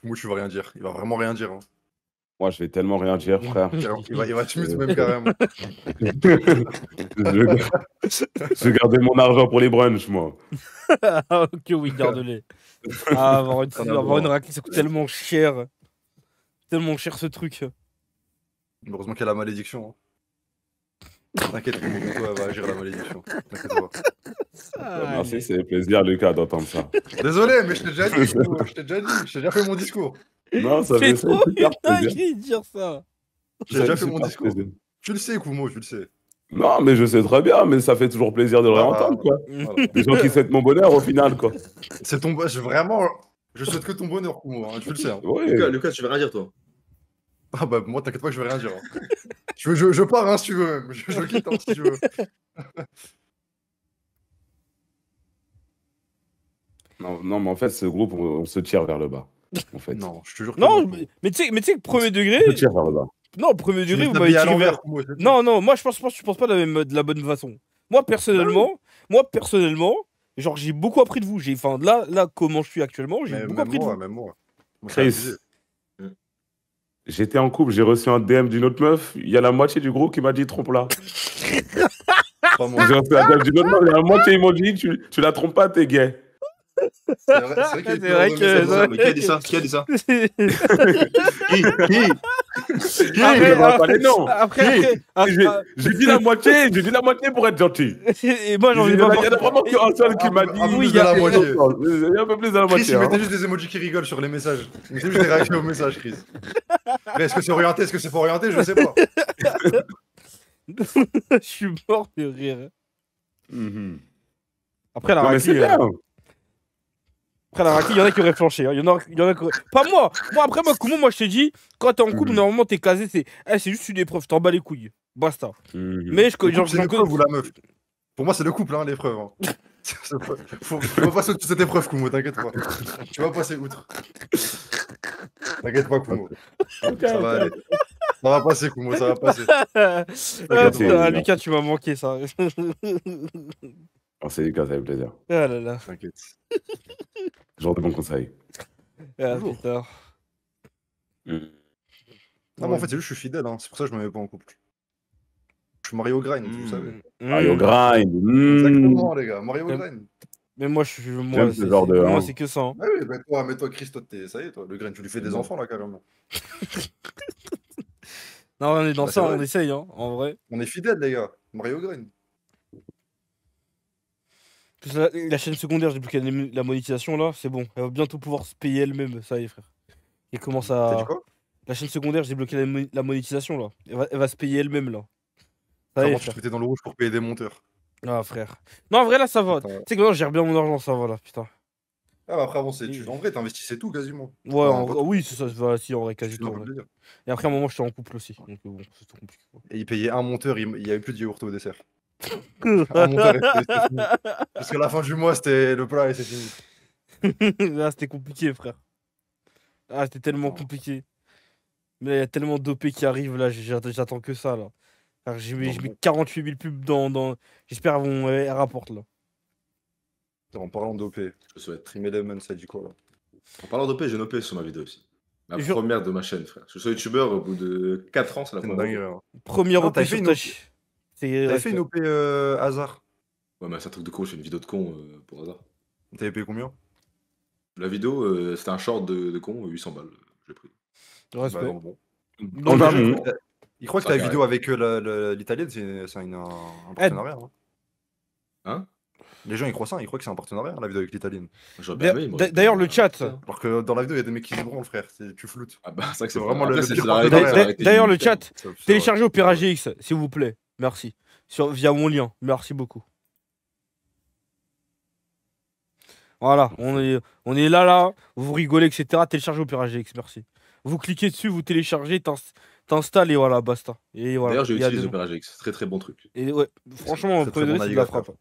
Moi, tu vas rien dire. Il va vraiment rien dire. Hein. Moi, je vais tellement rien dire, frère. Il va te mute même carrément. Je vais garder mon argent pour les brunchs, moi. Ok, oui, garde-les. Avoir une raclette, ça coûte tellement cher. Tellement cher, ce truc. Heureusement qu'il y a la malédiction. Hein. T'inquiète, toi, va agir la malédiction. Merci, c'est plaisir, Lucas, d'entendre ça. Désolé, mais je t'ai déjà dit. Je t'ai déjà fait mon discours. Non, ça fait trop une dinguerie de dire ça. J'ai déjà fait mon discours. Tu le sais, Kumo, tu le sais. Non, mais je sais très bien, mais ça fait toujours plaisir de le réentendre, quoi. Voilà. Des gens qui souhaitent mon bonheur au final, quoi. C'est ton. Vraiment. Je souhaite que ton bonheur, Kumo, hein, tu le sais. Hein. Ouais. Lucas, tu veux rien dire, toi? Ah bah, moi, t'inquiète pas que je vais rien dire. Hein. je pars, hein, si tu veux, même. Je quitte, hein, si tu veux. Non, mais en fait, ce groupe, on se tire vers le bas. En fait. Non, je te jure que Non, non. mais tu sais que premier degré. On se tire vers le bas. Non, premier Tu degré, mets vous ta m'avez bille à tiré l'envers, vers. Kumo, c'est tout. Non, moi je pense pas, tu penses pas de la bonne façon. Moi personnellement, genre j'ai beaucoup appris de vous. Enfin, là, comment je suis actuellement, j'ai beaucoup appris de vous. Même moi. Moi, c'est Chris, abusé. j'étais en couple, j'ai reçu un DM d'une autre meuf. Il y a la moitié du groupe qui m'a dit trompe-la. Pas moi. J'ai reçu un DM d'une autre meuf, il y a la moitié, ils m'ont dit tu la trompes pas, t'es gay. C'est vrai qu'il y a C'est vrai plein de que- messages. Mais qui a dit ça? Qui a dit ça? Je vois pas les noms. Après, J'ai dit la moitié pour être gentil. et moi j'en Il ai y en pas. a vraiment qu'un seul qui m'a dit. Oui, il y a la moitié. Il y a un peu plus de la Chris, moitié. il mettait hein. juste des emojis qui rigolent sur les messages. Il mettait juste des réactions aux messages, Chris. Mais est-ce que c'est orienté? Est-ce que c'est pas orienté? Je sais pas. Je suis mort de rire. Mhm. Après la Non, mais raclée, c'est bien. il y en a qui auraient flanché. Hein. Il y en a qui auraient... Pas moi. Après, moi, je t'ai dit, quand t'es en couple, normalement, t'es casé. C'est juste une épreuve. T'en bats les couilles. Basta. Mhm. Mais Le couple, c'est j'en l'épreuve ou la meuf? Pour moi, c'est le couple, hein, l'épreuve. Hein. Faut pas passer outre cette épreuve, Kumo, t'inquiète pas. Tu vas passer outre. T'inquiète pas, Kumo. Ça va aller. Ça va passer, Kumo, ça va passer. putain, Lucas, tu m'as manqué ça. Oh, c'est Lucas, ça fait plaisir. Ah là là. T'inquiète. Genre de bons conseils. Ah, Toujours. putain. Mhm. Non, mais en fait, c'est juste que je suis fidèle, hein. C'est pour ça que je me mets pas en couple. Je suis Mario Grind, vous savez. Mario Grind. Exactement, les gars, Mario Grind. Mais moi, J'aime ce genre de- moi, c'est que ça. Hein. Ah oui, mais toi, Chris, toi, ça y est, toi, le Grind, tu lui fais des enfants, là, carrément. Non, on est dans Bah, ça, c'est vrai. on essaye, hein, en vrai. On est fidèles, les gars. Mario Grind. Plus la chaîne secondaire, j'ai bloqué la monétisation là, c'est bon. Elle va bientôt pouvoir se payer elle-même, ça y est, frère. Et commence T'as dit à. quoi? La chaîne secondaire, j'ai bloqué la monétisation là. Elle va se payer elle-même là. Ça y est, Comment tu te frère. mettais dans le rouge pour payer des monteurs? Ah, frère. Non, en vrai, là, ça va. Attends. Tu sais que maintenant, je gère bien mon argent, ça va là, putain. Ah, bah après, avant, en vrai, t'investissais tout quasiment. Ouais, Enfin, pas tout. oui, c'est ça, va, si, en vrai, quasi C'est tout. un peu Ouais. plaisir. Et après, à un moment, j'étais en couple aussi. Donc, bon, c'est tout compliqué. Quoi. Et il payait un monteur, il y avait plus de yaourt au dessert. Un monteur, et c'était fini. Jusqu'à la fin du mois, c'était le plat et c'est fini. Là, c'était compliqué, frère. Ah, c'était tellement compliqué. Mais il y a tellement d'OP qui arrivent là, j'attends que ça là. Alors, je mets 48 000 pubs dans... J'espère qu'elles rapportent là. En parlant d'OP, Je souhaite. Trim Element, ça dit quoi là? En parlant d'OP, j'ai une OP sur ma vidéo aussi. La Je- première de ma chaîne, frère. Je suis youtubeur au bout de 4 ans, c'est la C'est une première. dinguerie. Hein. Première Non, OP t'avais sur fait ta une chaîne. T'avais fait une OP hasard. Ouais, mais c'est un truc de con, je fais une vidéo de con pour hasard. T'avais payé combien? La vidéo, c'était un short de con, 800 balles. Je l'ai pris. Respect. Bah, non, bon. Non, On va mais- bon. Il croit que Ça, ta carré. vidéo avec l'italienne, c'est un partenariat. Hein. Hein? Les gens ils croient ça, ils croient que c'est un partenariat la vidéo avec l'italienne. J'aurais bien aimé, moi. D'ailleurs, le chat. Alors que dans la vidéo, il y a des mecs qui se branlent, frère. Tu floutes. Ah bah, c'est vrai que C'est c'est vraiment Après, le c'est pire la réalité, partenariat. c'est la réalité D'ailleurs, du le mystère. chat, téléchargez Opera GX, s'il vous plaît. Merci. Via mon lien. Merci beaucoup. Voilà, on est là, vous rigolez, etc. Téléchargez Opera GX, merci. Vous cliquez dessus, vous téléchargez, t'installes et voilà, basta. Et voilà. D'ailleurs, j'ai il y a utilisé des- Opera GX. Très très bon truc. Et ouais, franchement, Très, premier très bon degré, c'est de la navigateur. frappe.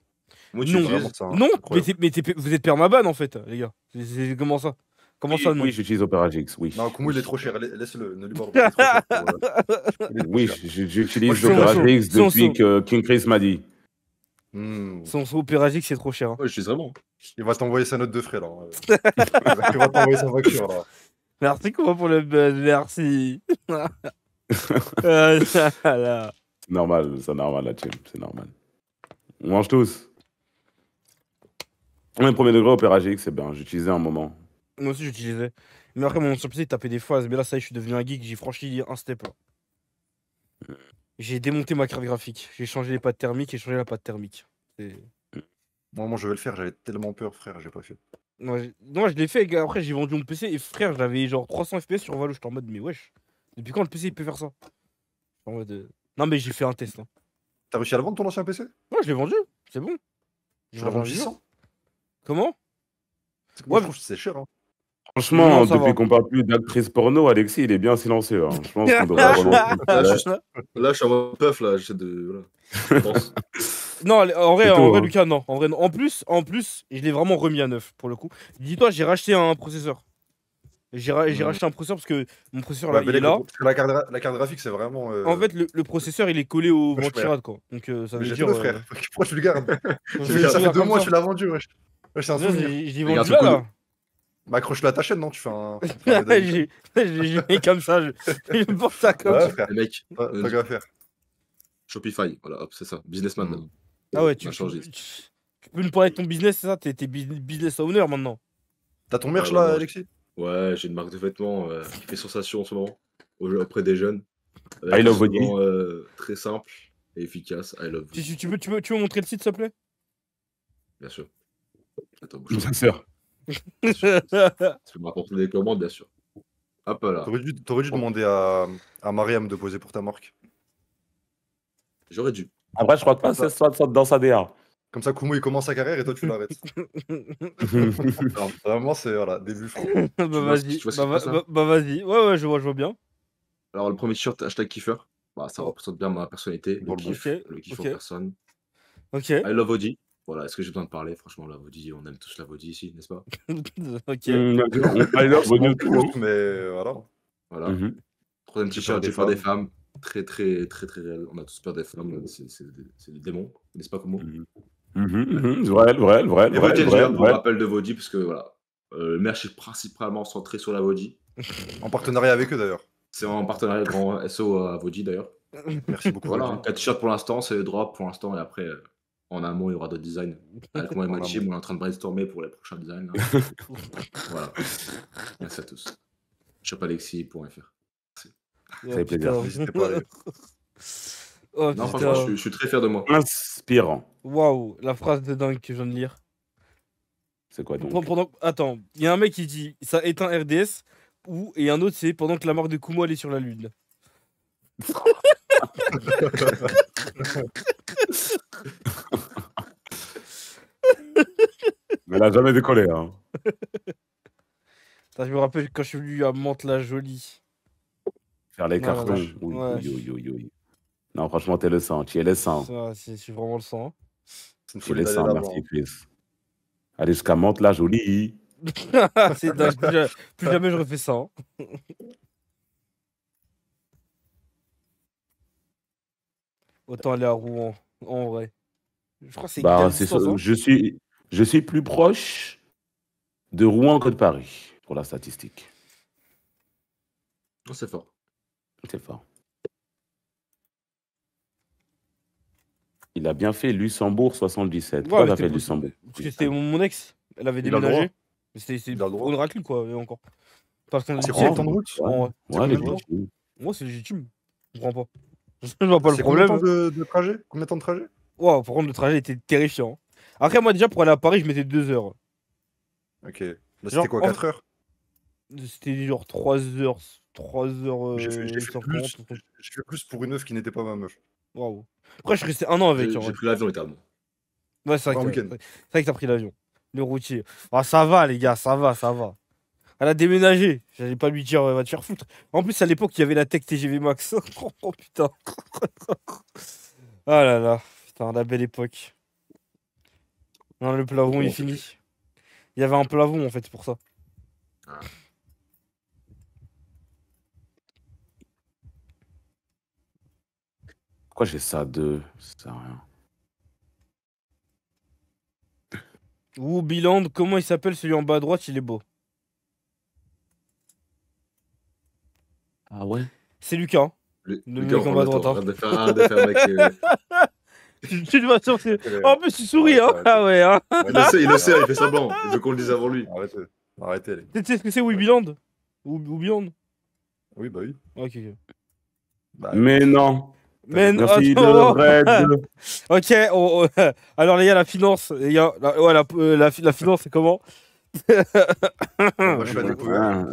Moi, tu Non, utilises Vraiment, ça, Non, incroyable. vous êtes permaban en fait, les gars. C'est comment ça? Comment ça, non? Oui, j'utilise Opera GX, oui. Non, Kumu, il est trop cher. Laisse-le, ne lui parle pas. Il est trop cher pour, Oui, cher. j'utilise Moi, je suis Opera chaud. GX Son- depuis que King Chris m'a dit. Son Opera GX, c'est trop cher. Hein. Ouais, j'utilise vraiment. Il va t'envoyer sa note de frais là. Il va t'envoyer sa facture là. Merci quoi pour le buzz, merci. Là. C'est normal, c'est normal la team, c'est normal. On mange tous. Ouais, premier degré, Opera GX, c'est bien, j'utilisais un moment. Moi aussi j'utilisais. Mais après mon ancien PC il tapait des phases. Mais là ça y est, je suis devenu un geek, j'ai franchi un step là. J'ai démonté ma carte graphique. J'ai changé les pattes thermiques et changé la patte thermique. Moi, je vais le faire. J'avais tellement peur, frère. J'ai pas fait. Non, je l'ai fait, gars. Après j'ai vendu mon PC et frère j'avais genre 300 FPS sur Valo. J'étais en mode mais wesh. Depuis quand le PC il peut faire ça? En mode, non mais j'ai fait un test. Hein. T'as réussi à le vendre ton ancien PC? Ouais, je l'ai vendu, c'est bon. Tu l'as vendu 600? Comment? Moi, je trouve que c'est cher. Hein. Franchement, depuis qu'on parle plus d'actrice porno, Alexis, il est bien silencieux. Hein. Je pense qu'on devrait relancer. Là, je suis en mode puff, là. J'essaie de. Voilà. Je pense. Non, en vrai, Lucas, non. En vrai, non. En plus, je l'ai vraiment remis à neuf pour le coup. Dis-toi, j'ai racheté un processeur. J'ai racheté un processeur parce que mon processeur là, il est là. La carte graphique, c'est vraiment. En fait, le processeur il est collé au ventirad quoi. Donc ça veut dire. Frère. Pourquoi tu le gardes? Ça fait 2 mois, tu l'as vendu, wesh. C'est un souvenir. J'ai vendu là. Bah, accroche-le à ta chaîne, non? Tu fais un. J'ai mis comme ça. Je porte ça comme ça. Frère. Mec, pas qu'à faire. Shopify, voilà, hop, c'est ça. Businessman maintenant. Ah ouais, tu peux nous parler de ton business, c'est ça? T'es business owner maintenant. T'as ton merch là, Alexis? Ouais, j'ai une marque de vêtements qui fait sensation en ce moment auprès des jeunes. I love body. Très simple et efficace. I love you. Tu veux montrer le site, s'il te plaît? Bien sûr. Attends, bien sûr. Tu peux me rapporter des commandes, bien sûr. Hop là. T'aurais dû demander à Mariam de poser pour ta marque. J'aurais dû. Après, je crois pas que c'est soit dans sa DA. Comme ça, Kumo il commence sa carrière et toi tu l'arrêtes. Alors, vraiment, c'est voilà, début franc. Bah vas-y. Ouais, je vois bien. Alors, le premier t-shirt, #kiffer. Bah, ça représente bien ma personnalité. Le kiff en personne. Ok. I love Audi. Voilà, est-ce que j'ai besoin de parler? Franchement, la Audi, on aime tous la Audi ici, n'est-ce pas? Ok. I love Audi, mais voilà. Voilà. Troisième t-shirt, j'ai peur des femmes. Très réel. On a tous peur des femmes. C'est des démons, n'est-ce pas, Kumo? Vrai. On rappelle de Vody, parce que voilà, le merch est principalement centré sur la Vody. En partenariat avec eux d'ailleurs. C'est en partenariat grand SO à Vody d'ailleurs. Merci beaucoup. Voilà, 4 t-shirts pour l'instant, c'est le drop pour l'instant, et après, en amont, il y aura d'autres designs. Avec moi et ma team, on est en train de brainstormer pour les prochains designs. Voilà. Merci à tous. shopalexis.fr. Ça fait plaisir. N'hésitez pas. Oh, non, franchement, je suis très fier de moi. Inspirant. Waouh, la phrase de dingue que je viens de lire. C'est quoi donc? Attends, il y a un mec qui dit ça éteint RDS, et un autre c'est pendant que la marque de Kumo elle est sur la lune. Mais elle a jamais décollé. Hein. Je me rappelle quand je suis venu à Mantes-la-Jolie. Faire les cartons. Oui. Non, franchement, t'es le sang. Tu es le sang. Je suis vraiment le sang. Tu es le sang, merci Chris. Allez jusqu'à Mantes-la-Jolie. C'est dingue. Plus jamais je refais ça. Hein. Autant aller à Rouen, en vrai. Je crois que c'est hein. Je suis plus proche de Rouen que de Paris, pour la statistique. Oh, c'est fort. C'est fort. Il a bien fait Luxembourg 77. Pourquoi t'as fait Luxembourg? Parce que c'était mon ex. Elle avait déménagé. C'était pour une raclure, quoi, et encore. Parce qu'on c'est quoi le temps de route? Moi, c'est légitime. Je comprends pas. Je vois pas le problème. Combien de trajet? Combien de temps de trajet? Wow, par contre, le trajet était terrifiant. Après, moi, déjà, pour aller à Paris, je mettais 2 heures. Ok. C'était quoi, 4 heures? C'était genre 3 heures. 3 heures. J'ai fait plus pour une meuf qui n'était pas ma meuf. Waouh. Après, je suis resté 1 an avec. J'ai pris l'avion littéralement. Ouais, c'est vrai que t'as pris l'avion. Le routier. Ah, ça va, les gars, ça va. Elle a déménagé. J'allais pas lui dire, va te faire foutre. En plus, à l'époque, il y avait la Tech TGV Max. Oh putain. Ah là là. Putain, la belle époque. Non, le plafond, il finit. Il y avait un plafond, en fait, pour ça. Ah. Pourquoi j'ai ça de... Ça sert à rien. Biland, comment il s'appelle celui en bas à droite? Il est beau. Ah ouais? C'est Lucas. Le mec en bas à droite. Arrête de faire mec. Tu dois sortir. En plus, il sourit, hein. Ah ouais, hein. Il le sait, il fait semblant. Il veut qu'on le dise avant lui. Arrêtez. Tu sais ce que c'est Biland? Ou Biland? Oui, bah oui. Ok. Bah, mais non. Merci Ok, alors les gars, la finance. Les gars, la finance, c'est comment? bah, je suis à découvert.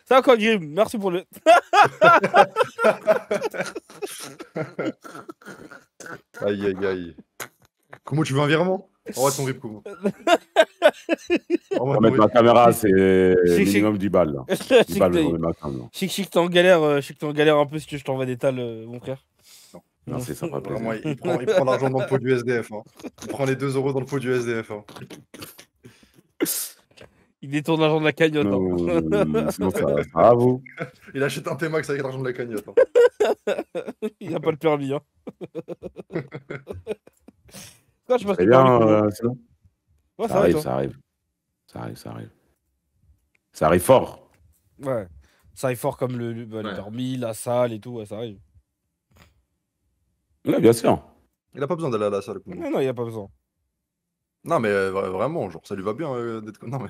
Ça va quoi, Grim? Merci pour le. Aïe, aïe, aïe. Comment tu veux un virement? Envoie ton rip, Kumo. On va mettre ma caméra, c'est minimum 10 balles. Là. 10 balles, je remets ma caméra. Je sais que t'es en galère, un peu si tu veux, je t'envoie des tales, mon frère. Non, c'est ça, pas plaisir. Vraiment, il prend l'argent dans le pot du SDF. Hein. Il prend les 2 € dans le pot du SDF. Hein. Il détourne l'argent de la cagnotte. Sinon, ça va, vous. Il achète un T-Max avec l'argent de la cagnotte. Hein. Il n'a pas le permis. Hein. Quoi, je C'est bien, sinon. Ouais, ça arrive. Ça arrive fort. Ouais. Ça arrive fort comme le permis, la salle et tout, ouais, ça arrive. Ouais, bien sûr. Il a pas besoin d'aller à la salle. Kumo. Non, il a pas besoin. Non, mais vraiment, genre, ça lui va bien d'être comme. Non, mais.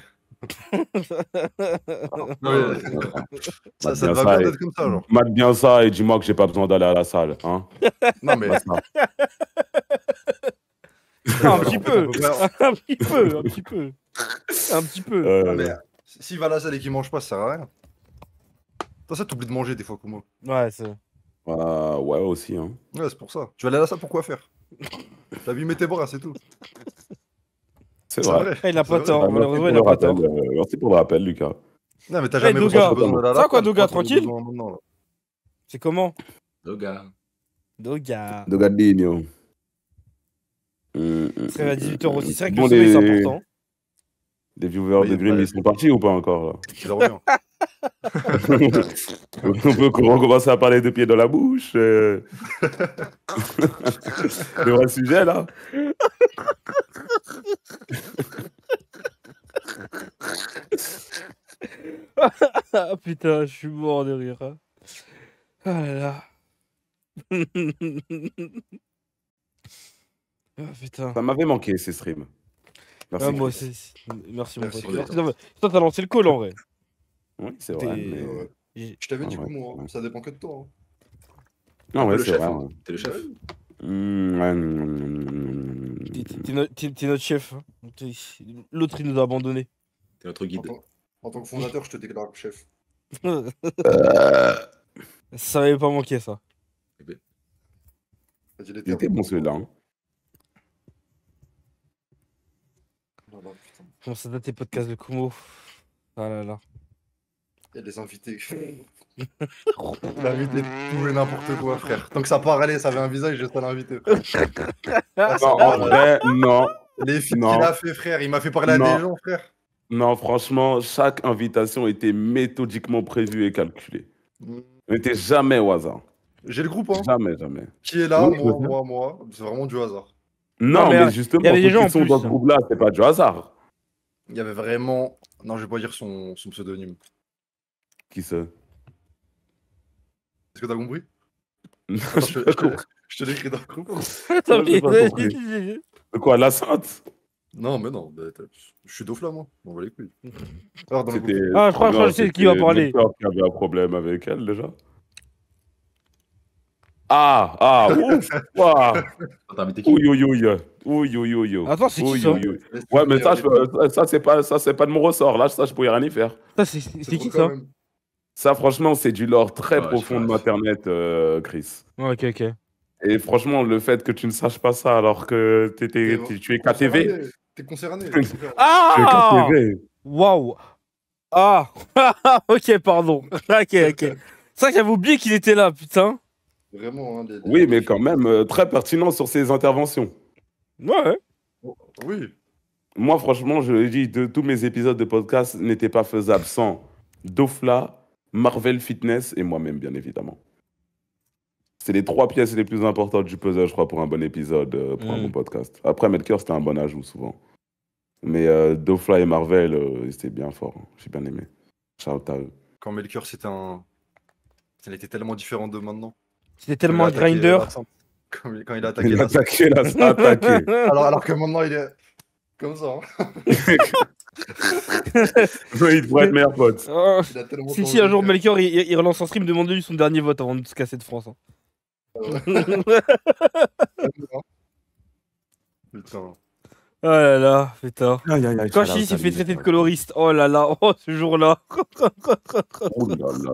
Ça te va bien d'être comme ça, genre. Mate bien ça et dis-moi que j'ai pas besoin d'aller à la salle. Hein. Non, mais. Un petit peu. Non, mais s'il va à la salle et qu'il mange pas, ça sert à rien. Toi, ça t'oublies de manger des fois, Kumo. Ouais, c'est. Ouais, aussi. Hein. Ouais, c'est pour ça. Tu vas aller à la salle pour quoi faire? T'as vu, mets tes bras, c'est tout. C'est vrai. Il a pas tort, malheureusement, il a pas tort. Merci pour le rappel, Lucas. Non, mais t'as jamais Doga. besoin d'aller à la Ça va quoi, salle, Doga, t'as tranquille? besoin maintenant, là. C'est comment? Doga. Dogadinho. C'est à 18h aussi. C'est vrai que Bon, le sommeil, c'est important. Les viewers Oui, de Grim, bah, ils sont partis ou pas encore là? Il dort bien. On peut recommencer à parler de pieds dans la bouche. Le vrai sujet là. Ah putain, je suis mort de rire. Hein. Ah là là. Ah putain. Ça m'avait manqué ces streams. Merci. Ah, moi aussi. Merci, mon Merci, pote. Merci. Non, mais toi, t'as lancé le call en vrai. Oui, c'est vrai. T'es- Mais... Je t'avais dit, Ah ouais, Kumo, hein. ouais. Ça dépend que de toi. Hein. Non, ouais, le c'est chef, vrai. hein. Ouais. T'es le chef. T'es notre chef. Hein. L'autre, il nous a abandonnés. T'es notre guide. En tant que fondateur, je te déclare chef. Ça m'avait pas manqué, ça. Vas-y, les Il était bon celui-là. Hein. Putain. Comment ça date tes podcasts de Kumo? Ah là là. Il y a des invités. L'invité tout et n'importe quoi, frère. Tant que ça part aller, ça avait un visage, j'ai pas l'invité. Non, en vrai, non. Les films Non. qu'il a fait, frère, il m'a fait parler à Non. des gens, frère. Non, franchement, chaque invitation était méthodiquement prévue et calculée. On n'était jamais au hasard. J'ai le groupe, hein. Jamais. Qui est là, Oui, moi. C'est vraiment du hasard. Non, mais justement, il y avait des gens ceux en qui sont plus. dans ce groupe-là, c'est pas du hasard. Il y avait vraiment. Non, je vais pas dire son pseudonyme. Qui ça? Est-ce que t'as compris? Attends, Je te l'écris dans le groupe. Attends, j'ai pas compris. mais- De quoi, la Sainte? Non, mais non. Je suis Dofla, moi. On va les couilles. Alors, dans le C'était. groupe. Ah, je crois que je sais de qui va parler. Melchior qui avait un problème avec elle déjà. Ouf! Ouah. T'as invité qui? Ouh. Attends, c'est qui ça? Ouais, mais ça c'est pas de mon ressort. Là, ça, je pouvais rien y faire. Ça, c'est qui ça? Ça, franchement, c'est du lore très Ouais, profond je de sais pas. Mathernet, Chris. Ouais, ok. Et franchement, le fait que tu ne saches pas ça alors que tu es KTV. T'es concerné. Tu es Ah! KTV. Waouh! Ah! Ok, pardon. Ok. C'est vrai que j'avais oublié qu'il était là, putain. Vraiment, hein. Oui, mais quand même, très pertinent sur ses interventions. Ouais. Oui. Moi, franchement, je l'ai dit, tous mes épisodes de podcast n'étaient pas faisables sans Dofla, Marvel Fitness et moi-même, bien évidemment. C'est les 3 pièces les plus importantes du puzzle, je crois, pour un bon épisode, pour un bon podcast. Après, Melchior, c'était un bon ajout, souvent. Mais Dofla et Marvel, c'était bien fort. Hein. J'ai bien aimé. Shout à eux. Quand Melchior, c'était un. Ça était tellement différent de maintenant. C'était tellement un grinder. Quand il a attaqué. Il a attaqué, là, ça a attaqué. alors que maintenant, il est. Comme ça. Hein. Oui, il devrait être meilleur pote. Oh, Il a tellement si, changé, un jour frère. Melchior il relance un stream, demande-lui son dernier vote avant de se casser de France. Hein. Putain. Oh là là, putain. Aïe, aïe, aïe, Quand shout Chili out s'est à fait lui. traiter de coloriste, oh là là, oh ce jour-là. Oh là là.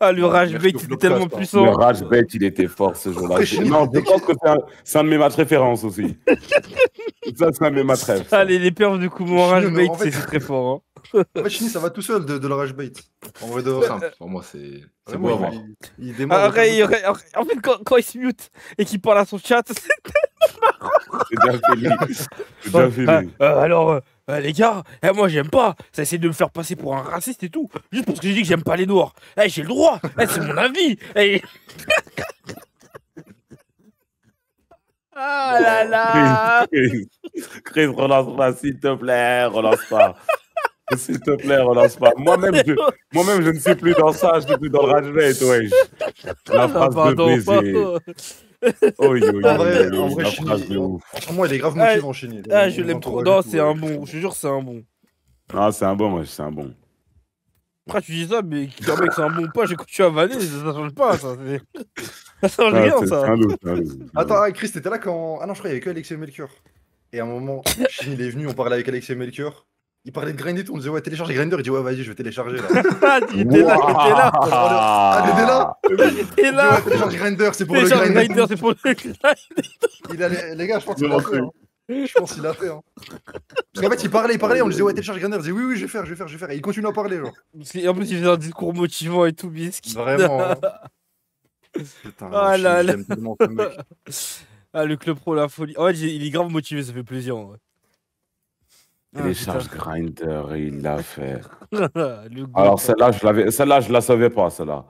Ah, le rage Merci bait, au c'était Club tellement Classe, hein. Le puissant. rage bait, il était fort ce jour-là. Après, Chili, Non, je dès que- pense que c'est un de mes matchs références aussi. Ça, c'est un de mes matchs rêves. ça. Allez, les perfs de Kumo en Chili, rage mais bait, en fait- c'est très fort. En fait, Chini, ça va tout seul de la rage bait. En vrai de C'est vrai. simple. Pour moi, c'est beau Vraiment, à voir. il démarre. Après, en fait, quand il se mute et qu'il parle à son chat, C'est bien fini. C'est bien fini. alors, les gars, moi j'aime pas. Ça essaie de me faire passer pour un raciste et tout. Juste parce que j'ai dit que j'aime pas les noirs. J'ai le droit. C'est mon avis. Ah là là. Chris, relance pas, s'il te plaît, relance pas. S'il te plaît, relance pas. Moi-même, je ne suis plus dans ça, je suis plus dans le rage bait, wesh. La phrase de baiser. Oh, yo, En vrai, la Chini, phrase de ouf. franchement, il est grave motivant, Chini. Ah, je l'aime trop. Non, c'est un bon. Je te jure, c'est un bon. Ah, c'est un bon, wesh, c'est un bon. Après, tu dis ça, mais qu'un mec c'est un bon ou pas, j'ai continué à vanner, ça change pas, ça. Ça change Ah, rien, c'est ça. un loup, c'est un loup. Attends, Chris, t'étais là quand. Ah non, je crois qu'il y avait que Alexis Melchior. Et à un moment, Chini, il est venu, on parlait avec Alexis Melchior. Il parlait de Grind et tout, on disait ouais, télécharge Grinder. Il dit ouais, vas-y, je vais télécharger là. Ah, tu étais là, t'étais là. Ah, t'étais là T'étais Il dit là. ouais, télécharge Grinder, c'est pour le Télécharge Grind. Grinder, c'est pour le grind. Il a les gars, je pense qu'il l'a fait. Hein. Je pense qu'il l'a fait. Hein. Parce qu'en fait, il parlait, on lui disait ouais, télécharge Grinder. Il disait oui, je vais faire. Et il continue à parler, genre. En plus, il faisait un discours motivant et tout, biscuit. Vraiment. Hein. Putain, Ah là là. j'aime tellement ce mec. Ah, le club pro, la folie. En fait, il est grave motivé, ça fait plaisir. En vrai. Télécharge Grinder, il l'a fait. Le goût. Alors, celle-là, je la savais pas, celle-là.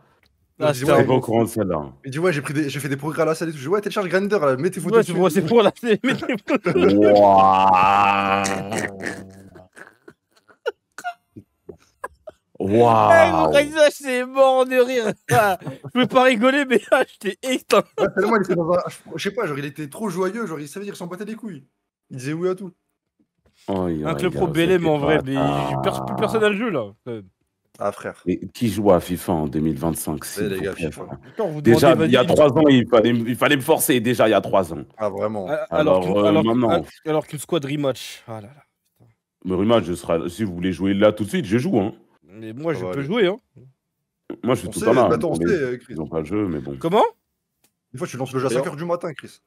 Ah, Je dis, c'était ouais, Je un suis pas bon. au courant de celle-là. Il dit ouais, j'ai fait des progrès à la salle et tout. Je dis ouais, télécharge Grinder, là, mets tes photos Ouais, dessus. c'est pour là. Waouh. Grinder, c'est mort de rire. Ah, je peux pas rigoler, mais là, j'étais éteint. Ouais, tellement il était dans un. Je sais pas, genre il était trop joyeux, genre il savait dire qu'il s'en battait les couilles. Il disait oui à tout. Un club pro BLM en vrai, mais plus personne à le jeu là. Ah frère. Et qui joue à FIFA en 2025 s'il les vous gars, plaît, FIFA. frère. Quand vous Déjà, demandez, il y a vas-y, 3 ans, il fallait me forcer, déjà, il y a 3 ans. Ah vraiment. Maintenant, alors qu'une squad rematch. Ah là là. le rematch, si vous voulez jouer là tout de suite, je joue. Hein. Mais moi, je va peux aller. jouer. Hein. Moi, je suis On tout sait, le temps là. attends, on mais sait, Chris. ils n'ont pas le jeu, mais bon. Comment? Des fois tu lances le jeu à 5h du matin, Chris.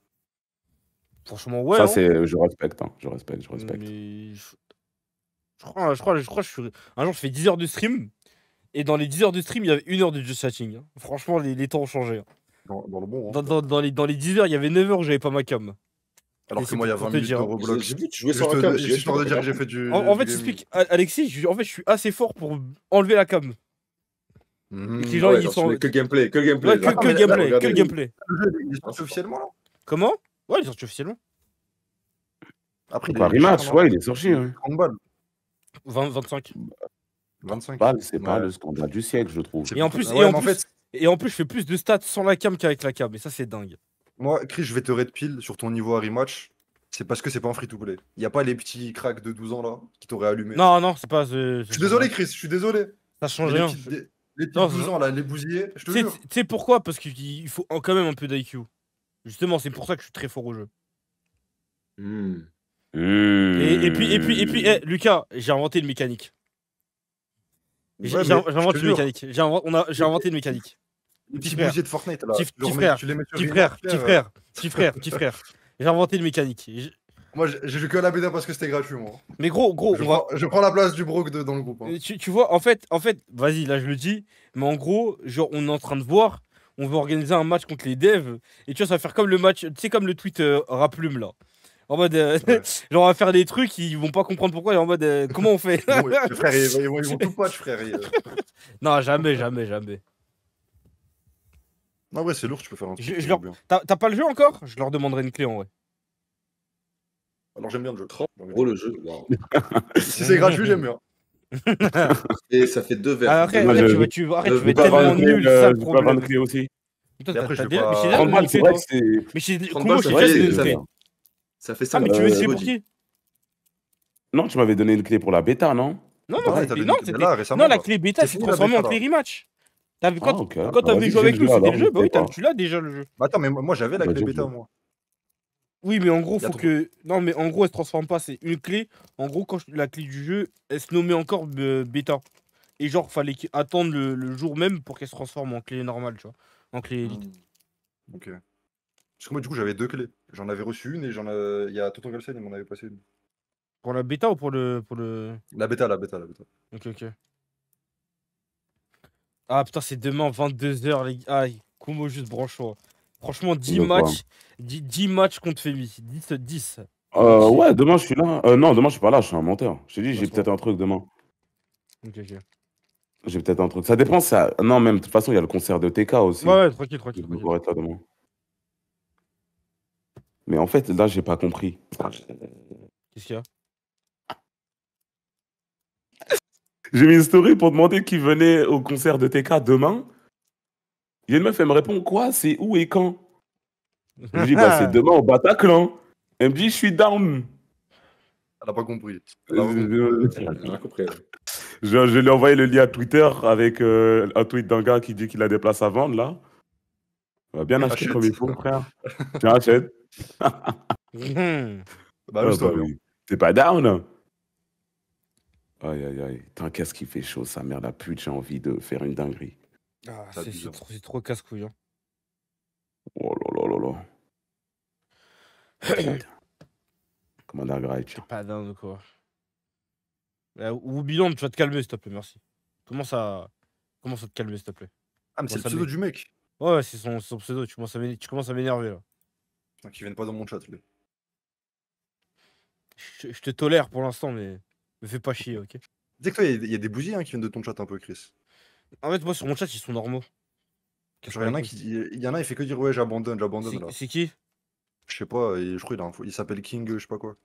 Franchement, ouais. Ça, hein. c'est. Je respecte. Hein. Je respecte. Mais je crois, un jour, je fais 10 heures de stream. Et dans les 10 heures de stream, il y avait 1 heure de just chatting. Hein. Franchement, les temps ont changé. Hein. Dans le bon. Hein. Dans les 10 heures, il y avait 9 heures où j'avais pas ma cam. Alors Et que c'est moi il y a pour 20 te minutes de dire. Roblox. J'ai vu, tu jouais Juste sur un câble. histoire de dire que j'ai fait du. En fait, du j'explique, Alexis, je suis assez fort pour enlever la cam. gaming. Et que les gens, Ouais, ils donc, sont. que le gameplay. Ouais, que le gameplay. Que le gameplay. Le jeu, il est sorti officiellement là. Comment? Ouais, il est sorti officiellement. Après, Pas rematch, ouais, il est sorti. Hein. 30 balles. 25. 25. C'est pas Ouais. le scandale du siècle, je trouve. Et en plus, Ouais, mais en fait, et en plus, je fais plus de stats sans la cam qu'avec la cam. Et ça, c'est dingue. moi, Chris, je vais te red pill sur ton niveau à rematch. C'est parce que c'est pas un free-to-play. Il y a pas les petits cracks de 12 ans là qui t'auraient allumé. Non, c'est pas. Je suis désolé, Chris, je suis désolé. Ça change Mais rien. Les petits Non, 12 ans là, les bousillés, je te Tu jure. sais pourquoi? Parce qu'il faut quand même un peu d'IQ. Justement, c'est pour ça que je suis très fort au jeu. Et puis, Lucas, j'ai inventé une mécanique. J'ai Ouais, mais inventé je te une jure, mécanique. J'ai inventé une mécanique. Les petits frère. bousillés de Fortnite là. Petit genre, frère, tu les mets sur Petit une frère, marque, petit frère. J'ai inventé une mécanique. Moi, j'ai joué que à la bêta parce que c'était gratuit, moi. Mais gros, Je prends la place du broc dans le groupe. Hein. tu vois, en fait, vas-y, là je le dis, mais en gros, genre, on est en train de voir, on veut organiser un match contre les devs, et tu vois, ça va faire comme le match, tu sais, comme le tweet Raplume là. En mode, Ouais. genre, on va faire des trucs, ils vont pas comprendre pourquoi, et en mode, comment on fait? Frère, ils vont tout patch, frère. Non, jamais. En vrai, c'est lourd, tu peux faire un truc. Je qui leur- est bien. T'as pas le jeu encore? Je leur demanderai une clé en vrai. Alors, j'aime bien le jeu. Gros le jeu. Wow. Si c'est gratuit, j'aime bien. Et ça fait 2 verres. Après, Moi, tu vas être Je peux avoir tellement une clé, nul, c'est ça le je peux avoir une problème. clé aussi. Toi, Et après, t'as je déjà- vais mais pas- j'ai déjà 30 donné balles, une c'est clé, vrai toi. que c'est. Mais j'ai 30 comment balles, j'ai ça déjà fait- donné une ça clé? fait- Ça fait Ah, 5 mais tu veux tirer pour qui? Non, tu m'avais donné une clé pour la bêta, non? Non, Ah ouais, la t'as clé- donné- c'était- là, récemment, non, la là. clé bêta C'est s'est fini, la transformée en bêta, clé là. rematch. Ah, Quand ok. t'avais Vas-y, joué avec je nous, vais c'était alors, le jeu. Bah oui, je sais tu l'as déjà le jeu. Bah attends, mais moi, j'avais la Bah, clé j'ai bêta, joué. moi. Oui, mais en gros, Il y a faut trop- que. Non, mais en gros, elle se transforme pas. C'est une clé. En gros, la clé du jeu, elle se nommait encore bêta. Et genre, fallait attendre le jour même pour qu'elle se transforme en clé normale, tu vois. En clé élite. Ok. Parce que moi, du coup, j'avais 2 clés. J'en avais reçu une et il y a Tonton Galsen, il m'en avait passé une. Pour la bêta ou pour le. La bêta, la bêta, la bêta. Ok, ok. Ah putain, c'est demain 22h, les gars. Aïe, Kumo juste branche-toi. Franchement, 10 De quoi matchs. 10 matchs contre Femi. 10. Ouais, demain je suis là. Non, demain je suis pas là, je suis un menteur. Je t'ai dit, j'ai c'est peut-être un truc demain. Ok, ok. J'ai peut-être un truc. Ça dépend, ça. Non, même, de toute façon, il y a le concert de TK aussi. Ouais, tranquille, Je tranquille. vais pouvoir être là demain. Mais en fait, là, j'ai pas compris. Qu'est-ce qu'il y a? J'ai mis une story pour demander qui venait au concert de TK demain. Il y a une meuf, elle me répond quoi? C'est où et quand? Je lui dis, bah, c'est demain au Bataclan. Elle me dit, je suis down. Elle a pas compris. J'ai compris. Je lui ai envoyé le lien à Twitter avec un tweet d'un gars qui dit qu'il a des places à vendre là. On va bien acheter Achète. comme il faut, frère. Tiens, achète. Bah, Ah, amuse-toi bah bien. oui. T'es pas down? Hein. Aïe, aïe, aïe. Putain, qu'est-ce qui fait chaud, sa mère la pute. J'ai envie de faire une dinguerie. Ah, Ça c'est abuse, trop, c'est trop casse-couille. Hein. Oh là là là là. Putain. Commander Grey, tiens. Pas dingue quoi. Ou bilan, tu vas te calmer, s'il te plaît, merci. Commence à te calmer, s'il te plaît. Ah, mais c'est le ça pseudo met- du mec. Ouais, c'est son pseudo. Tu commences à m'énerver là. Putain, qu'ils viennent pas dans mon chat, lui. Je te tolère pour l'instant, mais me fais pas chier, ok? Tu sais que toi, il y a des bougies qui viennent de ton chat un peu, Chris. En fait, moi sur mon chat, ils sont normaux. Genre, il y en a, il fait que dire ouais, j'abandonne là. C'est qui? Je sais pas, je crois il s'appelle King, je sais pas quoi.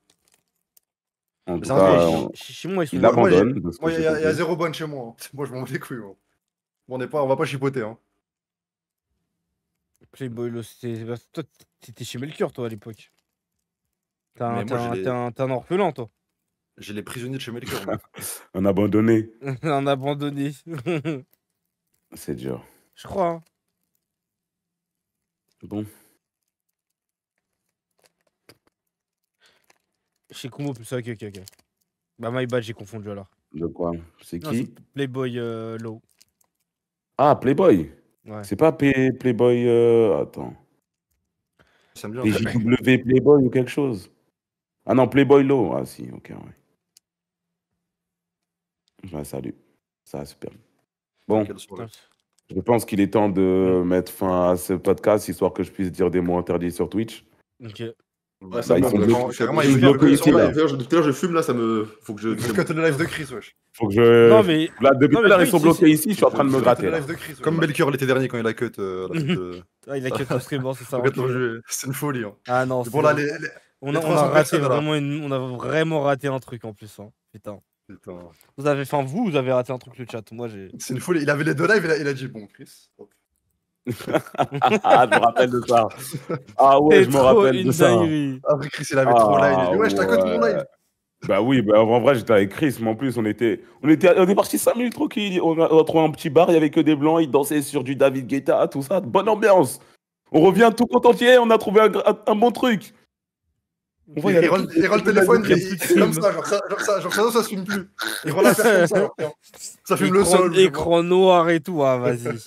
En Mais tout c'est un cas, gros, Chez moi, ils sont il normaux. abandonne. de ce que Moi, il j'ai y a compris. 0 bonne chez moi. Hein. Moi, je m'en bats les couilles. Moi. On va pas chipoter. Hein. Playboy, toi, t'étais chez Melchior, toi, à l'époque. T'es un, Mais moi, t'es un orphelin, toi. j'ai les prisonniers de chez Melchior. moi. Un abandonné. Un abandonné. C'est dur. Je crois. Hein. Bon. Chez Kumo, ok. Bah, my bad, j'ai confondu alors. De quoi? C'est Non, qui? c'est Playboy Low. Ah, Playboy. Ouais. C'est pas Playboy. Attends. Ça me dit un truc. PJW Playboy ou quelque chose? Ah non, Playboy Low. Ah si, ok, ouais. Ouais, salut. Ça va super. Bon, Quelle soirée. je pense qu'il est temps de mettre fin à ce podcast, histoire que je puisse dire des mots interdits sur Twitch. Ok. Ouais, ça Bah, me ils sont Carrément, ils il sont veut bloqués sur ici, là. live. Tout à l'heure, je fume là, ça me. Faut que je. Il veut cut le live de Chris, wesh. Faut que je... Non, mais. Là, depuis Non, tout à mais l'heure, ils oui, sont bloqués ici, je suis en train de me Il veut cut gratter. le Là. live de Chris. Comme Melchior l'été dernier quand il a cut à la fête de. Ah, il a cut le streamer, c'est ça. Regarde ton ok. jeu, c'est une folie. Hein. Ah non, Mais c'est bon, là, bon. les On les a 300 raté personnes, là. vraiment on a vraiment raté un truc en plus. Hein. Putain. Putain. Vous avez raté un truc le chat. Moi, j'ai. C'est une folie. Il avait les deux lives, il a dit bon, Chris. Hop. Ah, je me rappelle de ça. Ah ouais, je me rappelle de ça. Dinguerie. Après, Chris, il avait trop live. Il dit ouais, je t'accote mon live. Bah oui, bah en vrai, j'étais avec Chris, mais en plus, on est parti 5 minutes tranquille. On a trouvé un petit bar, il y avait que des blancs, ils dansaient sur du David Guetta, tout ça. Bonne ambiance. On revient tout contentieux, on a trouvé un bon truc. On voit, Il roule le téléphone, il y a il plus de est comme film. ça, ça se filme plus. Il roule la faire comme ça. Ça filme le sol. Écran noir et tout. Ah, vas-y.